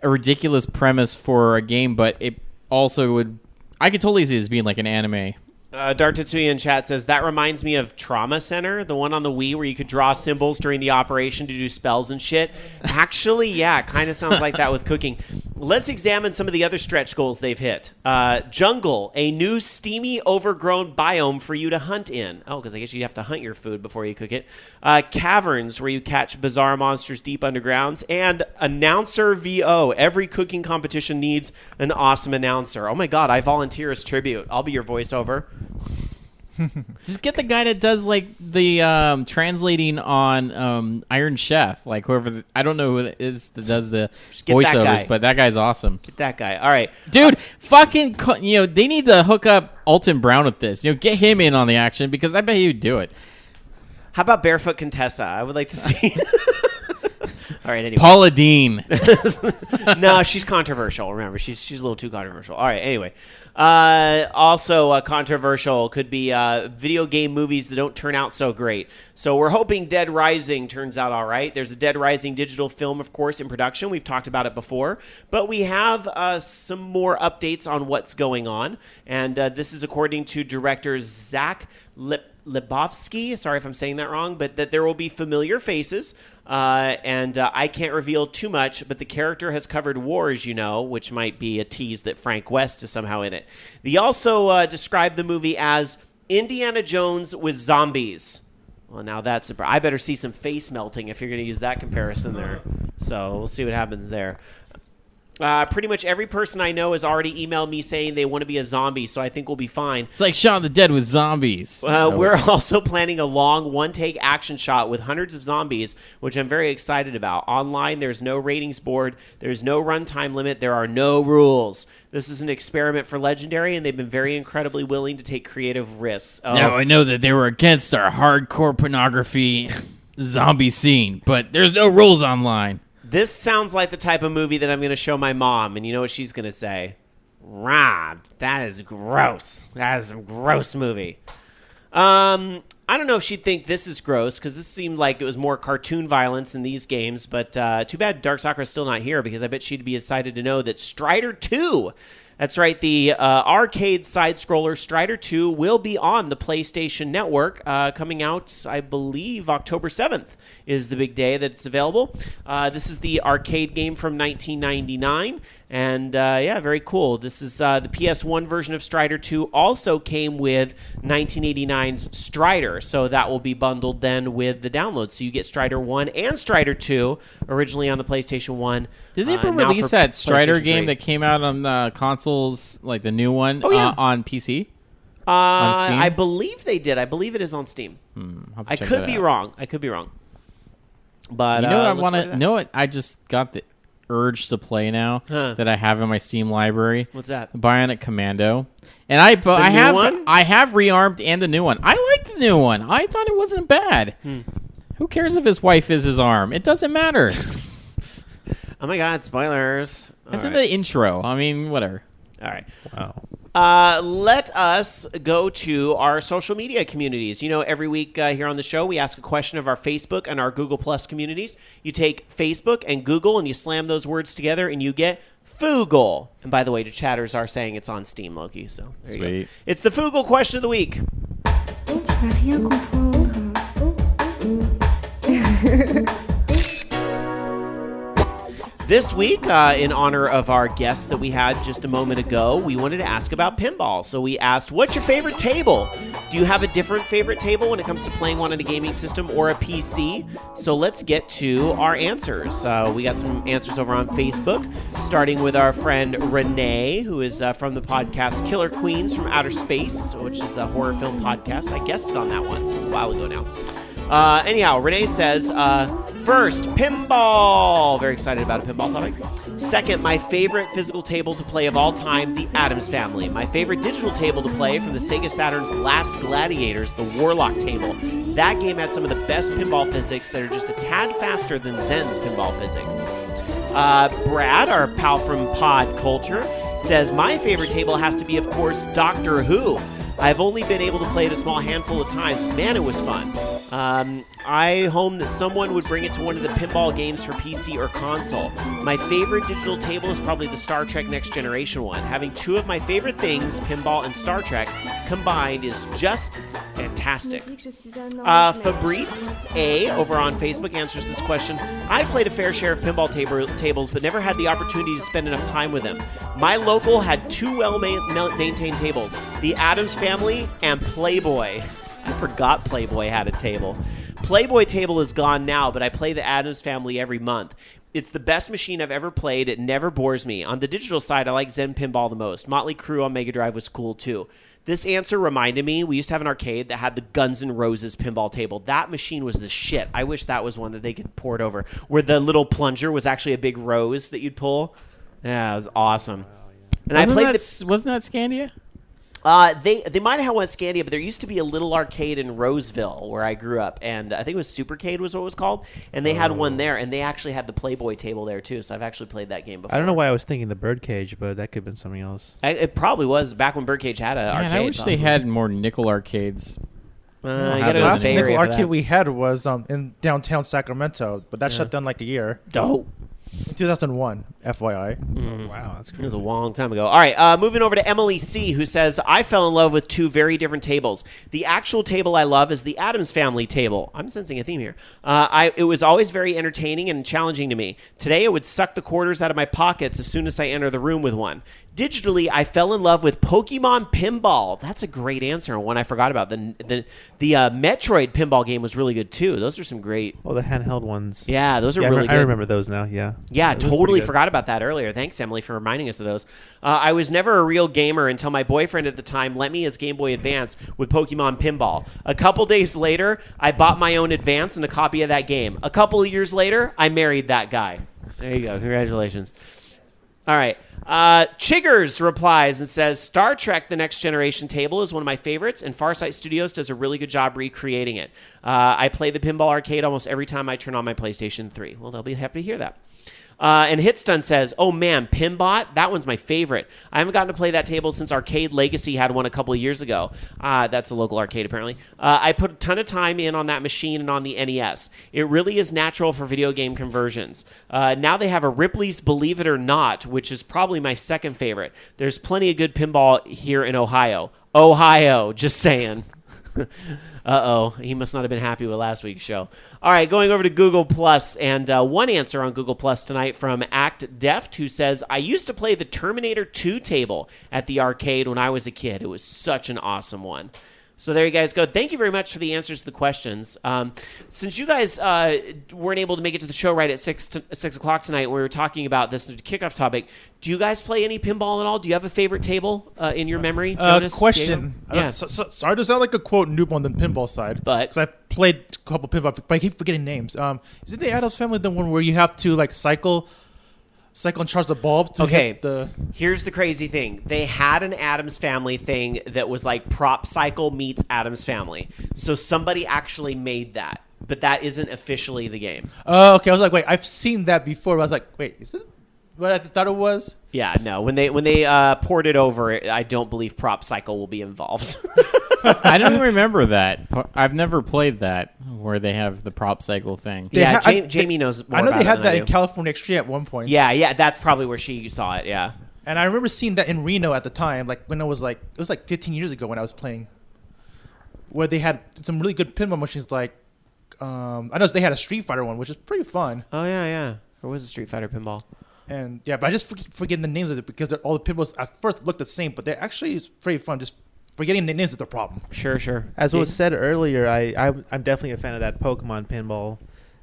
ridiculous premise for a game, but it also would. I could totally see this being like an anime. Dark Tetsuya in chat says, that reminds me of Trauma Center, the one on the Wii where you could draw symbols during the operation to do spells and shit. Actually, yeah, kind of sounds like that with cooking. Let's examine some of the other stretch goals they've hit. Jungle, a new steamy, overgrown biome for you to hunt in. Oh, because I guess you have to hunt your food before you cook it. Caverns, where you catch bizarre monsters deep undergrounds. And Announcer VO. Every cooking competition needs an awesome announcer. Oh my god, I volunteer as tribute. I'll be your voiceover. Just get the guy that does like the translating on Iron Chef, like whoever. I don't know who it is that does the voiceovers, but that guy's awesome. Get that guy. All right, dude. Fucking, they need to hook up Alton Brown with this. Get him in on the action because I bet he'd do it. How about Barefoot Contessa? I would like to see. All right, anyway. Paula Deen. No, she's controversial. Remember, she's a little too controversial. All right, anyway. Also controversial could be video game movies that don't turn out so great. So we're hoping Dead Rising turns out all right. There's a Dead Rising digital film, of course, in production. We've talked about it before. But we have some more updates on what's going on. And this is according to director Zach Lebowski, sorry if I'm saying that wrong, but that there will be familiar faces, and I can't reveal too much, but the character has covered wars, which might be a tease that Frank West is somehow in it. They also described the movie as Indiana Jones with zombies. Well, now that's I better see some face melting if you're going to use that comparison there. So we'll see what happens there. Pretty much every person I know has already emailed me saying they want to be a zombie, so I think we'll be fine. It's like Shaun of the Dead with zombies. We're also planning a long one-take action shot with hundreds of zombies, which I'm very excited about. Online, there's no ratings board, there's no runtime limit, there are no rules. This is an experiment for Legendary, and they've been very incredibly willing to take creative risks. Now, I know that they were against our hardcore pornography zombie scene, but there's no rules online. This sounds like the type of movie that I'm going to show my mom, and you know what she's going to say? Rob, that is gross. That is a gross movie. I don't know if she'd think this is gross, because this seemed like it was more cartoon violence in these games, but too bad Dark Sakura is still not here, because I bet she'd be excited to know that Strider 2... That's right, the arcade side-scroller Strider 2 will be on the PlayStation Network, coming out, I believe, October 7th is the big day that it's available. This is the arcade game from 1999, and very cool. This is the PS1 version of Strider 2 also came with 1989's Strider, so that will be bundled then with the download. So you get Strider 1 and Strider 2 originally on the PlayStation 1. Did they ever release that Strider game that came out on consoles, like the new one, on PC? On Steam? I believe they did. I believe it is on Steam. I could be wrong. But you know what I want to know? What I just got the urge to play now that I have in my Steam library. What's that? Bionic Commando. And I have Rearmed and the new one. I like the new one. I thought it wasn't bad. Who cares if his wife is his arm? It doesn't matter. Oh my God, spoilers. That's in the intro. I mean, whatever. All right. Wow. Let us go to our social media communities. Every week here on the show, we ask a question of our Facebook and our Google Plus communities. You take Facebook and Google and you slam those words together and you get Foogle. And by the way, the chatters are saying it's on Steam, Loki. So there you go. It's the Foogle question of the week. This week, in honor of our guest that we had just a moment ago, we wanted to ask about pinball. So we asked, what's your favorite table? Do you have a different favorite table when it comes to playing one on a gaming system or a PC? So let's get to our answers. We got some answers over on Facebook, starting with our friend Renee, who is from the podcast Killer Queens from Outer Space, which is a horror film podcast. I guested on that once. It was a while ago now. Anyhow, Renee says, first, pinball. Very excited about a pinball topic. Second, my favorite physical table to play of all time, the Addams Family. My favorite digital table to play from the Sega Saturn's Last Gladiators, the Warlock table. That game had some of the best pinball physics that are just a tad faster than Zen's pinball physics. Brad, our pal from Pod Culture, says, my favorite table has to be, of course, Doctor Who. I've only been able to play it a small handful of times. Man, it was fun. I hope that someone would bring it to one of the pinball games for PC or console. My favorite digital table is probably the Star Trek Next Generation one. Having two of my favorite things, pinball and Star Trek, combined is just fantastic. Fabrice A. over on Facebook answers this question. I played a fair share of pinball tables, but never had the opportunity to spend enough time with them. My local had two well-maintained tables, the Addams Family and Playboy. I forgot Playboy had a table. Playboy table is gone now, but I play the Addams Family every month. It's the best machine I've ever played. It never bores me. On the digital side, I like Zen Pinball the most. Motley Crue on Mega Drive was cool too. This answer reminded me, we used to have an arcade that had the Guns N' Roses pinball table. That machine was the shit. I wish that was one that they could port over, where the little plunger was actually a big rose that you'd pull. Yeah, it was awesome. And wasn't I played wasn't that Scandia? They might have had one at Scandia, but there used to be a little arcade in Roseville where I grew up, and I think it was Supercade was what it was called, and they had one there, and they actually had the Playboy table there too, so I've actually played that game before. I don't know why I was thinking the Birdcage, but that could have been something else. It probably was back when Birdcage had an arcade. I wish they had more nickel arcades. You The gotta go to last the Bay nickel Area for arcade that. we had was in downtown Sacramento, but that shut down like a year. Dope. 2001, FYI. Wow, that's It was a long time ago. All right, moving over to Emily C., who says, I fell in love with two very different tables. The actual table I love is the Addams Family table. I'm sensing a theme here. It was always very entertaining and challenging to me. Today, it would suck the quarters out of my pockets as soon as I enter the room with one. Digitally, I fell in love with Pokemon Pinball. That's a great answer, and one I forgot about. The Metroid pinball game was really good, too. Those are some great... Oh, the handheld ones. Yeah, those are really good. I remember those now, yeah. Yeah, Those were totally pretty good. forgot about that earlier. Thanks, Emily, for reminding us of those. I was never a real gamer until my boyfriend at the time lent me his Game Boy Advance with Pokemon Pinball. A couple days later, I bought my own Advance and a copy of that game. A couple of years later, I married that guy. There you go. Congratulations. All right. Chiggers replies and says, Star Trek The Next Generation table is one of my favorites, and FarSight Studios does a really good job recreating it. I play the Pinball Arcade almost every time I turn on my PlayStation 3. Well, they'll be happy to hear that. And Hitstun says, oh man, Pinbot, that one's my favorite. I haven't gotten to play that table since Arcade Legacy had one a couple of years ago. That's a local arcade, apparently. I put a ton of time in on that machine and on the NES. It really is natural for video game conversions. Now they have a Ripley's Believe It or Not, which is probably my second favorite. There's plenty of good pinball here in Ohio. Ohio, just saying. Uh-oh, he must not have been happy with last week's show. All right, going over to Google Plus, and one answer on Google Plus tonight from Act Deft, who says, I used to play the Terminator 2 table at the arcade when I was a kid. It was such an awesome one. So there you guys go. Thank you very much for the answers to the questions. Since you guys weren't able to make it to the show right at 6 o'clock tonight, we were talking about this kickoff topic. Do you guys play any pinball at all? Do you have a favorite table in your memory, Jonas? Question. Yeah. Sorry to sound like a quote noob on the pinball side, but because I played a couple pinball, but I keep forgetting names. Isn't the Addams Family the one where you have to like cycle and charge the bulb to hit the... Here's the crazy thing. They had an Addams Family thing that was like Prop Cycle meets Addams Family. So somebody actually made that, but that isn't officially the game. Oh, okay. I was like, wait, I've seen that before. But I was like, wait, is it what I thought it was? Yeah, no. When they port it over, I don't believe Prop Cycle will be involved. I don't remember that. I've never played that where they have the prop cycle thing. Yeah, Jamie knows more I know about they had it than that I in do. California Extreme at one point. Yeah, that's probably where she saw it, yeah. And I remember seeing that in Reno at the time, like when it was like 15 years ago when I was playing, where they had some really good pinball machines. Like I know they had a Street Fighter one, which is pretty fun. Oh yeah. There was a Street Fighter pinball. And yeah, but I just forgetting the names of it because all the pinballs at first look the same, but they're actually pretty fun. Just forgetting the names is the problem. Sure. As was said earlier, I'm definitely a fan of that Pokemon pinball.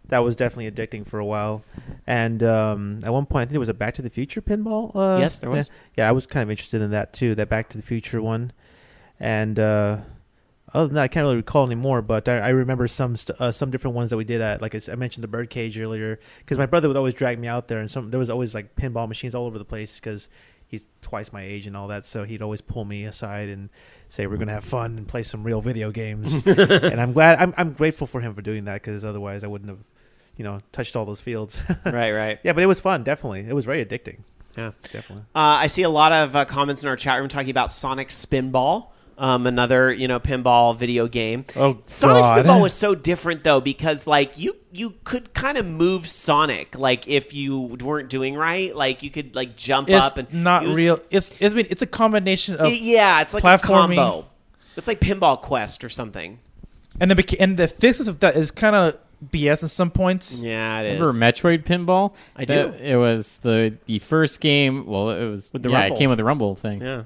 That was definitely addicting for a while. And at one point, I think there was a Back to the Future pinball. Yes, there was. Yeah, I was kind of interested in that too, that Back to the Future one. And other than that, I can't really recall anymore, but I remember some different ones that we did at, like I mentioned, the Birdcage earlier, because my brother would always drag me out there, and there was always like pinball machines all over the place because he's twice my age and all that, so he'd always pull me aside and say we're gonna have fun and play some real video games. And I'm grateful for him for doing that, because otherwise I wouldn't have touched all those fields. Right. Yeah, but it was fun. Definitely, it was very addicting. Yeah, definitely. I see a lot of comments in our chat room talking about Sonic Spinball. Another pinball video game. Oh, Sonic God. Spinball was so different though, because like you could kind of move Sonic, like if you weren't doing right, like you could like jump up and not real. It's a combination of it's like platforming. a combo. It's like Pinball Quest or something. And the physics of that is kind of BS in some points. Yeah, it is. Remember Metroid Pinball? I do. It was the first game. Well, it was With the Rumble. It came with the Rumble thing. Yeah,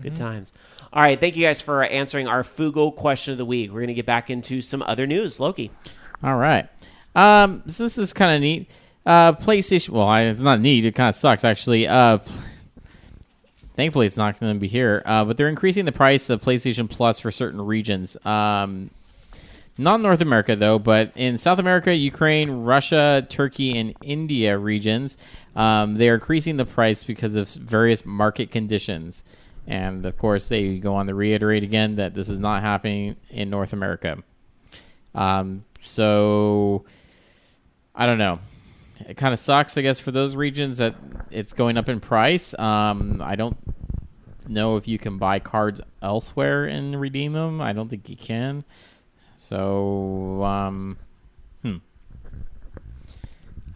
good times. All right, thank you guys for answering our Fugo question of the week. We're going to get back into some other news. Loki. All right. So this is kind of neat. PlayStation. Well, it's not neat. It kind of sucks, actually. Thankfully, it's not going to be here. But they're increasing the price of PlayStation Plus for certain regions. Not North America, though, but in South America, Ukraine, Russia, Turkey, and India regions, they are increasing the price because of various market conditions. And, of course, they go on to reiterate again that this is not happening in North America. So, I don't know. It kind of sucks, I guess, for those regions that it's going up in price. I don't know if you can buy cards elsewhere and redeem them. I don't think you can. So, oh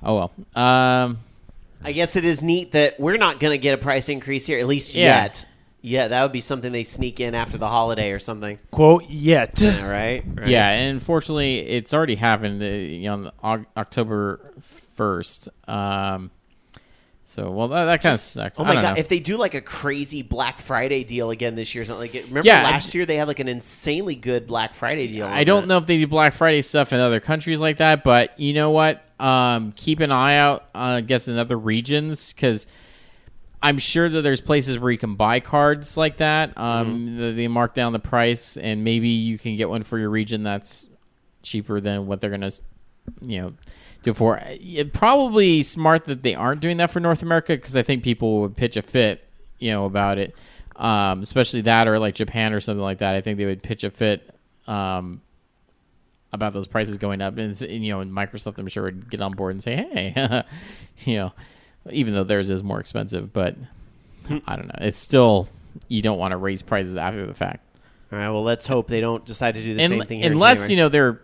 well. I guess it is neat that we're not going to get a price increase here, at least yet. Yeah, that would be something they sneak in after the holiday or something. Quote, yet. Yeah, right? Yeah, and unfortunately, it's already happened on October 1st. So, well, that kind of sucks. Oh my God! If they do like a crazy Black Friday deal again this year, something like remember last year they had like an insanely good Black Friday deal. I don't know if they do Black Friday stuff in other countries like that, but you know what? Keep an eye out, I guess, in other regions, because I'm sure that there's places where you can buy cards like that. They mark down the price, and maybe you can get one for your region that's cheaper than what they're gonna, do for. It's probably smart that they aren't doing that for North America, because I think people would pitch a fit, about it. Especially that, or like Japan or something like that. I think they would pitch a fit about those prices going up, and Microsoft, I'm sure, would get on board and say, hey, even though theirs is more expensive, but I don't know. It's still, you don't want to raise prices after the fact. All right. Well, let's hope they don't decide to do the same thing here unless they're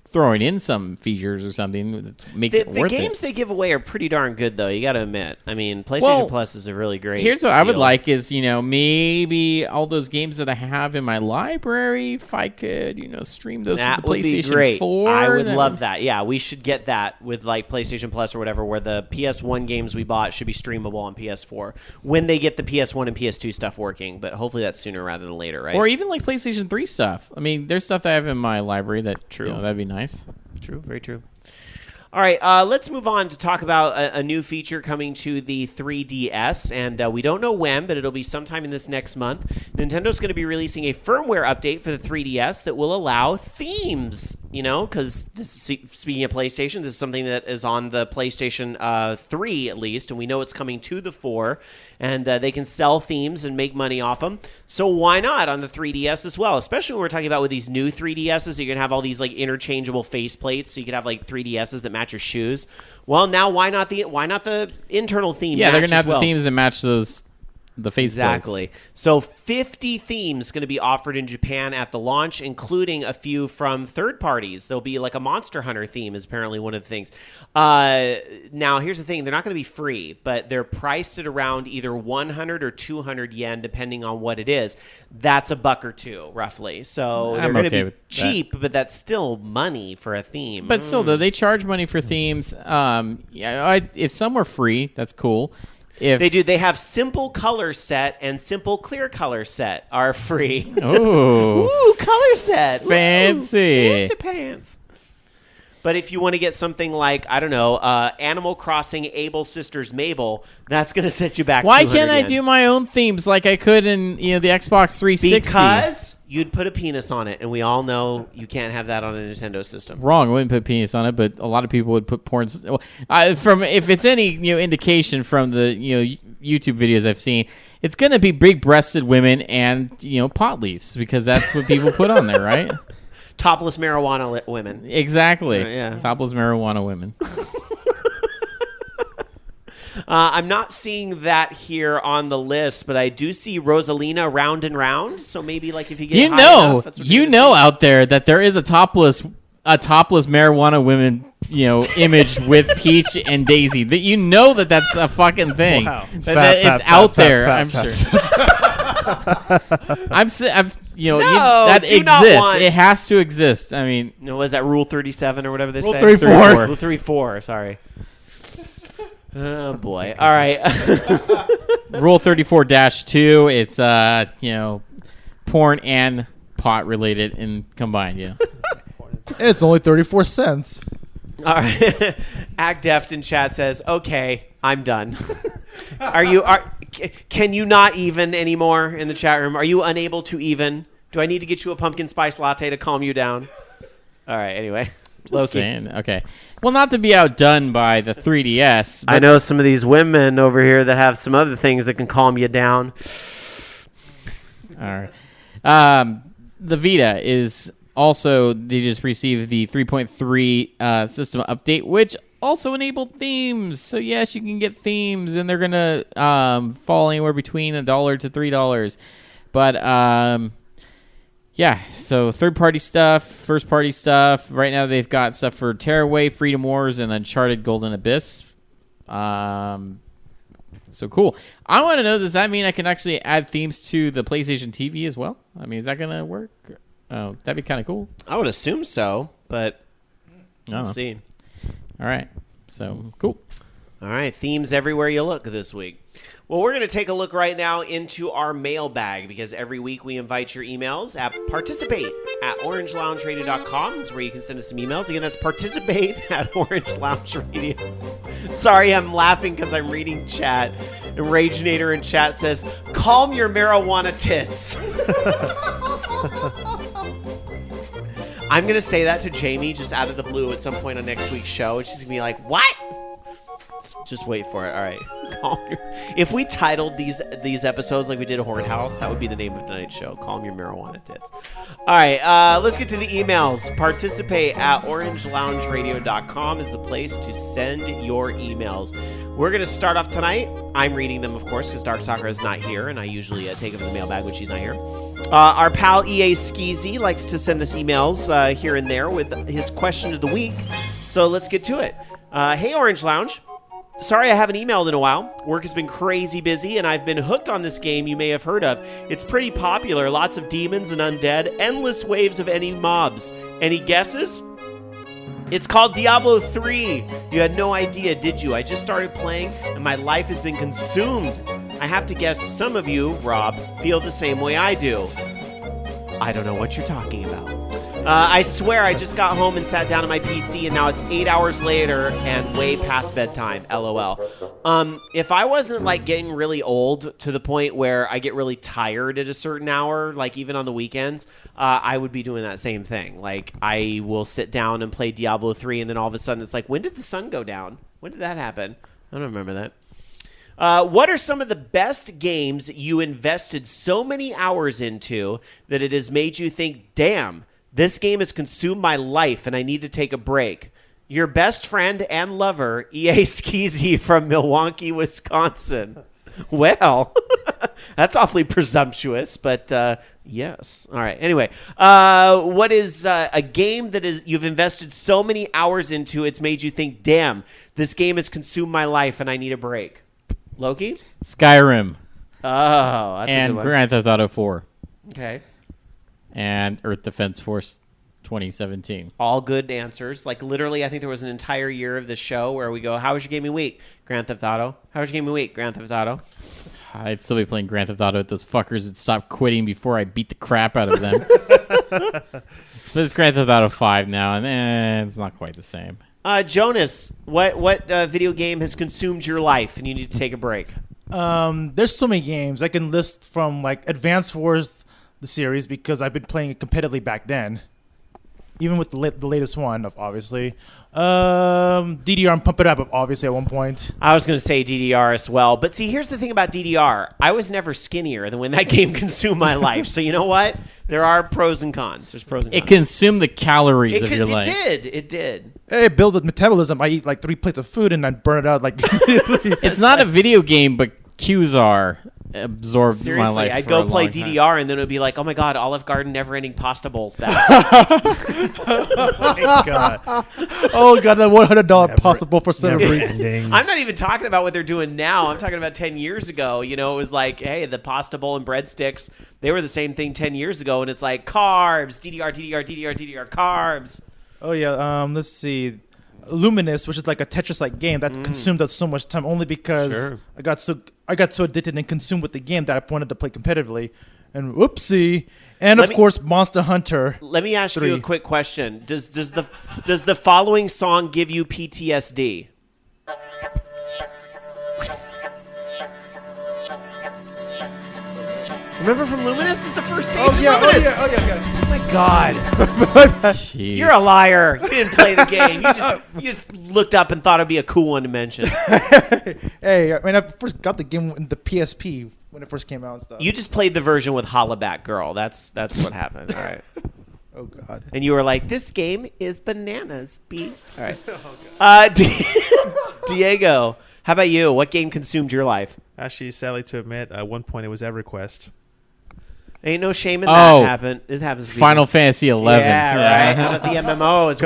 throwing in some features or something that makes it worth it. The games they give away are pretty darn good, though. You got to admit. I mean, PlayStation Plus is a really great. Here's what I would like is, maybe all those games that I have in my library, if I could, stream those to the PlayStation 4. I would love that. Yeah, we should get that with like PlayStation Plus or whatever, where the PS1 games we bought should be streamable on PS4 when they get the PS1 and PS2 stuff working. But hopefully that's sooner rather than later, right? Or even like PlayStation 3 stuff. I mean, there's stuff that I have in my library that that'd be nice. True, very true. All right, let's move on to talk about a new feature coming to the 3DS, and we don't know when, but it'll be sometime in this next month. Nintendo's going to be releasing a firmware update for the 3DS that will allow themes, because speaking of PlayStation, this is something that is on the PlayStation 3 at least, and we know it's coming to the 4, and they can sell themes and make money off them. So why not on the 3DS as well, especially when we're talking about with these new 3DSs, you're going to have all these like interchangeable faceplates, so you could have like 3DSs that match your shoes. Well, now why not the internal theme? Yeah, they're gonna have the themes that match the face exactly plates. So 50 themes going to be offered in Japan at the launch, including a few from third parties. There'll be like a Monster Hunter theme is apparently one of the things. Now here's the thing, they're not going to be free, but they're priced at around either 100 or 200 yen depending on what it is. That's $1 or $2 roughly. So they're going to be cheap, but that's still money for a theme. But still though, they charge money for themes. If some were free, that's cool. They have simple color set and simple clear color set are free. Ooh, color set, fancy, fancy pants. But if you want to get something like, I don't know, Animal Crossing Able Sisters Mabel, that's going to set you back. Why can't I do my own themes like I could in the Xbox 360? Because you'd put a penis on it, and we all know you can't have that on a Nintendo system. Wrong, I wouldn't put penis on it, but a lot of people would put porn. From if it's any indication from the YouTube videos I've seen, it's going to be big-breasted women and pot leaves, because that's what people put on there, right? Topless marijuana women. Exactly. Yeah. Topless marijuana women. I'm not seeing that here on the list, but I do see Rosalina Round and Round. So maybe like if you get high enough, that's what out there that there is a topless marijuana women image with Peach and Daisy. That that's a fucking thing. Wow. It's out there. I'm sure. That exists. It has to exist. I mean, was that Rule 37 or whatever they say? Rule 34. Rule 34. Sorry. Oh boy! All right. Rule 34-2. It's porn and pot related and combined. Yeah. It's only 34 cents. All right. Act Deft in chat says, "Okay, I'm done." Can you not even anymore in the chat room? Are you unable to even? Do I need to get you a pumpkin spice latte to calm you down? All right, anyway. Loki. Okay. Well, not to be outdone by the 3DS. But I know some of these women over here that have some other things that can calm you down. All right. The Vita is also, they just received the 3.3 system update, which also enabled themes. So, yes, you can get themes, and they're going to fall anywhere between $1 to $3. But, yeah, so third-party stuff, first-party stuff. Right now they've got stuff for Tearaway, Freedom Wars, and Uncharted Golden Abyss. So cool. I want to know, does that mean I can actually add themes to the PlayStation TV as well? I mean, is that going to work? Oh, that'd be kind of cool. I would assume so, but we'll see. All right, so cool. All right, themes everywhere you look this week. Well, we're going to take a look right now into our mailbag because every week we invite your emails at participate@orangeloungeradio.com. That's where you can send us some emails. Again, that's participate@orangeloungeradio. Sorry, I'm laughing because I'm reading chat. And Ragenator in chat says, calm your marijuana tits. I'm going to say that to Jamie just out of the blue at some point on next week's show. And she's going to be like, what? Just wait for it. All right. If we titled these episodes like we did a Horde House, that would be the name of tonight's show. Calm your marijuana tits. All right. Let's get to the emails. Participate@orangeloungeradio.com is the place to send your emails. We're going to start off tonight. I'm reading them, of course, because Dark Soccer is not here, and I usually take over the mailbag when she's not here. Our pal EA Skeezy likes to send us emails here and there with his question of the week. So let's get to it. Hey, Orange Lounge. Sorry I haven't emailed in a while. Work has been crazy busy, and I've been hooked on this game you may have heard of. It's pretty popular. Lots of demons and undead. Endless waves of any mobs. Any guesses? It's called Diablo 3. You had no idea, did you? I just started playing, and my life has been consumed. I have to guess some of you, Rob, feel the same way I do. I don't know what you're talking about. I swear I just got home and sat down on my PC, and now it's 8 hours later and way past bedtime. LOL. If I wasn't like getting really old to the point where I get really tired at a certain hour, like even on the weekends, I would be doing that same thing. Like I will sit down and play Diablo 3, and then all of a sudden it's like, when did the sun go down? When did that happen? I don't remember that. What are some of the best games you invested so many hours into that it has made you think, damn, this game has consumed my life and I need to take a break? Your best friend and lover, EA Skeezy from Milwaukee, Wisconsin. Well, that's awfully presumptuous, but yes. All right. Anyway, what is a game that you've invested so many hours into it's made you think, damn, this game has consumed my life and I need a break? Loki? Skyrim. Oh, that's a good one. Grand Theft Auto 4. Okay. And Earth Defense Force 2017. All good answers. Like, literally, I think there was an entire year of this show where we go, how was your gaming week? Grand Theft Auto. How was your gaming week? Grand Theft Auto. I'd still be playing Grand Theft Auto if those fuckers would stop quitting before I beat the crap out of them. So it's Grand Theft Auto 5 now, and it's not quite the same. Jonas, what video game has consumed your life and you need to take a break? There's so many games. I can list from like Advance Wars, the series, because I've been playing it competitively back then. Even with the latest one, obviously. DDR and Pump It Up, obviously, at one point. I was going to say DDR as well. But see, here's the thing about DDR. I was never skinnier than when that game consumed my life. So you know what? There are pros and cons. There's pros and cons. It consumed the calories of your life. It did. Hey, build with metabolism. I eat like 3 plates of food and I burn it out. Like It's not a video game, but QZR absorbed my life. Seriously, I'd go play DDR and then it would be like, oh my god, Olive Garden never-ending pasta bowls back. Oh my god. Oh god, that $100 possible for some reason. I'm not even talking about what they're doing now. I'm talking about 10 years ago. You know, it was like, hey, the pasta bowl and breadsticks, they were the same thing 10 years ago, and it's like carbs, DDR, carbs. Oh yeah, let's see. Luminous, which is like a Tetris-like game that consumed us so much time, only because I got so addicted and consumed with the game that I wanted to play competitively. And whoopsie! And of course, Monster Hunter. Let me ask you a quick question: Does the following song give you PTSD? Remember from Luminous? This is the first stage. Oh of yeah, Luminous. oh my God. Jeez. You're a liar. You didn't play the game. You just looked up and thought it'd be a cool one to mention. Hey, I mean, I first got the game in the PSP when it first came out and stuff. You just played the version with Hollaback Girl. That's what happened. All right. Oh God. And you were like, this game is bananas, B. All right. Diego, how about you? What game consumed your life? Actually, sadly to admit, at one point it was EverQuest. Ain't no shame in that. Happen. It happens. Final Fantasy 11. Yeah, right. How about the MMOs?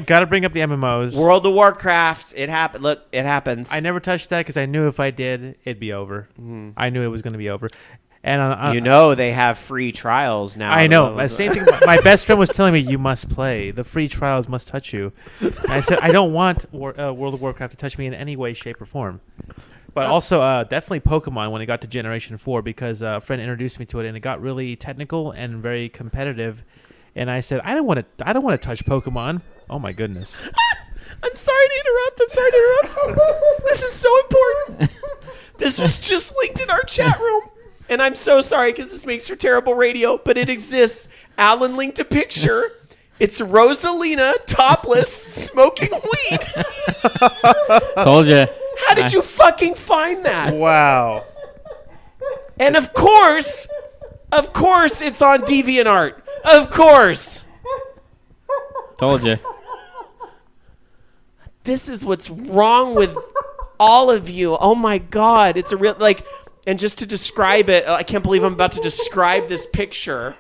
Gotta bring up the MMOs. World of Warcraft. It happened. Look, it happens. I never touched that because I knew if I did, it'd be over. Mm-hmm. I knew it was going to be over. And they have free trials now. I know. The same thing. My best friend was telling me, you must play. The free trials must touch you. And I said, I don't want World of Warcraft to touch me in any way, shape, or form. But also, definitely Pokemon when it got to Generation 4 because a friend introduced me to it, and it got really technical and very competitive. And I said, I don't want to touch Pokemon. Oh my goodness. I'm sorry to interrupt. This is so important. This was just linked in our chat room. And I'm so sorry because this makes for terrible radio, but it exists. Alan linked a picture. It's Rosalina topless smoking weed. Told you. How did you fucking find that? Wow. And of course, it's on DeviantArt. Of course. Told you. This is what's wrong with all of you. Oh my God. It's a real, and just to describe it, I can't believe I'm about to describe this picture.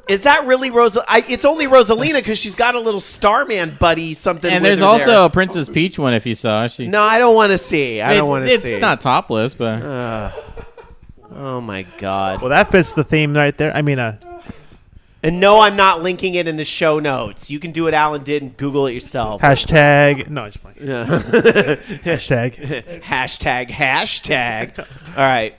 Is that really it's only Rosalina because she's got a little Starman buddy something. And with there's her also there. a Princess Peach one if you saw. No, I don't want to see. I don't want to see. It's not topless, but. Oh my God. Well, that fits the theme right there. I mean, And no, I'm not linking it in the show notes. You can do what Alan did and Google it yourself. Hashtag. No, just playing. Yeah. Hashtag. Hashtag. All right.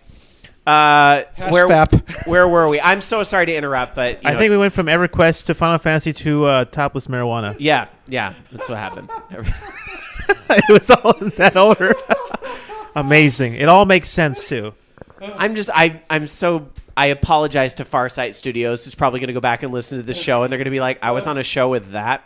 Where were we? I'm so sorry to interrupt, but I think we went from EverQuest to Final Fantasy to topless marijuana. Yeah, that's what happened. It was all in that order. Amazing. It all makes sense too. I apologize to FarSight Studios, who's probably going to go back and listen to this show, and they're going to be like, I was on a show with that.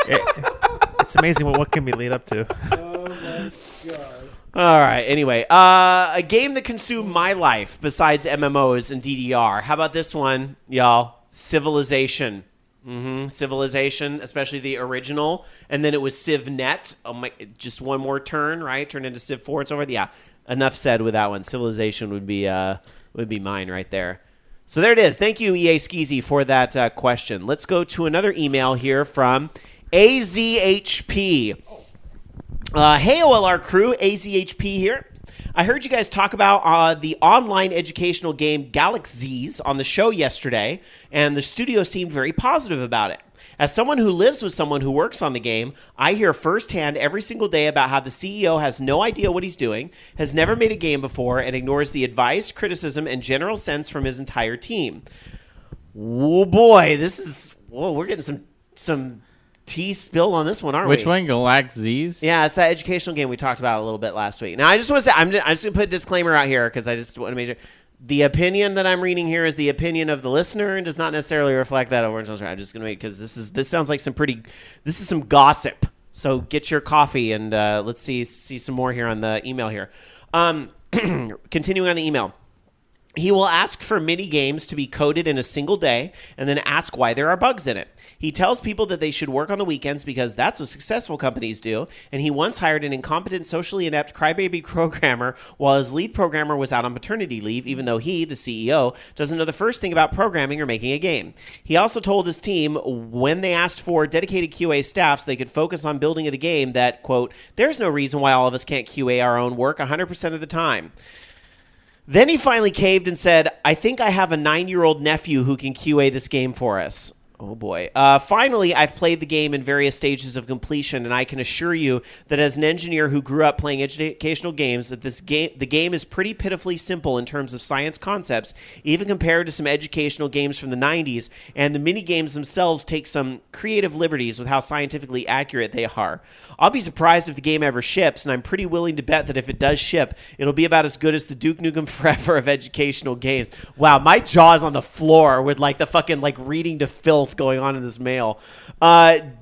It's amazing what can be lead up to. Oh my God. All right. Anyway, a game that consumed my life besides MMOs and DDR. How about this one, y'all? Civilization. Civilization, especially the original, and then it was CivNet. Oh my! Just one more turn, right? Turn into Civ 4. It's over. Yeah. Enough said with that one. Civilization would be mine right there. So there it is. Thank you, EA Skeezy, for that question. Let's go to another email here from AZHP. Hey, OLR crew, AZHP here. I heard you guys talk about the online educational game Galaxies on the show yesterday, and the studio seemed very positive about it. As someone who lives with someone who works on the game, I hear firsthand every single day about how the CEO has no idea what he's doing, has never made a game before, and ignores the advice, criticism, and general sense from his entire team. Oh boy, we're getting some tea spilled on this one, aren't we? Which one? Galaxies? Yeah, it's that educational game we talked about a little bit last week. Now, I just want to say, I'm just going to put a disclaimer out here because I just want to make sure. The opinion that I'm reading here is the opinion of the listener and does not necessarily reflect that of original. I'm just going to make, because this sounds like this is some gossip. So get your coffee and let's see some more here on the email here. Continuing on the email. He will ask for mini games to be coded in a single day and then ask why there are bugs in it. He tells people that they should work on the weekends because that's what successful companies do, and he once hired an incompetent, socially inept crybaby programmer while his lead programmer was out on maternity leave, even though he, the CEO, doesn't know the first thing about programming or making a game. He also told his team when they asked for dedicated QA staff so they could focus on building the game that, quote, there's no reason why all of us can't QA our own work 100% of the time. Then he finally caved and said, I think I have a 9-year-old nephew who can QA this game for us. Oh boy. Finally, I've played the game in various stages of completion, and I can assure you that as an engineer who grew up playing educational games, that the game is pretty pitifully simple in terms of science concepts, even compared to some educational games from the 90s, and the mini games themselves take some creative liberties with how scientifically accurate they are. I'll be surprised if the game ever ships, and I'm pretty willing to bet that if it does ship, it'll be about as good as the Duke Nukem Forever of educational games. Wow, my jaw's on the floor with like the fucking like reading to filth going on in this mail.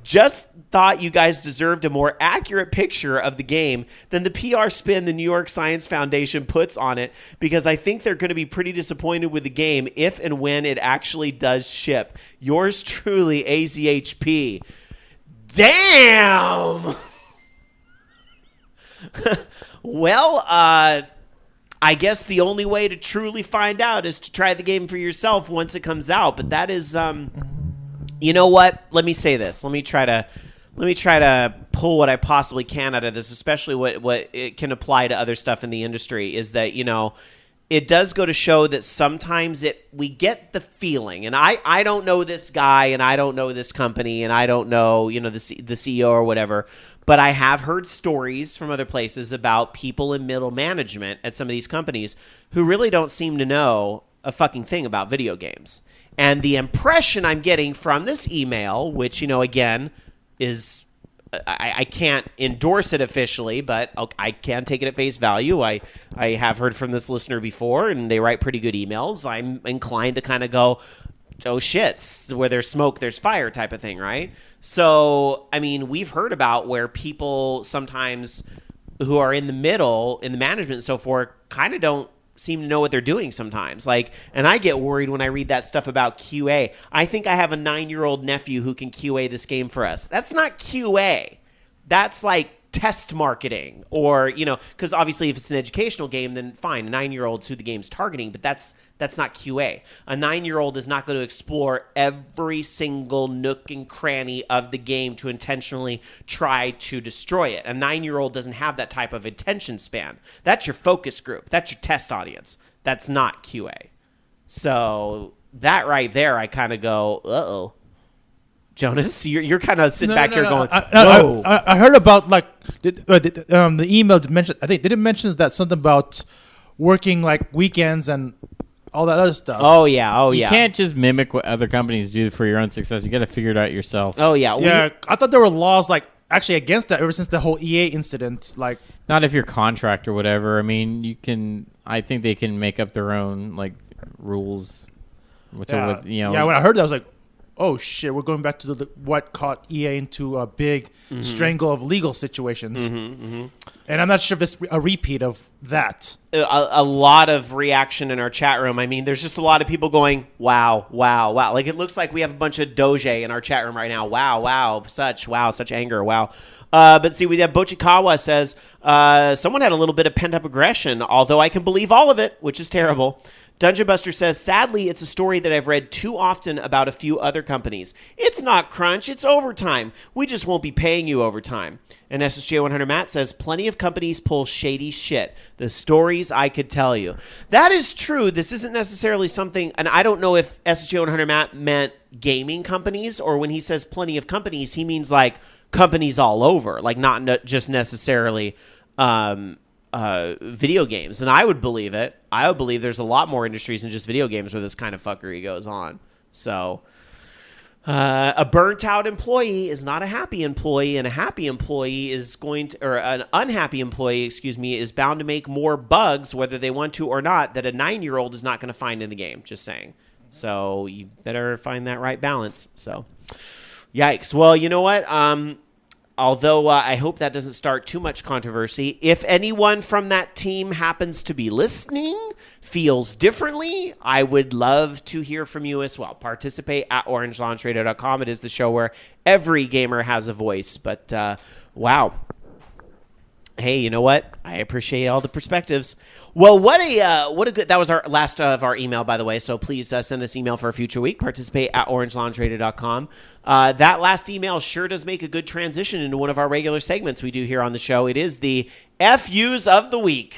Just thought you guys deserved a more accurate picture of the game than the PR spin the New York Science Foundation puts on it, because I think they're going to be pretty disappointed with the game if and when it actually does ship. Yours truly, AZHP. Damn! Well, I guess the only way to truly find out is to try the game for yourself once it comes out. But that is, you know what? Let me say this. Let me try to pull what I possibly can out of this, especially what it can apply to other stuff in the industry. Is that, you know, it does go to show that sometimes we get the feeling, and I don't know this guy, and I don't know this company, and I don't know, you know, the CEO or whatever, but I have heard stories from other places about people in middle management at some of these companies who really don't seem to know a fucking thing about video games. And the impression I'm getting from this email, which, you know, again, is I can't endorse it officially, but I can take it at face value. I have heard from this listener before, and they write pretty good emails. I'm inclined to kind of go, oh shit, where there's smoke, there's fire type of thing, right? So, I mean, we've heard about where people sometimes who are in the middle, in the management and so forth, kind of don't seem to know what they're doing sometimes. Like, and I get worried when I read that stuff about QA. I think I have a 9-year-old nephew who can QA this game for us. That's not QA. That's like test marketing, or, you know, because obviously if it's an educational game, then fine, a 9-year-old's who the game's targeting, but that's not QA. A 9-year-old is not going to explore every single nook and cranny of the game to intentionally try to destroy it. A 9-year-old doesn't have that type of attention span. That's your focus group. That's your test audience. That's not QA. So that right there, I kind of go, uh-oh. Jonas, you're kind of sitting back here going, whoa. I heard about, like, the email did mention, I think, did it mention that something about working, like, weekends and all that other stuff? Oh, yeah. You can't just mimic what other companies do for your own success. You got to figure it out yourself. Oh, yeah. Yeah, I thought there were laws, like, actually against that ever since the whole EA incident. Like, not if you're contract or whatever. I mean, I think they can make up their own, like, rules. Which are, you know. Yeah, when I heard that, I was like, oh shit, we're going back to what caught EA into a big strangle of legal situations. And I'm not sure if it's a repeat of that. A lot of reaction in our chat room. I mean, there's just a lot of people going, wow. Like, it looks like we have a bunch of doge in our chat room right now. Wow, such anger, wow. But see, we have Bochikawa says, someone had a little bit of pent-up aggression, although I can believe all of it, which is terrible. Dungeon Buster says, sadly, it's a story that I've read too often about a few other companies. It's not crunch, it's overtime. We just won't be paying you overtime. And SSJ 100 Matt says, plenty of companies pull shady shit. The stories I could tell you. That is true. This isn't necessarily something, and I don't know if SSJ 100 Matt meant gaming companies, or when he says plenty of companies, he means like companies all over, like not just necessarily video games. And I would believe it. I would believe there's a lot more industries than just video games where this kind of fuckery goes on. So a burnt out employee is not a happy employee, and a happy employee is an unhappy employee, is bound to make more bugs, whether they want to or not, that a 9-year-old is not going to find in the game. Just saying. So you better find that right balance. So yikes. Well, you know what? Although I hope that doesn't start too much controversy. If anyone from that team happens to be listening, feels differently, I would love to hear from you as well. Participate at orangelaunchradio.com. It is the show where every gamer has a voice. But wow. Hey, you know what? I appreciate all the perspectives. Well, what a good, that was our last of our email, by the way. So please send us email for a future week. Participate at orangelaunchradio.com. That last email sure does make a good transition into one of our regular segments we do here on the show. It is the FUs of the week.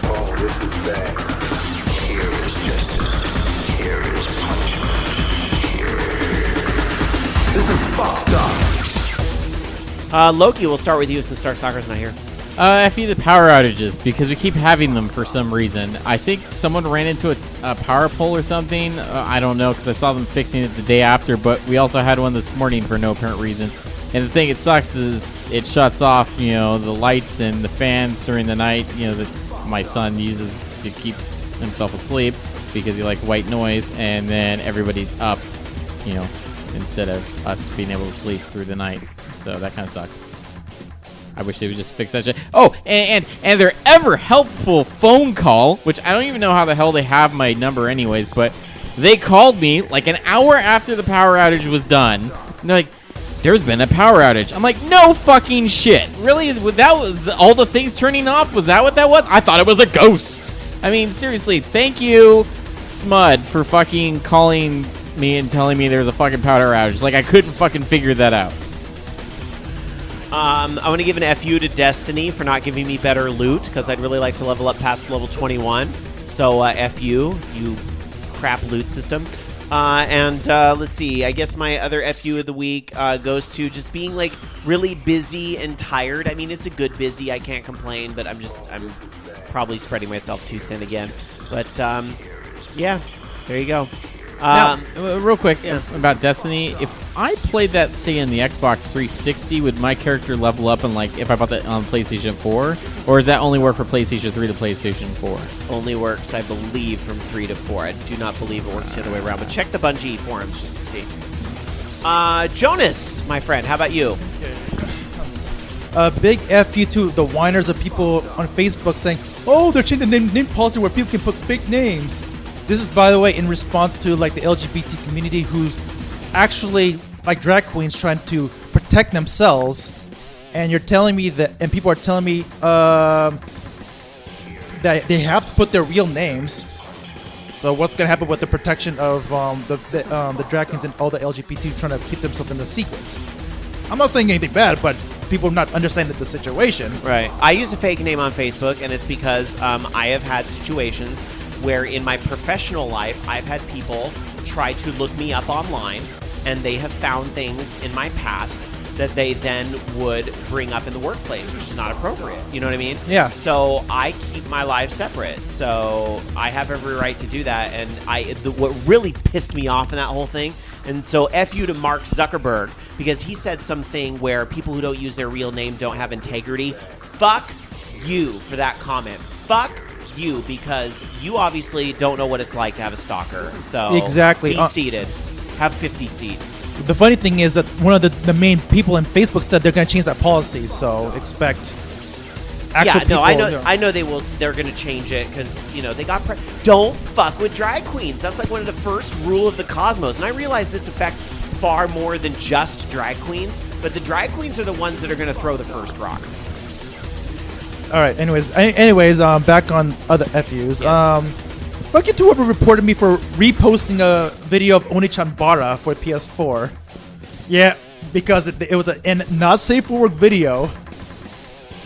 Oh, this is bad. Loki, we'll start with you since Stark Soccer's not here. F you the power outages, because we keep having them for some reason. I think someone ran into a power pole or something. I don't know, because I saw them fixing it the day after, but we also had one this morning for no apparent reason. And the thing it sucks is it shuts off, the lights and the fans during the night, that my son uses to keep himself asleep because he likes white noise, and then everybody's up, instead of us being able to sleep through the night. So that kind of sucks. I wish they would just fix that shit. Oh, and their ever helpful phone call, which I don't even know how the hell they have my number anyways, but they called me like an hour after the power outage was done. And they're like, there's been a power outage. I'm like, no fucking shit. Really? That was all the things turning off? Was that what that was? I thought it was a ghost. I mean, seriously, thank you, Smud, for fucking calling me and telling me there was a fucking power outage. Like, I couldn't fucking figure that out. I want to give an FU to Destiny for not giving me better loot, because I'd really like to level up past level 21. So, FU, you crap loot system. Let's see, I guess my other FU of the week goes to just being, like, really busy and tired. I mean, it's a good busy, I can't complain, but I'm probably spreading myself too thin again. But, yeah, there you go. Now, real quick about Destiny, if I played that, say, in the Xbox 360, would my character level up in, like, if I bought that on PlayStation 4? Or does that only work for PlayStation 3 to PlayStation 4? Only works, I believe, from 3 to 4. I do not believe it works the other way around, but check the Bungie forums just to see. Jonas, my friend, how about you? Big FU to the whiners of people on Facebook saying, oh, they're changing the name policy where people can put fake names. This is, by the way, in response to like the LGBT community who's actually like drag queens trying to protect themselves, and you're telling me that, and people are telling me that they have to put their real names. So what's gonna happen with the protection of the drag queens and all the LGBT trying to keep themselves in the secret? I'm not saying anything bad, but people not understanding the situation. Right. I use a fake name on Facebook, and it's because I have had situations where in my professional life, I've had people try to look me up online, and they have found things in my past that they then would bring up in the workplace, which is not appropriate. You know what I mean? Yeah. So I keep my life separate. So I have every right to do that. And what really pissed me off in that whole thing, and so F you to Mark Zuckerberg, because he said something where people who don't use their real name don't have integrity. Fuck you for that comment. Fuck you, because you obviously don't know what it's like to have a stalker. So exactly. Be seated. Have 50 seats. The funny thing is that one of the main people in Facebook said they're going to change that policy, so expect actual people. I know they will. They're going to change it because they got. Don't fuck with drag queens. That's like one of the first rule of the cosmos, and I realize this affects far more than just drag queens, but the drag queens are the ones that are going to throw the first rock. All right. Anyways, back on other FUs. Yes. Fuck you to whoever reported me for reposting a video of Oni-chan Bara for PS4. Yeah, because it was a not safe for work video,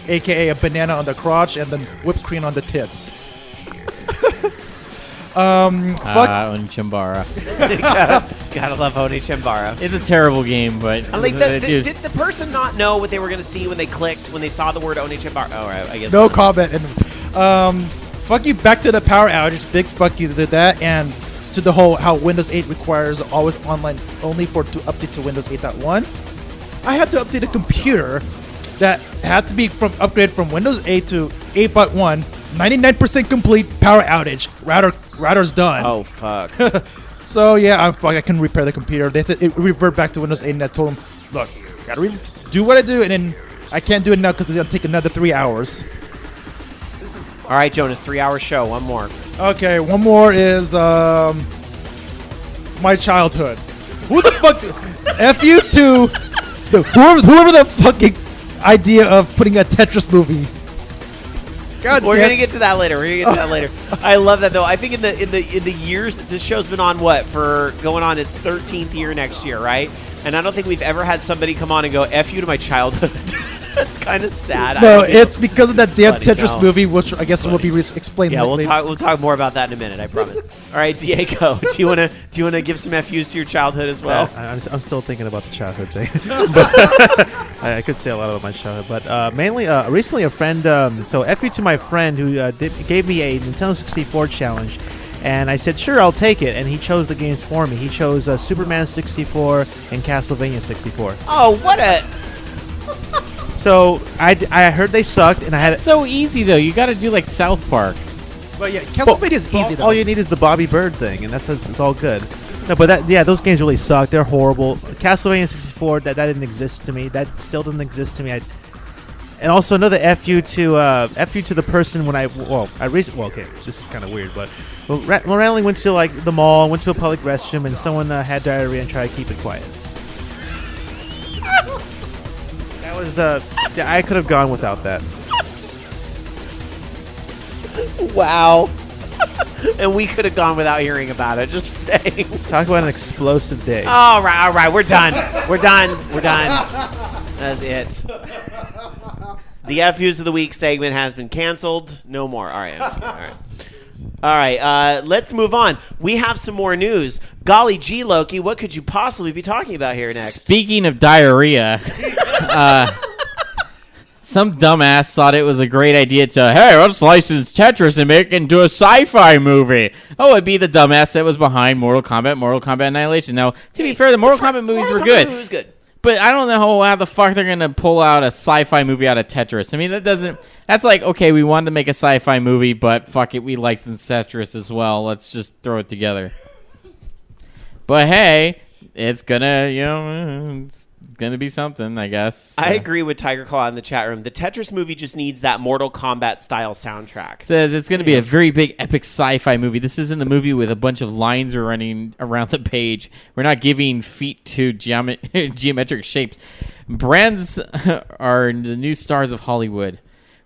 aka a banana on the crotch and then whipped cream on the tits. Oni-chan Bara. Gotta love Oni-chan Bara. It's a terrible game, but like did the person not know what they were gonna see when they saw the word Oni-chan Bara? Oh, right, I guess no comment. And fuck you back to the power outage. Big fuck you to that, and to the whole how Windows 8 requires always online only to update to Windows 8.1. I had to update a computer that had to be upgraded from Windows 8 to 8.1. 99% complete power outage. Router's done. Oh fuck. So yeah, I couldn't repair the computer. They said it revert back to Windows 8, and I told them, look, gotta do what I do, and then I can't do it now because it's gonna take another 3 hours. All right, Jonas, 3-hour show. One more. Okay, one more is my childhood. Who the fuck? F you to whoever the fucking idea of putting a Tetris movie. God, we're gonna get to that later. I love that though. I think in the years this show's been on, going on its 13th year next year, right? And I don't think we've ever had somebody come on and go F you to my childhood. That's kind of sad. No, it's because of that damn funny, Tetris no. movie, which I guess will be explained. Yeah, later. we'll talk more about that in a minute. I promise. All right, Diego, do you want to give some FUs to your childhood as well? I'm still thinking about the childhood thing. But I could say a lot about my childhood, but mainly recently a friend. So FU to my friend who gave me a Nintendo 64 challenge. And I said, sure, I'll take it. And he chose the games for me. He chose Superman 64 and Castlevania 64. Oh, what a... So I heard they sucked, and I had It's so easy, though. You got to do like South Park. But yeah, Castlevania is easy. All you need is the Bobby Bird thing, and it's all good. No, but those games really suck. They're horrible. Castlevania 64, that didn't exist to me. That still doesn't exist to me. And also another FU to the person when okay, this is kind of weird, but randomly went to like the mall, went to a public restroom, and someone had diarrhea and tried to keep it quiet. That was I could have gone without that. Wow. And we could have gone without hearing about it. Just saying. Talk about an explosive day. All right. We're done. That's it. The FUs of the Week segment has been canceled. No more. All right. All right. Let's move on. We have some more news. Golly gee, Loki, what could you possibly be talking about here next? Speaking of diarrhea, some dumbass thought it was a great idea to, hey, let's license Tetris and make it into a sci-fi movie. Oh, it'd be the dumbass that was behind Mortal Kombat Annihilation. Now, to be fair, the Mortal Kombat movies were good. It was good. But I don't know how the fuck they're going to pull out a sci-fi movie out of Tetris. I mean, that's like, okay, we wanted to make a sci-fi movie, but fuck it, we licensed Tetris as well. Let's just throw it together. But hey, it's gonna be something, I guess. So. I agree with Tiger Claw in the chat room. The Tetris movie just needs that Mortal Kombat style soundtrack. Says it's going to be a very big epic sci-fi movie. This isn't a movie with a bunch of lines running around the page. We're not giving feet to geometric shapes. Brands are the new stars of Hollywood.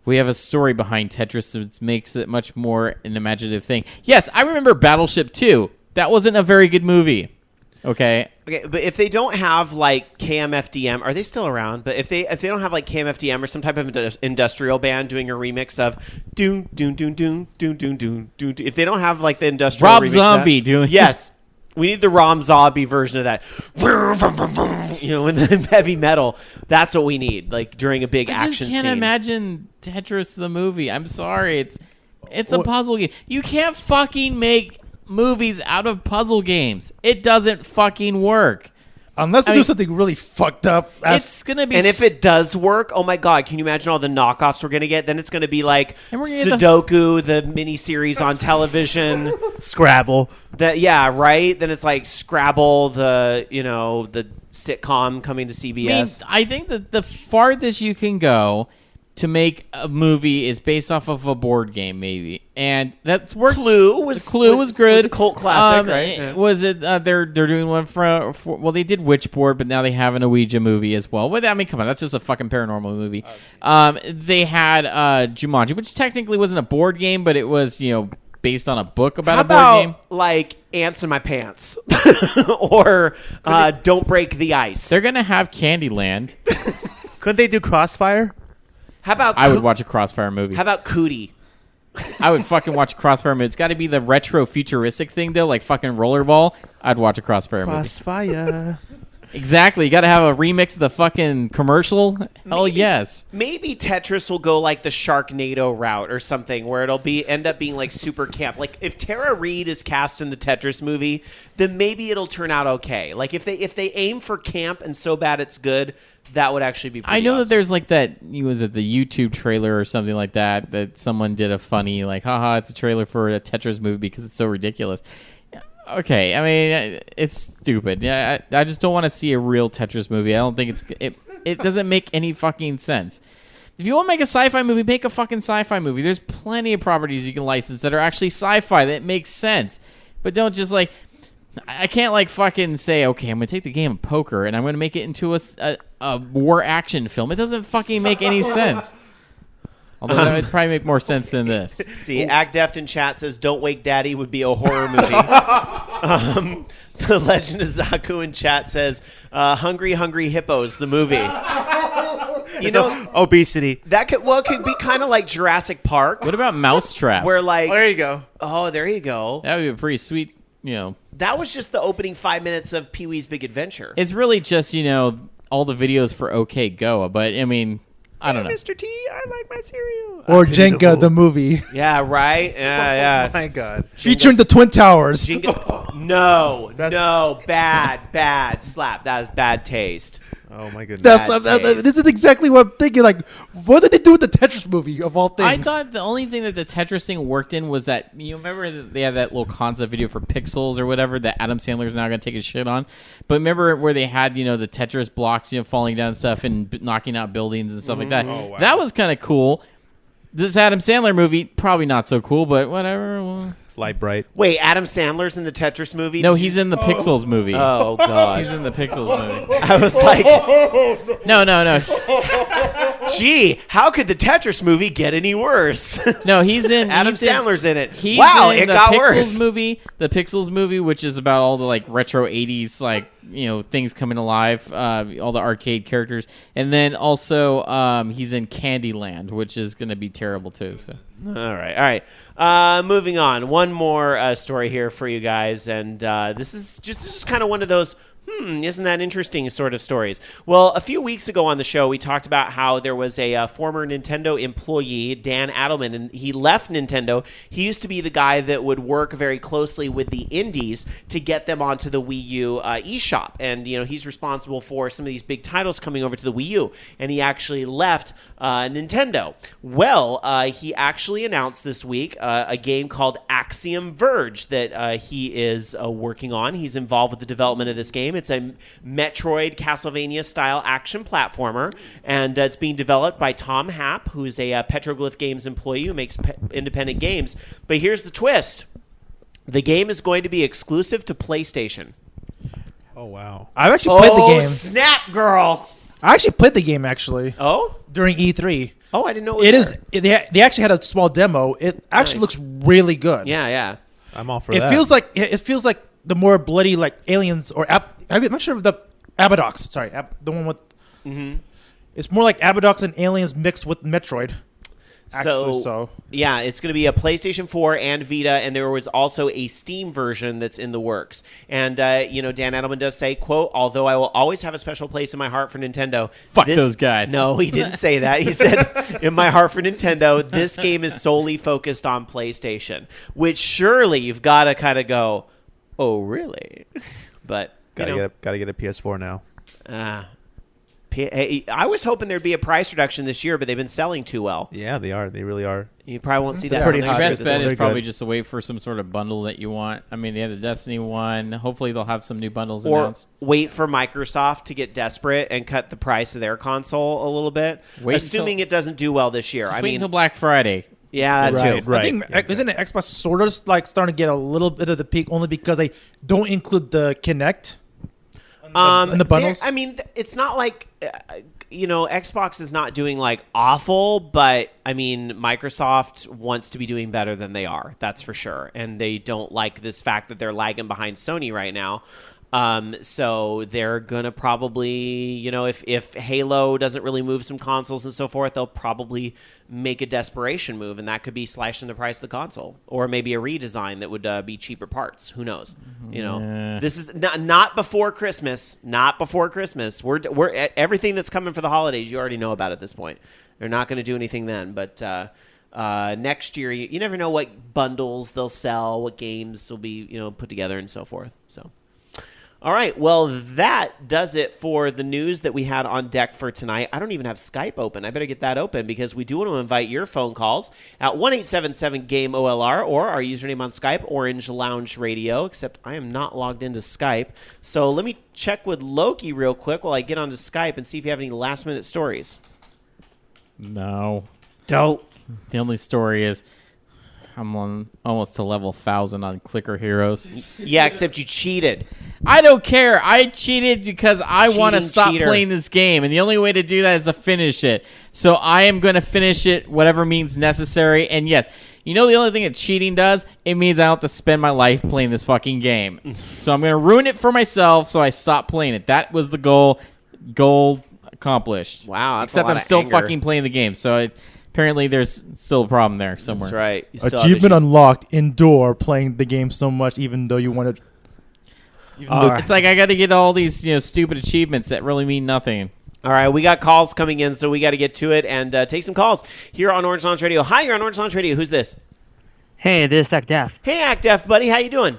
We have a story behind Tetris that makes it much more an imaginative thing. Yes, I remember Battleship 2. That wasn't a very good movie. Okay, but if they don't have like KMFDM, are they still around? But if they don't have like KMFDM or some type of industrial band doing a remix of doon doon doon doon doon doon doon doon, if they don't have like the industrial Rob remix Zombie of that, doing yes, we need the Rob Zombie version of that. You know, in the heavy metal, that's what we need. Like during a big action scene. I just can't imagine Tetris the movie. I'm sorry, it's a puzzle game. You can't fucking make movies out of puzzle games. It doesn't fucking work. Unless they do something really fucked up. It's going to be... And if it does work, oh my God, can you imagine all the knockoffs we're going to get? Then it's going to be like Sudoku, the miniseries on television. Scrabble. Yeah, right? Then it's like Scrabble, the sitcom coming to CBS. I think that the farthest you can go to make a movie is based off of a board game, maybe, and that's where Clue was good. Was a cult classic, right? Yeah. Was it? They're doing one for well, they did Witchboard, but now they have an Ouija movie as well. Well, I mean, come on, that's just a fucking paranormal movie. They had Jumanji, which technically wasn't a board game, but it was based on a book about a board game. Like Ants in My Pants, or Don't Break the Ice. They're gonna have Candyland. Couldn't they do Crossfire? How about I would watch a Crossfire movie. How about Cootie? I would fucking watch a Crossfire movie. It's got to be the retro futuristic thing, though, like fucking Rollerball. I'd watch a Crossfire movie. Crossfire. Exactly. You got to have a remix of the fucking commercial. Hell yes. Maybe Tetris will go like the Sharknado route or something, where it'll end up being like super camp. Like if Tara Reid is cast in the Tetris movie, then maybe it'll turn out okay. Like if they aim for camp and so bad it's good, that would actually be pretty I know awesome. that there's like that, was it the YouTube trailer or something like that someone did a funny, like, haha, it's a trailer for a Tetris movie because it's so ridiculous. Okay, I mean, it's stupid. Yeah, I just don't want to see a real Tetris movie. I don't think it doesn't make any fucking sense. If you want to make a sci-fi movie, make a fucking sci-fi movie. There's plenty of properties you can license that are actually sci-fi that makes sense. But don't just like... I can't like fucking say, okay, I'm going to take the game of poker and I'm going to make it into a war action film. It doesn't fucking make any sense. Although that would probably make more sense than this. See, Act Deft in chat says, Don't Wake Daddy would be a horror movie. The Legend of Zaku in chat says, Hungry Hungry Hippos, the movie. You know, obesity. that could be kind of like Jurassic Park. What about Mousetrap? Where like, there you go. oh, there you go. That would be a pretty sweet, That was just the opening 5 minutes of Pee-wee's Big Adventure. It's really just, all the videos for OK Go. But, I mean, I don't know. Mr. T, I like my cereal. Or Jenga, the movie. Yeah, right? Yeah. Oh my God. Featuring the Twin Towers. No, bad slap. That is bad taste. Oh my goodness. This is exactly what I'm thinking. Like, what did they do with the Tetris movie of all things? I thought the only thing that the Tetris thing worked in was that, remember that they have that little concept video for Pixels or whatever that Adam Sandler's now going to take his shit on? But remember where they had, the Tetris blocks, falling down stuff and knocking out buildings and stuff like that? Oh, wow. That was kind of cool. This Adam Sandler movie, probably not so cool, but whatever. Light bright. Wait, Adam Sandler's in the Tetris movie? No, he's in the Pixels movie. Oh, God. He's in the Pixels movie. I was like, No. gee, how could the Tetris movie get any worse? No, he's in. Adam Sandler's in it. He's Wow, in it the got Pixels worse. movie, the Pixels movie, which is about all the like retro '80s things coming alive, all the arcade characters, and then also he's in Candyland, which is going to be terrible too. So. All right. Moving on. One more story here for you guys, and this is just kind of one of those. Isn't that interesting sort of stories? Well, a few weeks ago on the show, we talked about how there was a former Nintendo employee, Dan Adelman, and he left Nintendo. He used to be the guy that would work very closely with the indies to get them onto the Wii U eShop. And, he's responsible for some of these big titles coming over to the Wii U. And he actually left Nintendo. Well, he actually announced this week a game called Axiom Verge that he is working on. He's involved with the development of this game. It's a Metroid Castlevania-style action platformer, and it's being developed by Tom Happ, who is a Petroglyph Games employee who makes independent games. But here's the twist. The game is going to be exclusive to PlayStation. Oh, wow. I've actually played the game. Snap, girl! I actually played the game, actually. Oh? During E3. Oh, I didn't know it was there. They actually had a small demo. It actually looks really good. Yeah. I'm all for It that. feels like the more bloody, like, aliens or... I'm not sure of the Abadox. Sorry, the one with... Mm-hmm. It's more like Abadox and aliens mixed with Metroid. Yeah, it's going to be a PlayStation 4 and Vita, and there was also a Steam version that's in the works. And, Dan Adelman does say, quote, although I will always have a special place in my heart for Nintendo. Fuck those guys. No, he didn't say that. He said, in my heart for Nintendo, this game is solely focused on PlayStation, which surely you've got to kind of go, oh, really? But, gotta get a PS4 now. I was hoping there'd be a price reduction this year, but they've been selling too well. Yeah, they are. They really are. You probably won't see that. Pretty till hot. next Best year. bet is Very probably good. just to wait for some sort of bundle that you want. I mean, they have the Destiny one. Hopefully, they'll have some new bundles Or announced. wait for Microsoft to get desperate and cut the price of their console a little bit, assuming it doesn't do well this year. Just wait until Black Friday. Yeah, that too. I think isn't it Xbox sort of like starting to get a little bit of the peak only because they don't include the Kinect in the bundles? It's not like Xbox is not doing like awful, but I mean, Microsoft wants to be doing better than they are. That's for sure, and they don't like this fact that they're lagging behind Sony right now. So they're gonna probably, if Halo doesn't really move some consoles and so forth, they'll probably make a desperation move, and that could be slashing the price of the console, or maybe a redesign that would be cheaper parts. Who knows? This is not before Christmas. Not before Christmas. We're at everything that's coming for the holidays. You already know about at this point. They're not going to do anything then, but. Next year, you never know what bundles they'll sell, what games will be, put together, and so forth. So. All right, well, that does it for the news that we had on deck for tonight. I don't even have Skype open. I better get that open because we do want to invite your phone calls at 1-877-GAME-OLR or our username on Skype, Orange Lounge Radio, except I am not logged into Skype. So let me check with Loki real quick while I get onto Skype and see if you have any last-minute stories. No. Don't. The only story is I'm on almost to level 1,000 on Clicker Heroes. Yeah, except you cheated. I don't care. I cheated because I want to stop cheater. playing this game, and the only way to do that is to finish it. So I am going to finish it, whatever means necessary. And yes, the only thing that cheating does, it means I don't have to spend my life playing this fucking game. So I'm going to ruin it for myself, so I stop playing it. That was the goal. Goal accomplished. Wow, that's except a lot I'm of still anger. fucking playing the game. So apparently there's still a problem there somewhere. That's right. You still have Achievement issues. unlocked indoor playing the game so much, even though you wanted. It's like I got to get all these stupid achievements that really mean nothing. All right, we got calls coming in, so we got to get to it and take some calls here on Orange Lounge Radio. Hi, you're on Orange Lounge Radio. Who's this? Hey, this is Def. Hey, Act Def, buddy. How you doing?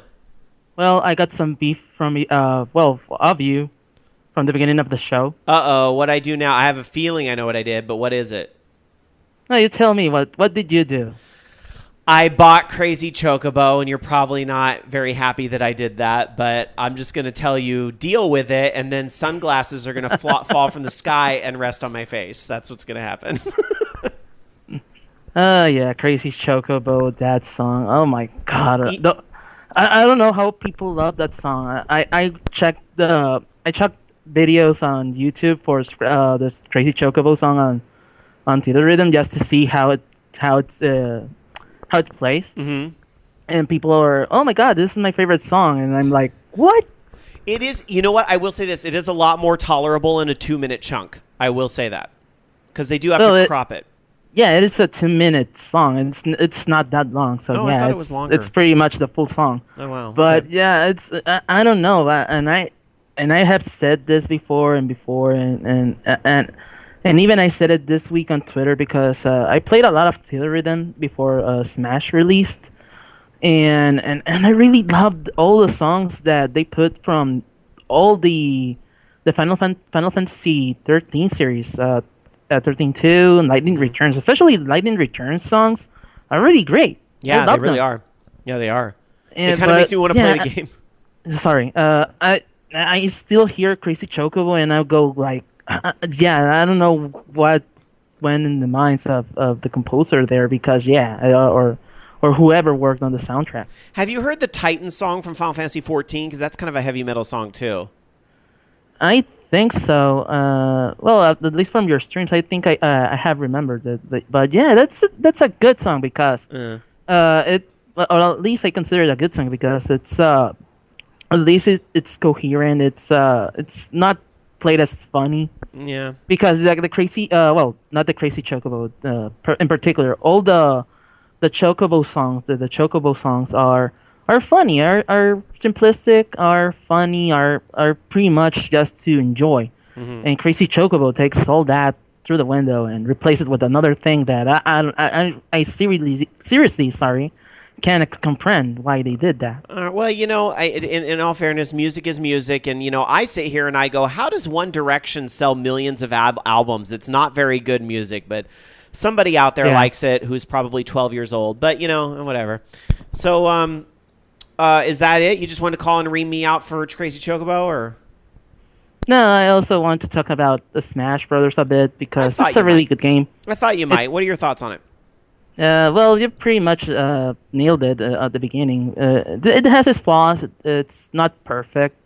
Well, I got some beef from of you from the beginning of the show. Uh-oh, what I do now? I have a feeling I know what I did, but what is it? No, you tell me, what did you do? I bought Crazy Chocobo, and you're probably not very happy that I did that, but I'm just going to tell you, deal with it, and then sunglasses are going to fall from the sky and rest on my face. That's what's going to happen. Yeah, Crazy Chocobo, that song. Oh my god. I don't know how people love that song. I checked videos on YouTube for this Crazy Chocobo song on Theater Rhythm just to see how it plays. Mm-hmm. And people are, oh my god, this is my favorite song, and I'm like, what? It is. You know what? I will say this. It is a lot more tolerable in a 2-minute chunk. I will say that. Because they do have to crop it. Yeah, it is a 2-minute song, and it's not that long. So I yeah, thought it was longer. It's pretty much the full song. Oh wow! But okay. yeah, it's I don't know, and I have said this before, and even I said it this week on Twitter because I played a lot of Theater Rhythm before Smash released, and I really loved all the songs that they put from all the Final Fantasy 13 series. 13-2 and Lightning Returns, especially Lightning Returns songs, are really great. Yeah, they really are. Yeah, they are. It kind of makes me want to play the game. Sorry, I still hear Crazy Chocobo and I'll go like, I don't know what went in the minds of the composer there because or whoever worked on the soundtrack. Have you heard the Titan song from Final Fantasy 14? Because that's kind of a heavy metal song too. I think so. Well, at least from your streams, I think I have remembered it. But yeah, that's a good song because or at least I consider it a good song because it's at least it's coherent. It's not played as funny. Yeah. Because the crazy not the Crazy Chocobo in particular, all the Chocobo songs, the Chocobo songs are funny, are simplistic, are funny, are pretty much just to enjoy. Mm-hmm. And Crazy Chocobo takes all that through the window and replaces it with another thing that I seriously can't comprehend why they did that. Well, in all fairness, music is music, and I sit here and I go, how does One Direction sell millions of albums? It's not very good music, but somebody out there likes it who's probably 12 years old. But whatever. So is that it? You just want to call and ream me out for Crazy Chocobo, or? No, I also want to talk about the Smash Brothers a bit because it's a really good game. I thought you might. What are your thoughts on it? Well, you pretty much nailed it at the beginning. It has its flaws. It's not perfect,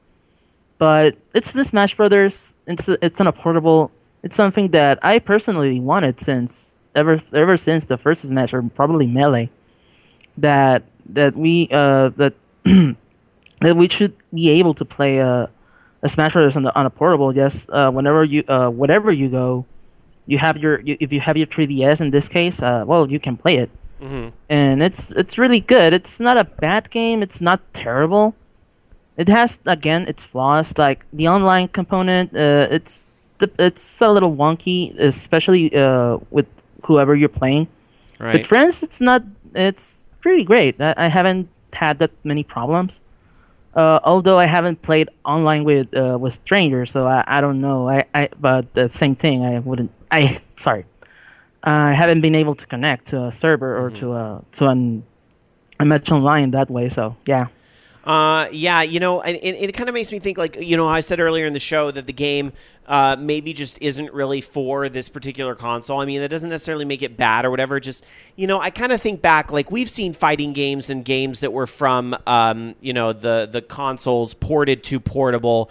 but it's the Smash Brothers. It's on a portable. It's something that I personally wanted ever since the first Smash, or probably Melee. That we that we should be able to play a Smash Brothers on a portable. Yes, whenever wherever you go, you have if you have your 3DS in this case, you can play it, and it's really good. It's not a bad game. It's not terrible. It has its flaws, like the online component. It's a little wonky, especially with whoever you're playing. Right. With friends, it's pretty great. I haven't had that many problems. Although I haven't played online with strangers, so I don't know. But the same thing, I haven't been able to connect to a server or to a match online that way. So yeah. And it kind of makes me think, like, I said earlier in the show that the game maybe just isn't really for this particular console. I mean, that doesn't necessarily make it bad or whatever. Just, I kind of think back, like, we've seen fighting games and games that were from, the consoles ported to portable,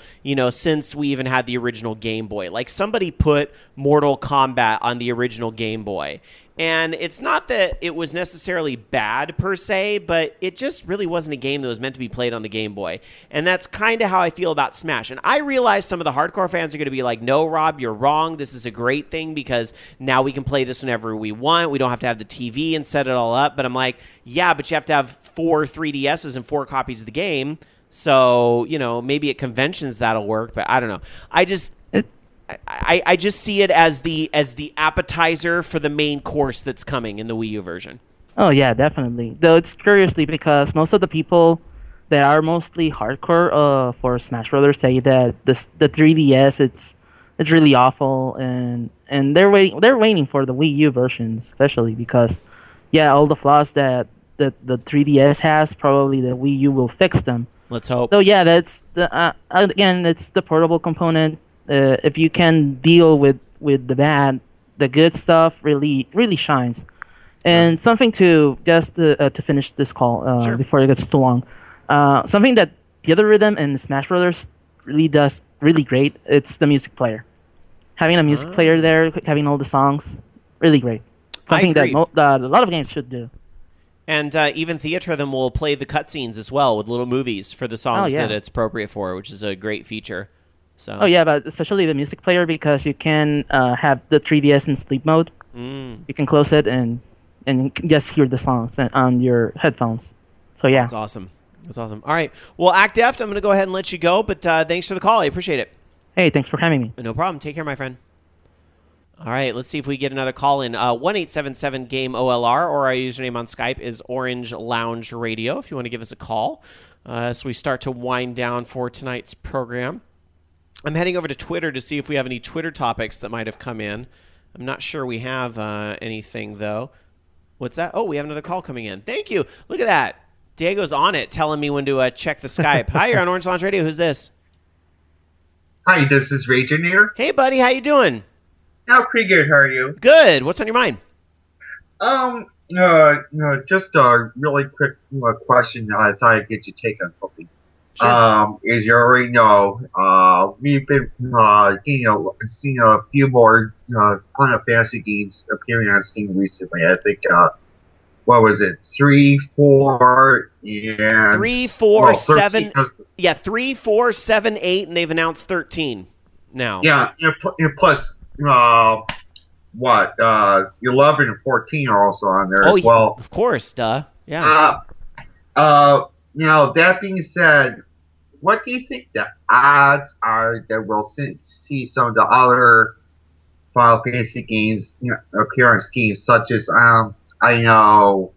since we even had the original Game Boy. Like, somebody put Mortal Kombat on the original Game Boy. And it's not that it was necessarily bad per se, but it just really wasn't a game that was meant to be played on the Game Boy. And that's kind of how I feel about Smash. And I realize some of the hardcore fans are going to be like, no, Rob, you're wrong. This is a great thing because now we can play this whenever we want. We don't have to have the TV and set it all up. But I'm like, yeah, but you have to have 4 3DSs and 4 copies of the game. So, maybe at conventions that'll work, but I don't know. I just see it as the appetizer for the main course that's coming in the Wii U version. Oh yeah, definitely. Though it's curiously because most of the people that are mostly hardcore for Smash Brothers say that the 3DS it's really awful, and they're waiting for the Wii U version, especially because all the flaws that the 3DS has, probably the Wii U will fix them. Let's hope. So yeah, that's again, it's the portable component. If you can deal with the bad, the good stuff really shines. And something to just to finish this call Sure. before it gets too long, something that the other rhythm in Smash Brothers really does really great. It's the music player. Having a music player there, having all the songs, really great. Something that a lot of games should do. And even Theatrhythm will play the cutscenes as well with little movies for the songs that it's appropriate for, which is a great feature. So. Oh yeah, but especially the music player, because you can have the 3DS in sleep mode. You can close it and just hear the songs on your headphones. So yeah, that's awesome. All right, well, Act Deft, I'm going to go ahead and let you go, but thanks for the call. I appreciate it. Hey, thanks for having me. No problem. Take care, my friend. All right, let's see if we get another call in. 1-877-GAME-OLR, or our username on Skype is Orange Lounge Radio, if you want to give us a call. So we start to wind down for tonight's program. I'm heading over to Twitter to see if we have any Twitter topics that might have come in. I'm not sure we have anything, though. What's that? Oh, we have another call coming in. Thank you. Look at that. Diego's on it, telling me when to check the Skype. Hi, you're on Orange Lounge Radio. Who's this? Hi, this is Raging here. Hey, buddy. How you doing? Oh, pretty good. How are you? Good. What's on your mind? Just a really quick question. I thought I'd get your take on something. Sure. As you already know, we've been seeing a few more Final Fantasy games appearing on Steam recently. I think what was it, 3, 4, and 3, 4, 13. 7. Yeah, 3, 4, 7, 8, and they've announced 13 now. Yeah, and plus 11 and 14 are also on there as well. Yeah, of course, duh. Yeah. Now, that being said, what do you think the odds are that we'll see some of the other Final Fantasy games appear on Steam, such as, I know,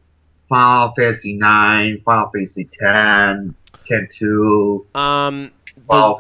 Final Fantasy 9, Final Fantasy 10, 10-2, 12?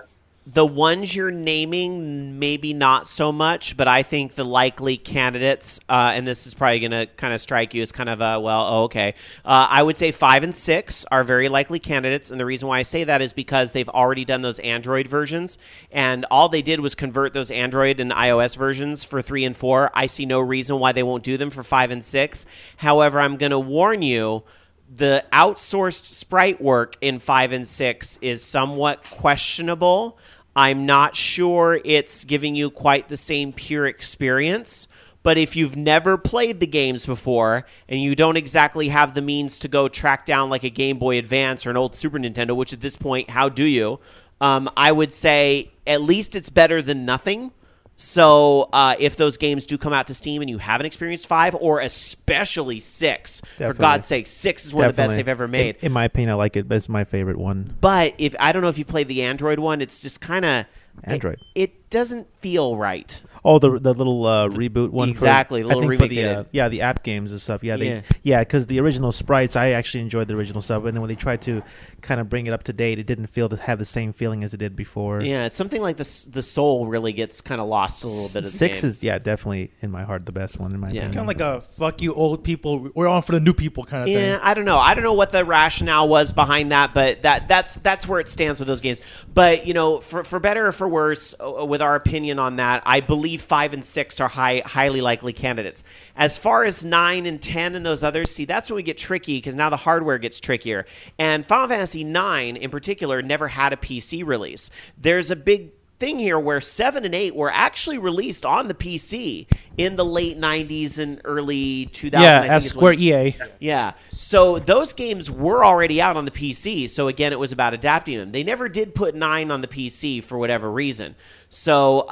The ones you're naming, maybe not so much, but I think the likely candidates, and this is probably going to kind of strike you as kind of okay. I would say 5 and 6 are very likely candidates, and the reason why I say that is because they've already done those Android versions, and all they did was convert those Android and iOS versions for 3 and 4. I see no reason why they won't do them for 5 and 6. However, I'm going to warn you, the outsourced sprite work in 5 and 6 is somewhat questionable. I'm not sure it's giving you quite the same pure experience, but if you've never played the games before and you don't exactly have the means to go track down like a Game Boy Advance or an old Super Nintendo, which at this point, how do you? I would say at least it's better than nothing. So if those games do come out to Steam and you haven't experienced 5, or especially 6, Definitely. for God's sake, 6 is one of the best they've ever made. In my opinion, I like it. It's my favorite one. But I don't know if you played the Android one, it's just kind of... Android. It doesn't feel right. Oh, the little reboot one. Exactly, For, the little I think remake for the app games and stuff. Because the original sprites, I actually enjoyed the original stuff, and then when they tried to kind of bring it up to date, it didn't feel to have the same feeling as it did before. Yeah, it's something like the soul really gets kind of lost a little bit of the 6 game. is definitely in my heart the best one in my opinion. It's kind of like a fuck you old people, we're on for the new people kind of thing. Yeah, I don't know what the rationale was behind that, but that's where it stands with those games. But for better or for worse, with our opinion on that, I believe 5 and 6 are highly likely candidates. As far as 9 and 10 and those others, see, that's when we get tricky, because now the hardware gets trickier. And Final Fantasy 9 in particular never had a PC release. There's a big thing here where 7 and 8 were actually released on the PC in the late 90s and early 2000s. Yeah, as Square EA. Yeah. So those games were already out on the PC. So again, it was about adapting them. They never did put 9 on the PC for whatever reason. So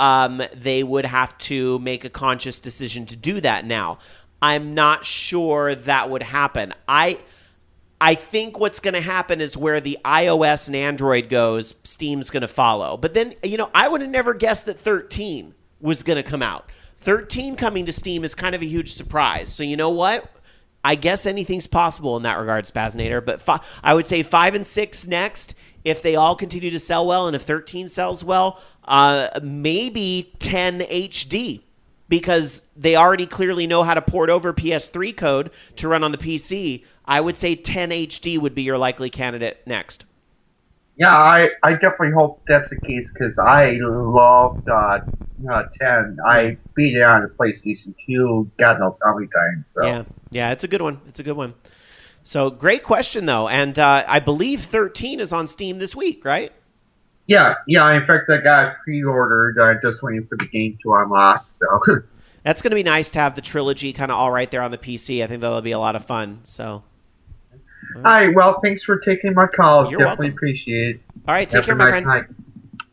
they would have to make a conscious decision to do that now. I'm not sure that would happen. I think what's going to happen is where the iOS and Android goes, Steam's going to follow. But then, I would have never guessed that 13 was going to come out. 13 coming to Steam is kind of a huge surprise. So you know what? I guess anything's possible in that regard, Spazinator. But I would say 5 and 6 next. If they all continue to sell well and if 13 sells well, maybe 10 HD. Because they already clearly know how to port over PS3 code to run on the PC. I would say 10 HD would be your likely candidate next. Yeah, I definitely hope that's the case because I loved 10. I beat it on the PlayStation 2 God knows how many times. So. Yeah, it's a good one. It's a good one. So great question, though. And I believe 13 is on Steam this week, right? Yeah. In fact, I got it pre-ordered. I'm just waiting for the game to unlock. So that's going to be nice to have the trilogy kind of all right there on the PC. I think that'll be a lot of fun. So, all right. Well, thanks for taking my calls. You're Definitely welcome. appreciate it. All right, take care, my friend. Night.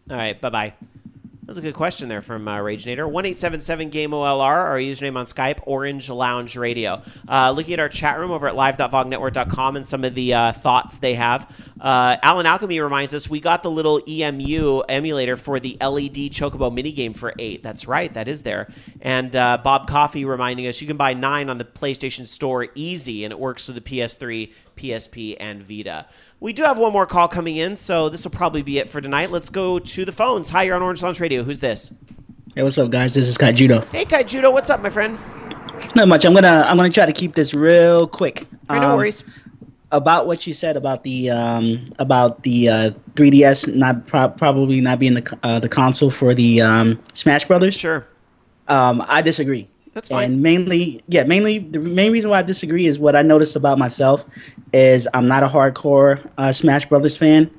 All right, bye-bye. That was a good question there from Ragenator. 1-877-GAME-OLR, our username on Skype, Orange Lounge Radio. Looking at our chat room over at live.vognetwork.com and some of the thoughts they have. Alan Alchemy reminds us we got the little EMU emulator for the LED Chocobo minigame for 8. That's right, that is there. And Bob Coffey reminding us you can buy 9 on the PlayStation Store easy, and it works with the PS3, PSP, and Vita. We do have one more call coming in, so this will probably be it for tonight. Let's go to the phones. Hi, you're on Orange Lounge Radio. Who's this? Hey, what's up, guys? This is Kai Judo. Hey, Kai Judo. What's up, my friend? Not much. I'm gonna try to keep this real quick. No worries. About what you said about the 3DS probably not being the console for the Smash Brothers. Sure. I disagree. That's fine. And mainly the main reason why I disagree is what I noticed about myself is I'm not a hardcore Smash Brothers fan.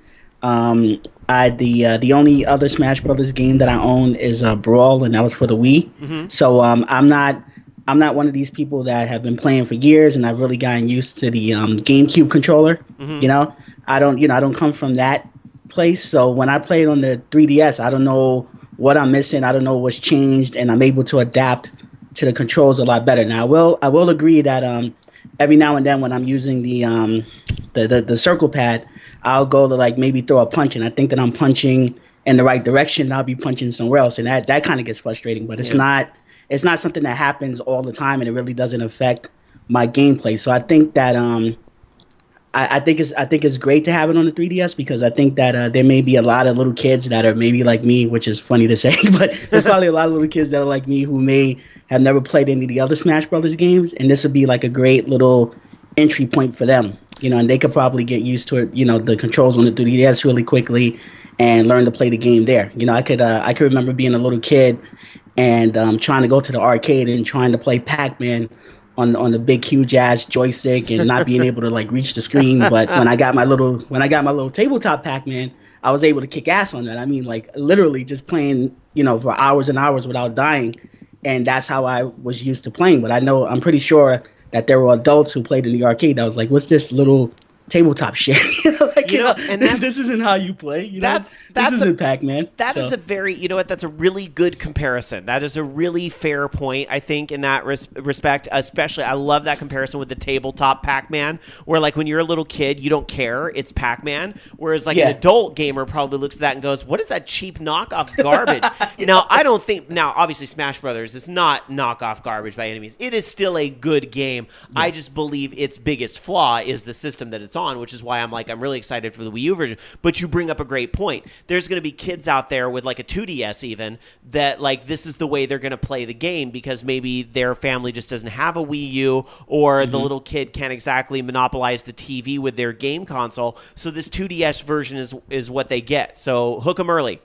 The only other Smash Brothers game that I own is Brawl, and that was for the Wii. Mm-hmm. So I'm not one of these people that have been playing for years, and I've really gotten used to the GameCube controller. Mm-hmm. I don't come from that place. So when I played on the 3DS, I don't know what I'm missing. I don't know what's changed, and I'm able to adapt to the controls a lot better. Now I will agree that every now and then when I'm using the circle pad, I'll go to like maybe throw a punch, and I think that I'm punching in the right direction. I'll be punching somewhere else, and that kind of gets frustrating. But it's not something that happens all the time, and it really doesn't affect my gameplay. So I think that I think it's great to have it on the 3DS because I think that there may be a lot of little kids that are maybe like me, which is funny to say, but there's probably a lot of little kids that are like me who may have never played any of the other Smash Brothers games, and this would be like a great little entry point for them, and they could probably get used to it, the controls on the 3DS really quickly and learn to play the game there. I could remember being a little kid and trying to go to the arcade and trying to play Pac-Man on the big huge ass joystick and not being able to like reach the screen. But when I got my little tabletop Pac-Man, I was able to kick ass on that. I mean, like literally just playing, for hours and hours without dying. And that's how I was used to playing. But I'm pretty sure that there were adults who played in the arcade that was like, what's this little tabletop shit? And this isn't how you play. This isn't Pac-Man. That is a very, that's a really good comparison. That is a really fair point, I think, in that respect. Especially, I love that comparison with the tabletop Pac-Man, where like when you're a little kid, you don't care, it's Pac-Man. Whereas like an adult gamer probably looks at that and goes, "What is that cheap knockoff garbage?" Now, I don't think. Now, obviously, Smash Brothers is not knockoff garbage by any means. It is still a good game. Yeah. I just believe its biggest flaw is the system that it's on, which is why I'm really excited for the Wii U version. But you bring up a great point. There's going to be kids out there with like a 2DS even that like this is the way they're going to play the game because maybe their family just doesn't have a Wii U or the little kid can't exactly monopolize the TV with their game console. So this 2DS version is what they get. So hook them early.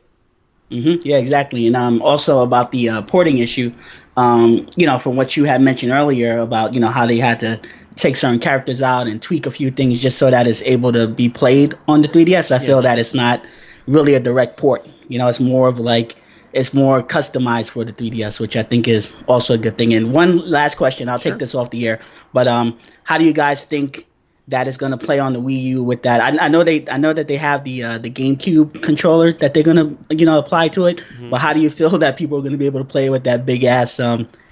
Mm-hmm. Yeah, exactly. And also about the porting issue, from what you had mentioned earlier about, how they had to take certain characters out and tweak a few things just so that it's able to be played on the 3DS. I feel that it's not really a direct port. It's more of like it's more customized for the 3DS, which I think is also a good thing. And one last question, I'll take this off the air, but how do you guys think that is going to play on the Wii U with that? I know that they have the GameCube controller that they're going to apply to it, but how do you feel that people are going to be able to play with that big ass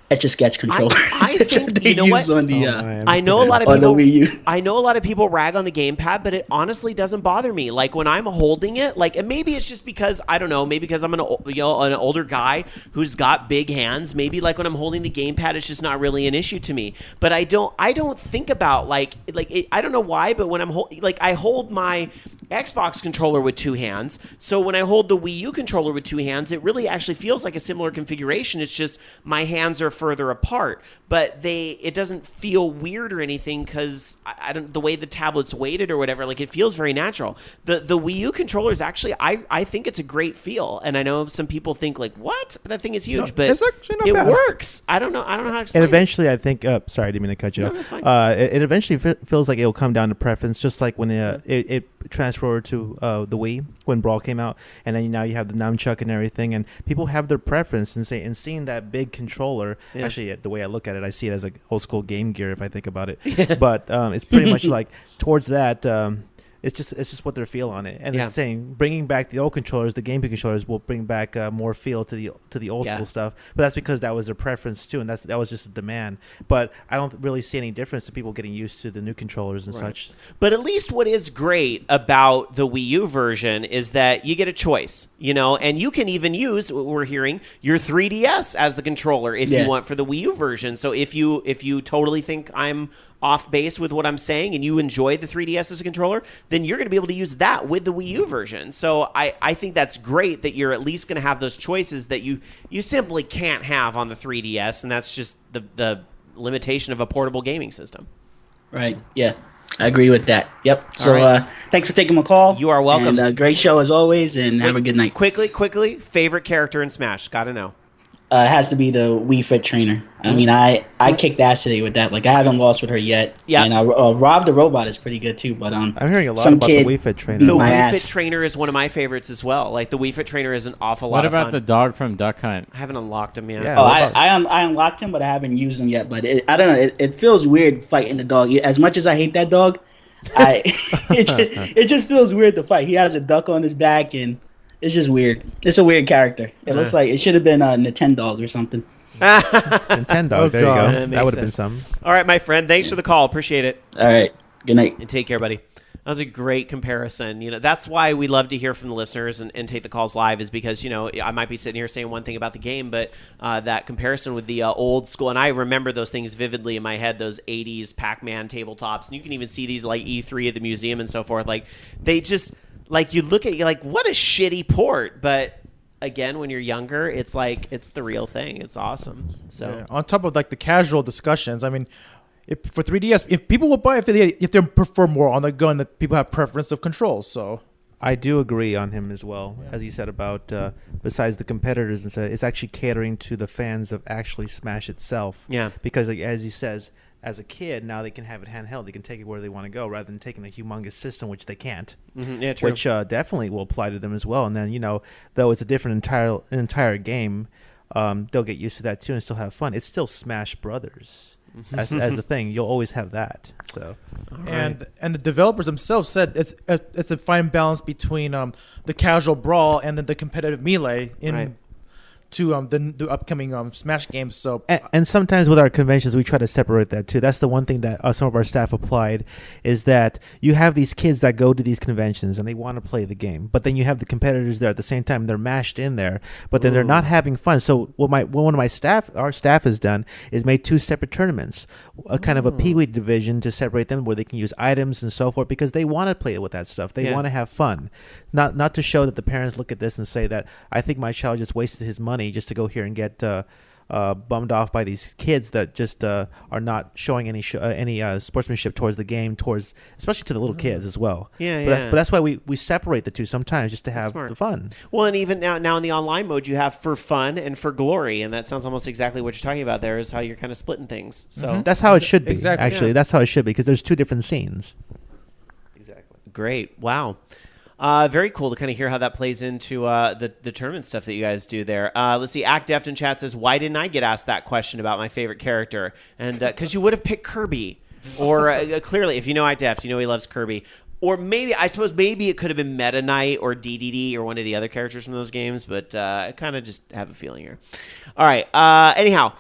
Etch-a-Sketch controller? I think you know what? I know a lot of people. I know a lot of people rag on the gamepad, but it honestly doesn't bother me. Like when I'm holding it, and maybe it's just because I don't know. Maybe because I'm an older guy who's got big hands. Maybe like when I'm holding the gamepad, it's just not really an issue to me. But I don't think about I don't know why, but when I'm I hold my Xbox controller with two hands. So when I hold the Wii U controller with two hands, it really actually feels like a similar configuration. It's just my hands are further apart, but it doesn't feel weird or anything because I don't the way the tablet's weighted or whatever. Like it feels very natural. The Wii U controller is actually I think it's a great feel, and I know some people think like what, but that thing is huge, but it works. I don't know how to explain. And eventually, I think. Sorry, I didn't mean to cut you off. It eventually feels like it'll come down to preference, just like when it transferred over to the Wii when Brawl came out, and then now you have the nunchuck and everything, and people have their preference and seeing that big controller. Yeah. Actually, the way I look at it, I see it as like old school Game Gear if I think about it. But it's pretty much like towards that. It's just what their feel on it, and it's saying bringing back the old controllers, the GameCube controllers will bring back more feel to the old school stuff. But that's because that was their preference too, and that was just a demand. But I don't really see any difference to people getting used to the new controllers and such. But at least what is great about the Wii U version is that you get a choice, and you can even use what we're hearing your 3DS as the controller if you want for the Wii U version. So if you totally think I'm off base with what I'm saying and you enjoy the 3DS as a controller, then you're going to be able to use that with the Wii U version. So I think that's great that you're at least going to have those choices that you simply can't have on the 3DS, and that's just the limitation of a portable gaming system. Right, yeah. I agree with that. Yep. So thanks for taking my call. You are welcome. And great show as always, and have a good night. Quickly, favorite character in Smash? Gotta know. It has to be the Wii Fit trainer. I mean, I kicked ass today with that. Like, I haven't lost with her yet. Yeah. And Rob the Robot is pretty good, too. But I'm hearing a lot about the Wii Fit trainer. The Wii Fit trainer is one of my favorites as well. Like, the Wii Fit trainer is an awful lot of fun. What about the dog from Duck Hunt? I haven't unlocked him yet. Yeah, I unlocked him, but I haven't used him yet. But I don't know. It feels weird fighting the dog. As much as I hate that dog, it just feels weird to fight. He has a duck on his back, and it's just weird. It's a weird character. It looks like it should have been a Nintendo or something. Nintendo, there you go. That would have been something. All right, my friend. Thanks for the call. Appreciate it. All right. Good night. And take care, buddy. That was a great comparison. That's why we love to hear from the listeners and take the calls live, is because, I might be sitting here saying one thing about the game, but that comparison with the old school, and I remember those things vividly in my head, those 80s Pac-Man tabletops, and you can even see these like E3 at the museum and so forth. Like, they just, like, you look at it, you're like, what a shitty port, but again, when you're younger, it's like it's the real thing. It's awesome. So on top of like the casual discussions, I mean, for 3DS, if people will buy if they prefer more on the gun, that people have preference of controls. So I do agree on him as well, as he said about besides the competitors and stuff, it's actually catering to the fans of actually Smash itself. Yeah, because like, as he says, as a kid, now they can have it handheld. They can take it where they want to go rather than taking a humongous system, which they can't. Mm-hmm. Yeah, true. Which definitely will apply to them as well. And then, though it's a different entire game, they'll get used to that too and still have fun. It's still Smash Brothers as the thing. You'll always have that. So, and the developers themselves said it's a fine balance between the casual brawl and then the competitive melee to the upcoming Smash games. So and sometimes with our conventions we try to separate that too. That's the one thing that some of our staff applied, is that you have these kids that go to these conventions and they want to play the game, but then you have the competitors there at the same time. They're mashed in there, but then they're not having fun. So what one of our staff has done is made two separate tournaments, a kind of a Pee-wee division to separate them, where they can use items and so forth, because they want to play with that stuff. They want to have fun, not to show that the parents look at this and say that I think my child just wasted his money just to go here and get bummed off by these kids that just are not showing any sportsmanship towards the game, especially to the little kids as well. But that's why we separate the two sometimes, just to have the fun. Well, and even now in the online mode, you have for fun and for glory, and that sounds almost exactly what you're talking about there, is how you're kind of splitting things. So that's how it should be. Exactly. Actually, that's how it should be, because there's two different scenes. Great. Wow. Very cool to kind of hear how that plays into the tournament stuff that you guys do there. Let's see. Act Deft in chat says, why didn't I get asked that question about my favorite character? And because you would have picked Kirby. Or clearly, if you know Act Deft, you know he loves Kirby. Or maybe it could have been Meta Knight or DDD or one of the other characters from those games. But I kind of just have a feeling here. All right. Anyhow.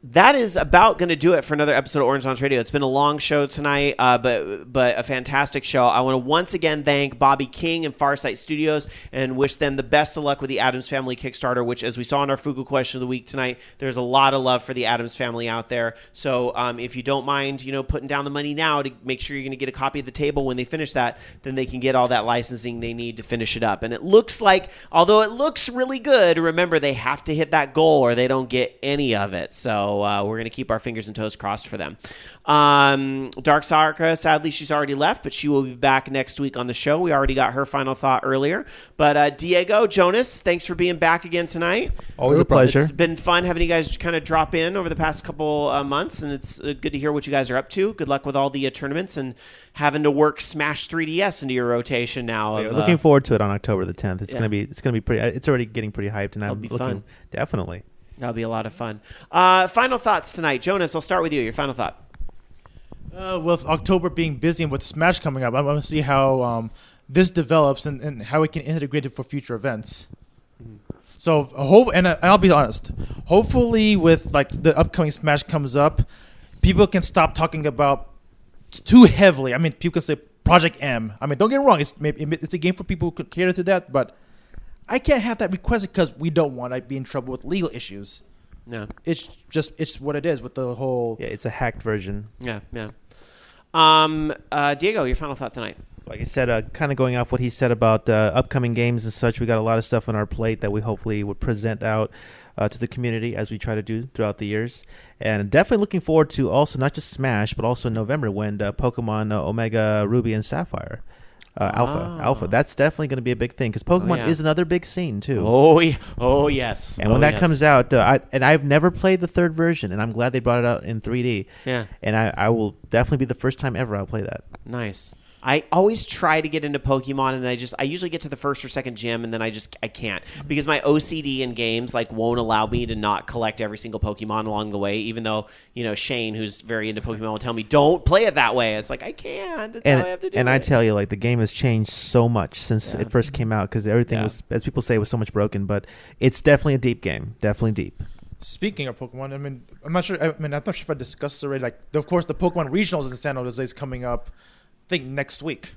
That is about going to do it for another episode of Orange Lounge Radio. It's been a long show tonight, but a fantastic show. I want to once again thank Bobby King and FarSight Studios and wish them the best of luck with the Addams Family Kickstarter, which, as we saw in our Fugu question of the week tonight, there's a lot of love for the Addams Family out there. So if you don't mind, putting down the money now to make sure you're going to get a copy of the table when they finish that, then they can get all that licensing they need to finish it up. And it looks like, although it looks really good, remember they have to hit that goal or they don't get any of it. So we're going to keep our fingers and toes crossed for them. Dark Sarka, sadly, she's already left, but she will be back next week on the show. We already got her final thought earlier. But Diego, Jonas, thanks for being back again tonight. Always a pleasure. It's been fun having you guys kind of drop in over the past couple months, and it's good to hear what you guys are up to. Good luck with all the tournaments and having to work Smash 3DS into your rotation now. Looking forward to it on October the 10th. It's going to be pretty. It's already getting pretty hyped, and I'm looking fun. Definitely. That'll be a lot of fun. Final thoughts tonight. Jonas, I'll start with you. Your final thought. With October being busy and with Smash coming up, I want to see how this develops and how it can integrate it for future events. So, I'll be honest. Hopefully, with the upcoming Smash comes up, people can stop talking about too heavily. I mean, people can say Project M. I mean, don't get me wrong. It's a game for people who could cater to that, but I can't have that requested because we don't want to be in trouble with legal issues. No, it's what it is with the whole. Yeah, it's a hacked version. Yeah. Diego, your final thought tonight. Like I said, kind of going off what he said about upcoming games and such, we got a lot of stuff on our plate that we hopefully would present out to the community as we try to do throughout the years. And definitely looking forward to also not just Smash, but also in November when Pokemon Omega Ruby and Sapphire. Alpha. That's definitely going to be a big thing because Pokemon is another big scene too. Oh yes. And when that comes out, I've never played the third version, and I'm glad they brought it out in 3D. Yeah. And I will definitely be the first time ever I'll play that. Nice. I always try to get into Pokemon, and I usually get to the first or second gym, and then I can't because my OCD in games won't allow me to not collect every single Pokemon along the way. Even though Shane, who's very into Pokemon, will tell me don't play it that way. It's like I can't. That's how I have to do it. And I tell you, the game has changed so much since it first came out because everything was, as people say, was so much broken. But it's definitely a deep game. Definitely deep. Speaking of Pokemon, I'm not sure. I'm not sure if I discussed already. Of course, the Pokemon regionals in San Jose is coming up. I think next week.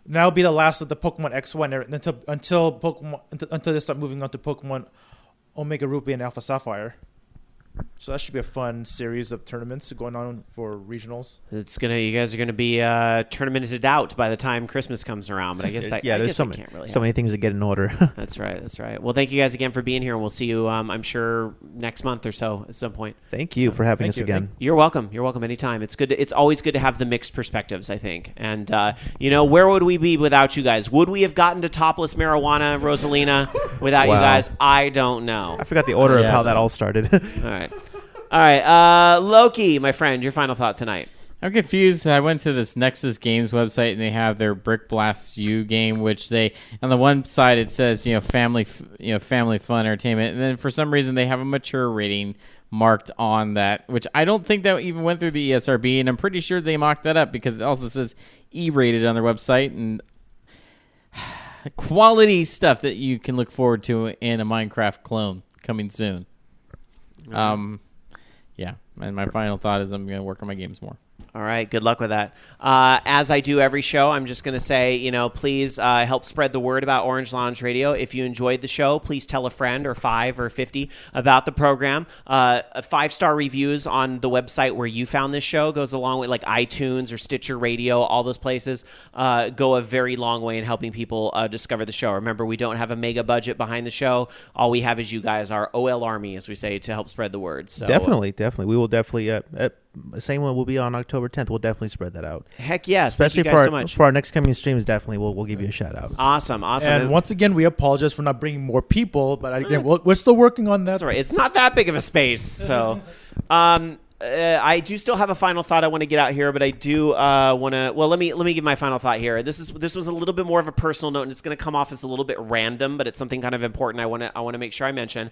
And that'll be the last of the Pokemon X1 until they start moving on to Pokemon Omega Ruby and Alpha Sapphire. So that should be a fun series of tournaments going on for regionals. You guys are gonna be tournamented out by the time Christmas comes around. But I guess there's so many things to get in order. That's right. Well, thank you guys again for being here, and we'll see you. I'm sure next month or so at some point. Thank you for having us again. You're welcome. You're welcome anytime. It's always good to have the mixed perspectives, I think. And where would we be without you guys? Would we have gotten to topless marijuana, Rosalina, without you guys? I don't know. I forgot the order of how that all started. All right. Loki, my friend, your final thought tonight. I'm confused. I went to this Nexus Games website and they have their Brick Blast U game, which on the one side it says family fun entertainment, and then for some reason they have a mature rating marked on that, which I don't think that even went through the ESRB, and I'm pretty sure they mocked that up because it also says E-rated on their website, and quality stuff that you can look forward to in a Minecraft clone coming soon. Yeah, and my final thought is I'm going to work on my games more. All right, good luck with that. As I do every show, I'm just going to say, please help spread the word about Orange Lounge Radio. If you enjoyed the show, please tell a friend or 5 or 50 about the program. 5-star reviews on the website where you found this show goes a long way, like iTunes or Stitcher Radio, all those places go a very long way in helping people discover the show. Remember, we don't have a mega budget behind the show. All we have is you guys, our OL Army, as we say, to help spread the word. So, definitely. We will definitely... same one will be on October 10th. We'll definitely spread that out. Heck yes. Especially Thank you guys so much. For our next coming streams, definitely we'll give you a shout out. Awesome. And once again, we apologize for not bringing more people, but again, we're still working on that. That's all right. It's not that big of a space. So, I do still have a final thought I want to get out here, but I do want to. Well, let me give my final thought here. This was a little bit more of a personal note, and it's going to come off as a little bit random, but it's something kind of important. I want to make sure I mention.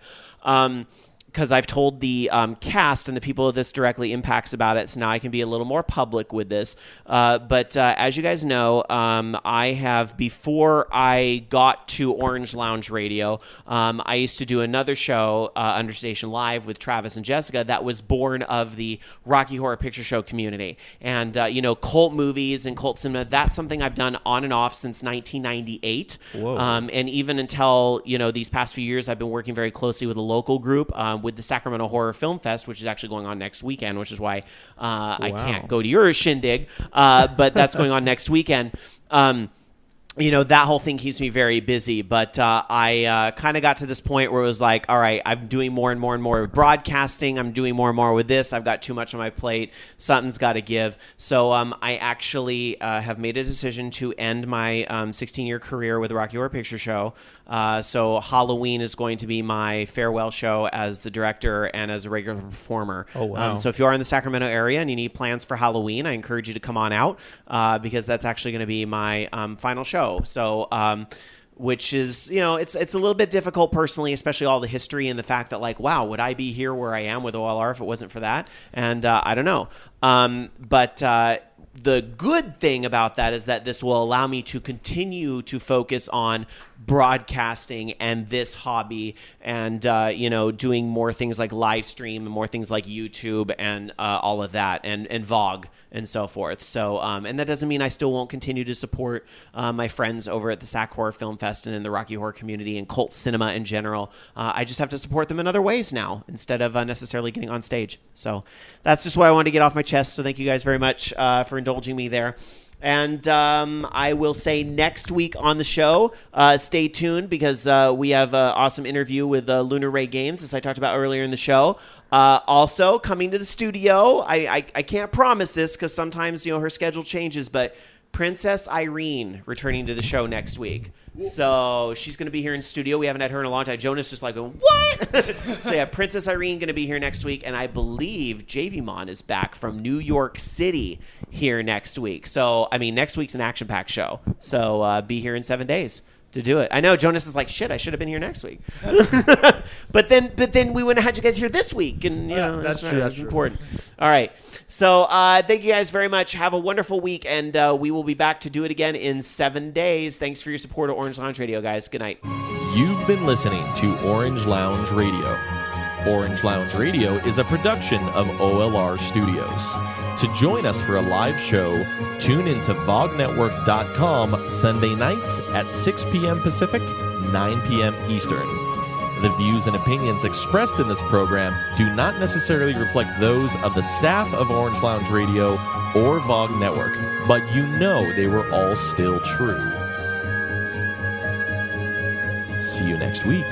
Because I've told the cast and the people this directly impacts about it, so now I can be a little more public with this. But as you guys know, I have, before I got to Orange Lounge Radio, I used to do another show, Understation Live, with Travis and Jessica, that was born of the Rocky Horror Picture Show community. And, cult movies and cult cinema, that's something I've done on and off since 1998. Whoa. And even until, these past few years, I've been working very closely with a local group, with the Sacramento Horror Film Fest, which is actually going on next weekend, which is why I can't go to your shindig, but that's going on next weekend. That whole thing keeps me very busy, but I kind of got to this point where it was like, all right, I'm doing more and more and more with broadcasting. I'm doing more and more with this. I've got too much on my plate. Something's got to give. So I actually have made a decision to end my 16-year career with the Rocky Horror Picture Show. So Halloween is going to be my farewell show as the director and as a regular performer. Oh, wow. So if you are in the Sacramento area and you need plans for Halloween, I encourage you to come on out because that's actually going to be my final show. So, which is, it's a little bit difficult personally, especially all the history and the fact that, like, wow, would I be here where I am with OLR if it wasn't for that? And I don't know. But the good thing about that is that this will allow me to continue to focus on broadcasting and this hobby and, doing more things like live stream and more things like YouTube and all of that and VOG and so forth. So, and that doesn't mean I still won't continue to support my friends over at the Sac Horror Film Fest and in the Rocky Horror community and cult cinema in general. I just have to support them in other ways now instead of necessarily getting on stage. So that's just what I wanted to get off my chest. So thank you guys very much for indulging me there. And I will say next week on the show, stay tuned because we have an awesome interview with Lunar Ray Games, as I talked about earlier in the show. Also, coming to the studio, I can't promise this because sometimes her schedule changes, but Princess Irene returning to the show next week. So she's going to be here in studio. We haven't had her in a long time. Jonas just like, what? So yeah, Princess Irene going to be here next week. And I believe JVMon is back from New York City here next week. So, next week's an action-packed show. So be here in 7 days to do it. I know Jonas is like, shit, I should have been here next week. but then we wouldn't have had you guys here this week. And, that's true. That's important. All right. So thank you guys very much. Have a wonderful week, and we will be back to do it again in 7 days. Thanks for your support of Orange Lounge Radio, guys. Good night. You've been listening to Orange Lounge Radio. Orange Lounge Radio is a production of OLR Studios. To join us for a live show, tune into VogNetwork.com Sunday nights at 6 p.m. Pacific, 9 p.m. Eastern. The views and opinions expressed in this program do not necessarily reflect those of the staff of Orange Lounge Radio or VOG Network, but they were all still true. See you next week.